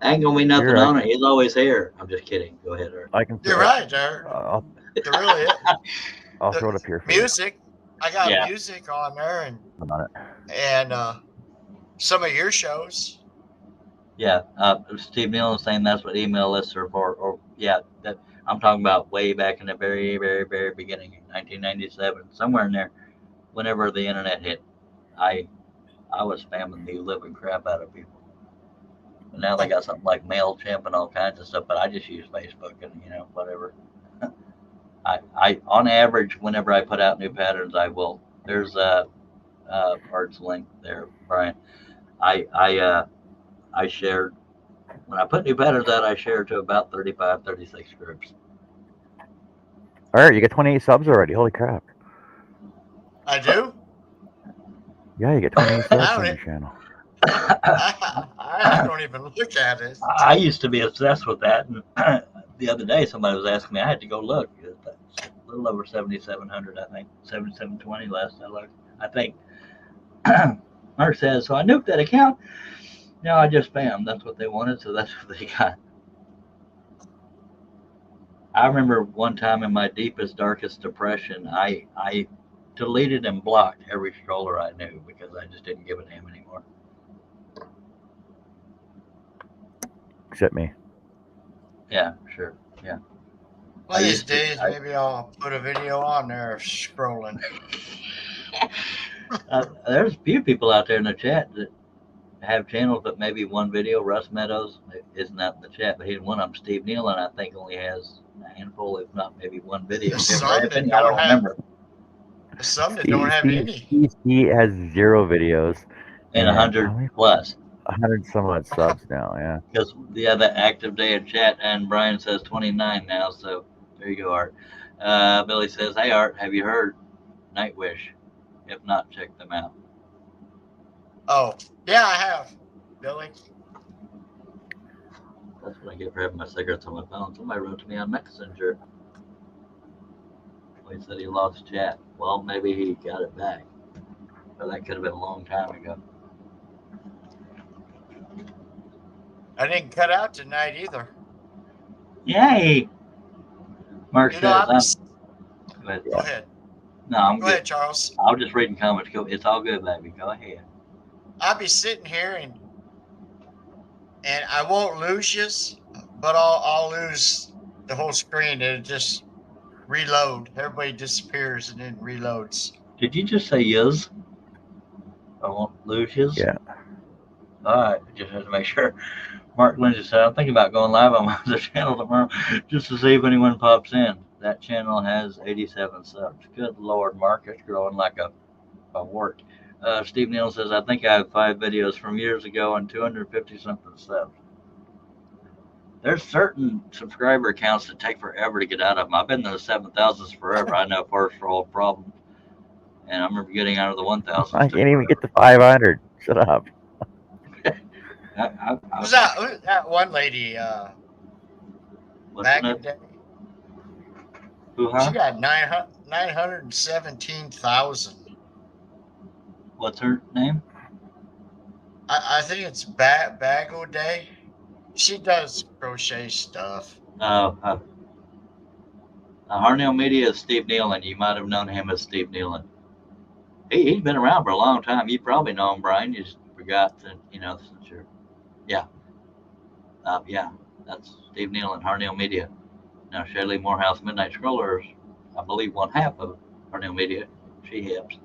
Ain't gonna be nothing on it. He's always here. I'm just kidding. Go ahead, Art. I can. You're right, Art. It really is. I'll The throw it up here for you. music, I got Yeah. music on there, On it. and some of your shows. Yeah, Steve Neal is saying that's what email lists are for. Or yeah, that I'm talking about way back in the very, very, very beginning, in 1997, somewhere in there. Whenever the internet hit, I I was spamming the living crap out of people. But now they got something like Mailchimp and all kinds of stuff. But I just use Facebook and whatever. I on average, whenever I put out new patterns, I will. There's Art's link there, Brian. I shared when I put new patterns out. I share to about 35, 36 groups. All right, you get 28 subs already. Holy crap! I do. Yeah, you get 28 subs I on don't. your channel. I don't even look at it. I used to be obsessed with that, and the other day somebody was asking me. I had to go look. It's a little over 7,700, I think, 7,720 last I looked. I think. Mark says, so I nuked that account. No, I just spammed. That's what they wanted, so that's what they got. I remember one time in my deepest, darkest depression, I deleted and blocked every stroller I knew because I just didn't give a damn anymore. Except me. Yeah, sure. Yeah. One I of these used to. days, maybe I'll put a video on there of scrolling. There's a few people out there in the chat that have channels but maybe one video. Russ Meadows isn't out in the chat, but he's one of them. Steve Neal, and I think only has a handful, if not maybe one video. There's Jim some that Rabbit, I don't don't have. remember. There's some that don't have any. He has 0 videos And how 100 many? plus. 100 some odd subs now. Yeah. Because the active day in chat, and Brian says 29 now, so there you go, Art. Billy says, hey, Art, have you heard Nightwish? If not, check them out. Oh, yeah, I have, Billy. That's what I get for having my cigarettes on my phone. Somebody wrote to me on Messenger. He said he lost chat. Well, maybe he got it back. But that could have been a long time ago. I didn't cut out tonight either. Yay! Mark says, I'll be. Go ahead. Go ahead. No, I'm Go good. ahead, Charles. I was just reading comments. It's all good, baby. Go ahead. I'll be sitting here and I won't lose you, but I'll lose the whole screen. It'll just reload. Everybody disappears and then reloads. Did you just say yes? I won't lose his? Yeah. All right, just had to make sure. Mark Lindsay said, I'm thinking about going live on my other channel tomorrow just to see if anyone pops in. That channel has 87 subs. Good Lord, Mark, it's growing like a wart. Steve Neal says, I think I have 5 videos from years ago and 250 something subs. There's certain subscriber accounts that take forever to get out of them. I've been in the 7,000s forever. I know first world problems. And I remember getting out of the 1,000s. I can't even get to 500. Shut up. Who's that one lady? Back in the day. Who, huh? She got 917,000. What's her name? I think it's Bago Day. She does crochet stuff. Harnell Media is Steve Nealon. You might have known him as Steve Nealon. He's been around for a long time. You probably know him, Brian. You just forgot to, since you're, yeah. Yeah, that's Steve Nealon, Harnell Media. Now, Shelley Morehouse, Midnight Scrollers, I believe one half of Harnell Media. She helps.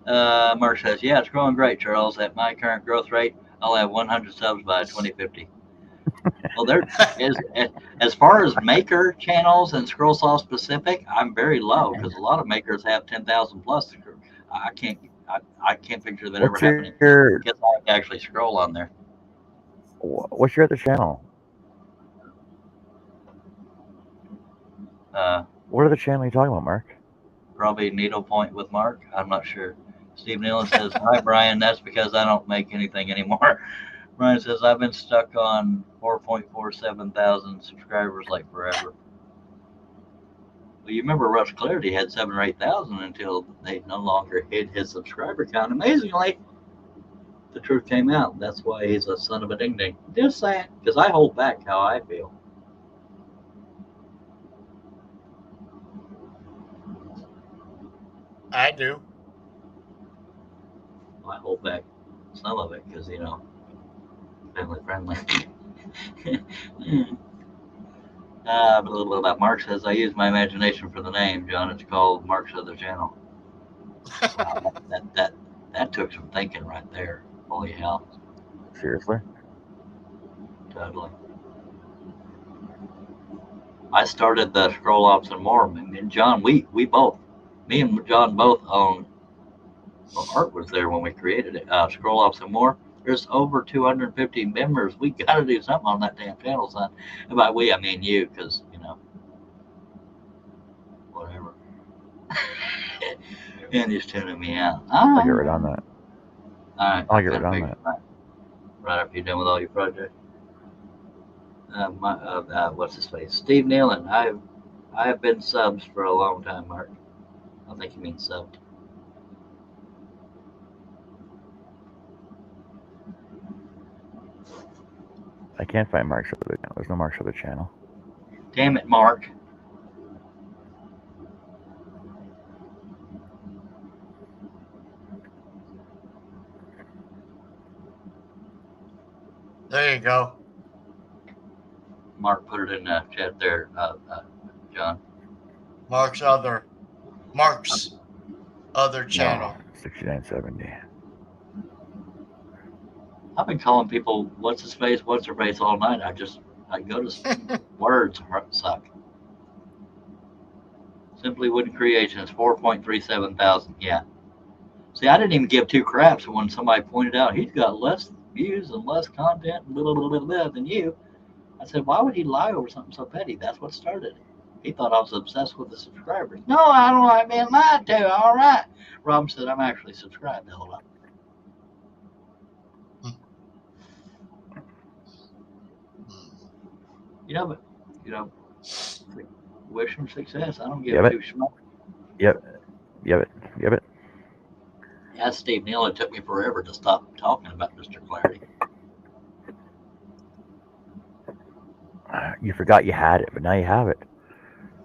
Mark says, yeah, it's growing great, Charles. At my current growth rate, I'll have 100 subs by 2050. Well, there as far as maker channels and ScrollSoft specific, I'm very low because a lot of makers have 10,000 plus. I can't picture that ever happening because I actually scroll on there. What's your other channel? What other channel are you talking about, Mark? Probably Needlepoint with Mark. I'm not sure. Steve Nealon says, hi, Brian. That's because I don't make anything anymore. Brian says, I've been stuck on 4.47 thousand subscribers like forever. Well, you remember Rush Clarity had 7,000 or 8,000 until they no longer hit his subscriber count. Amazingly, the truth came out. That's why he's a son of a ding-ding. Just saying, because I hold back how I feel. I do. I hold back some of it because, family friendly. Blah, blah, blah. Mark says, I use my imagination for the name, John. It's called Mark's Other Channel. Wow, that took some thinking right there. Holy hell. Seriously? Totally. I started the Scroll Ops and More. And John, we both, me and John both own, well, Art was there when we created it. Scroll Ops and More. There's over 250 members. We got to do something on that damn channel, son. And by we, I mean you, because, whatever. And he's tuning me out. I'll get right on that. All right. I'll get right on that. Right after you're done with all your projects. What's his face? Steve Nealon. I have been subs for a long time, Mark. I think you mean subbed. I can't find Mark's other channel. There's no Mark's other channel. Damn it, Mark. There you go. Mark put it in the chat there, John. Mark's other channel. No, 6970. I've been calling people what's his face, what's her face all night. I go to words suck. Simply Wooden Creations, 4.37 thousand. Yeah. See, I didn't even give two craps when somebody pointed out he's got less views and less content than you. I said, why would he lie over something so petty? That's what started it. He thought I was obsessed with the subscribers. No, I don't like being lied to. All right. Rob said, I'm actually subscribed. Hold on. Wish him success. I don't give two schmuck. Yep. Yeah, Steve Neal, it took me forever to stop talking about Mr. Clarity. You forgot you had it, but now you have it.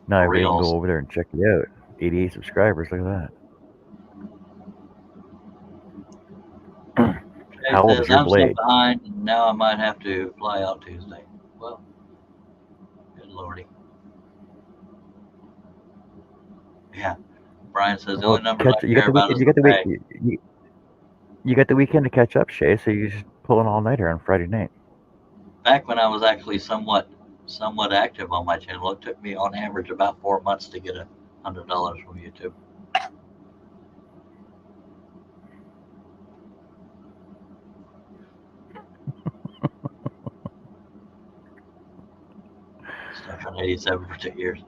Now everybody can Reels. go over there and check it out. 88 subscribers. Look at that. How old is your I'm blade? behind, and now I might have to fly out Tuesday. Well, good lordy. Yeah. Brian says the only numbers I care about is the pay. You got the weekend to catch up, Shay, so you just pull an all-nighter on Friday night. Back when I was actually somewhat active on my channel, it took me on average about 4 months to get $100 from YouTube. Stuck on 87 for 2 years.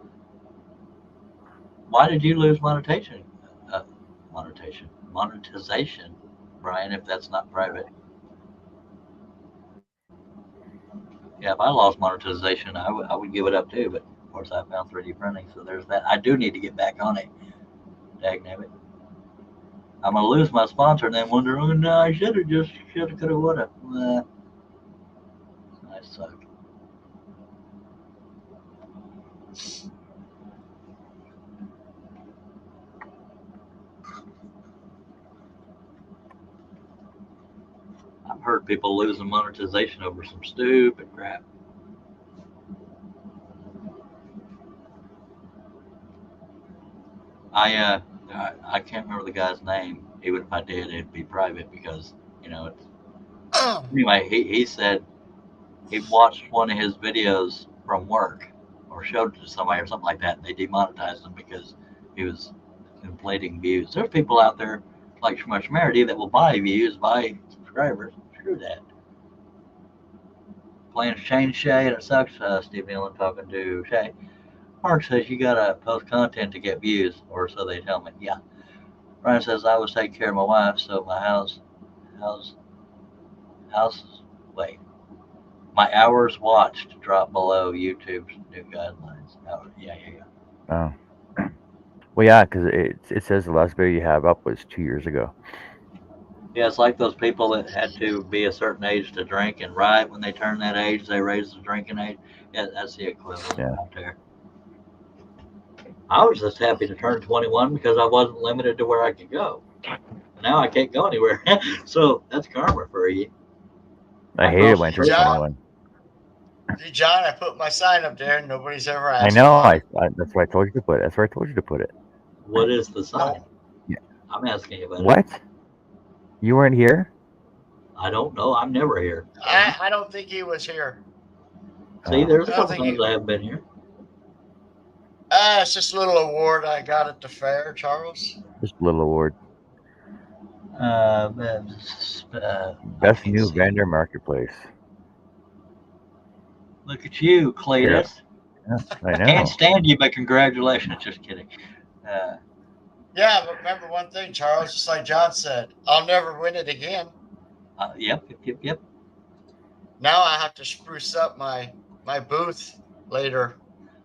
Why did you lose monetization, Brian, if that's not private? Yeah, if I lost monetization, I would give it up too, but of course I found 3D printing, so there's that. I do need to get back on it. Dagnabbit. I'm going to lose my sponsor and then wonder, oh no, I coulda, woulda. I suck. I've heard people losing monetization over some stupid crap. I can't remember the guy's name. Even if I did, it'd be private because it's. Anyway, he said he watched one of his videos from work or showed it to somebody or something like that, and they demonetized him because he was inflating views. There's people out there like Schmerity that will buy views, buy subscribers. Screw that. Plans change, Shay, and it sucks. Steve Nealon talking to Shay. Mark says you gotta post content to get views, or so they tell me. Yeah. Brian says I was taking care of my wife, so my hours watched drop below YouTube's new guidelines. Yeah. Oh. Well, yeah, because it says the last video you have up was 2 years ago. Yeah, it's like those people that had to be a certain age to drink, and right when they turn that age, they raise the drinking age. Yeah, that's the equivalent out there. I was just happy to turn 21 because I wasn't limited to where I could go. Now I can't go anywhere. So that's karma for you. I hated when I turned John, 21. see, John, I put my sign up there, and nobody's ever I asked know. why. That's why I told you to put it. That's where I told you to put it. What is the sign? No, Yeah. I'm asking you about it. What? You weren't here? I don't know. I'm never here. I don't think he was here. See, there's a I don't couple think times he. I haven't been here. It's just a little award I got at the fair, Charles. Just a little award. I Best can't new see. vendor marketplace. Look at you, Cletus. Yeah, I know. Can't stand you, but congratulations. Just kidding. Yeah, but remember one thing, Charles. Just like John said, I'll never win it again. Yep. Now I have to spruce up my booth later,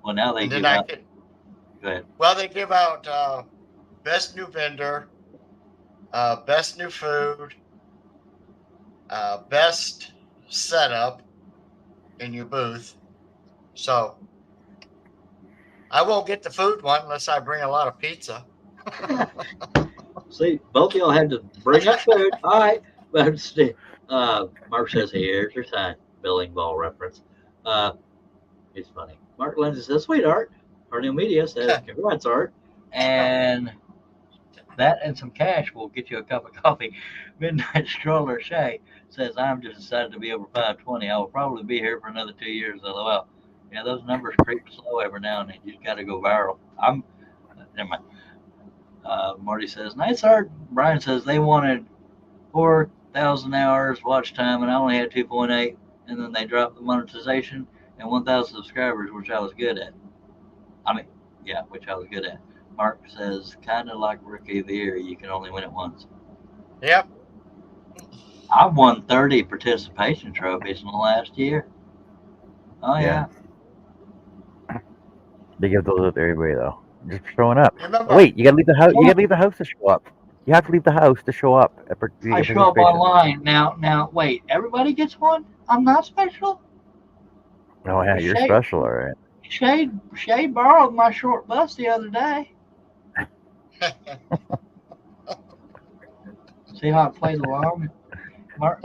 Well, now they and give then I out. could. Go ahead. Well, they give out best new vendor, best new food, best setup in your booth. So I won't get the food one unless I bring a lot of pizza. See, both of y'all had to bring up food. All right. But Mark says, here's your sign. Billing ball reference. It's funny. Mark Lindsay says, sweet Art. New Media says, congrats, Art. And that and some cash will get you a cup of coffee. Midnight Stroller Shay says, I'm just excited to be over 520. I will probably be here for another 2 years, LOL. Yeah, those numbers creep slow every now and then. You just got to go viral. Never mind. Marty says, nice art. Brian says they wanted 4,000 hours watch time and I only had 2.8. And then they dropped the monetization and 1,000 subscribers, which I was good at. Which I was good at. Mark says, kind of like Rookie of the Year, you can only win it once. Yep. I won 30 participation trophies in the last year. Oh, yeah. They give those up to everybody though. Just for showing up. Remember, Wait, you gotta leave the house. You gotta leave the house to show up. You have to leave the house to show up. I show up online. Now, wait, everybody gets one? I'm not special? Oh, yeah, you're special, all right. Shade borrowed my short bus the other day. See how I played along? Mark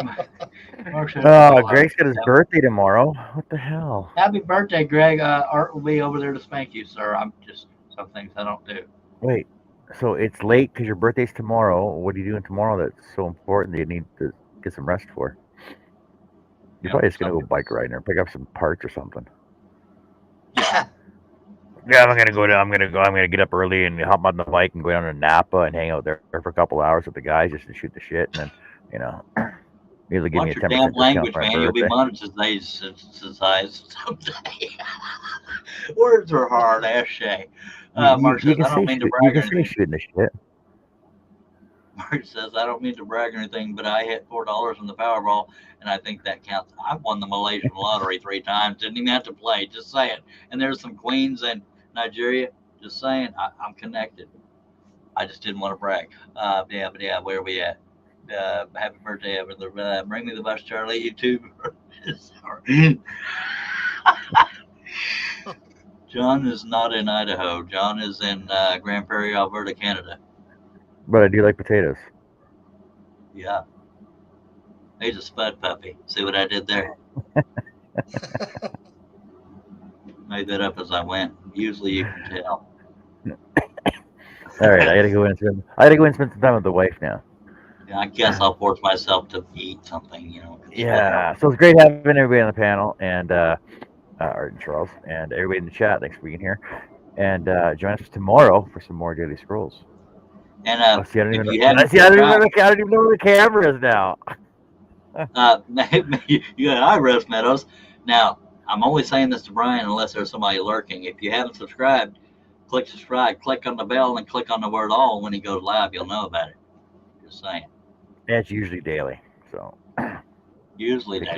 said, Greg's got his birthday tomorrow. What the hell? Happy birthday, Greg. Art will be over there to spank you, sir. I'm just some things I don't do. Wait, so it's late because your birthday's tomorrow. What are you doing tomorrow that's so important that you need to get some rest for? You're probably just gonna go bike riding or pick up some parts or something. Yeah, I'm gonna get up early and hop on the bike and go down to Napa and hang out there for a couple hours with the guys just to shoot the shit, and then usually give me a 10% damn language, discount for my man. You'll be birthday. monetized someday. Words are hard, ass Shay. Mark says, I don't mean to brag or anything. Shooting the shit. Mark says, I don't mean to brag or anything, but I hit $4 on the Powerball, and I think that counts. I won the Malaysian lottery 3 times. Didn't even have to play. Just saying. And there's some queens in Nigeria. Just saying. I'm connected. I just didn't want to brag. But yeah, where are we at? Happy birthday, bring me the bus, Charlie. You too. Sorry. John is not in Idaho. John is in Grand Prairie, Alberta, Canada. But I do like potatoes. Yeah. He's a spud puppy. See what I did there? Made that up as I went. Usually you can tell. All right, I gotta go in and spend some time with the wife now. Yeah, I guess I'll force myself to eat something, Yeah. So it's great having everybody on the panel and Art and Charles and everybody in the chat. Thanks for being here. And join us tomorrow for some more Daily Scrolls. And I don't even know where the camera is now. You got eye rest, Meadows. Now, I'm only saying this to Brian unless there's somebody lurking. If you haven't subscribed, click subscribe, click on the bell, and click on the word all. When he goes live, you'll know about it. Just saying. It's usually daily. So usually daily.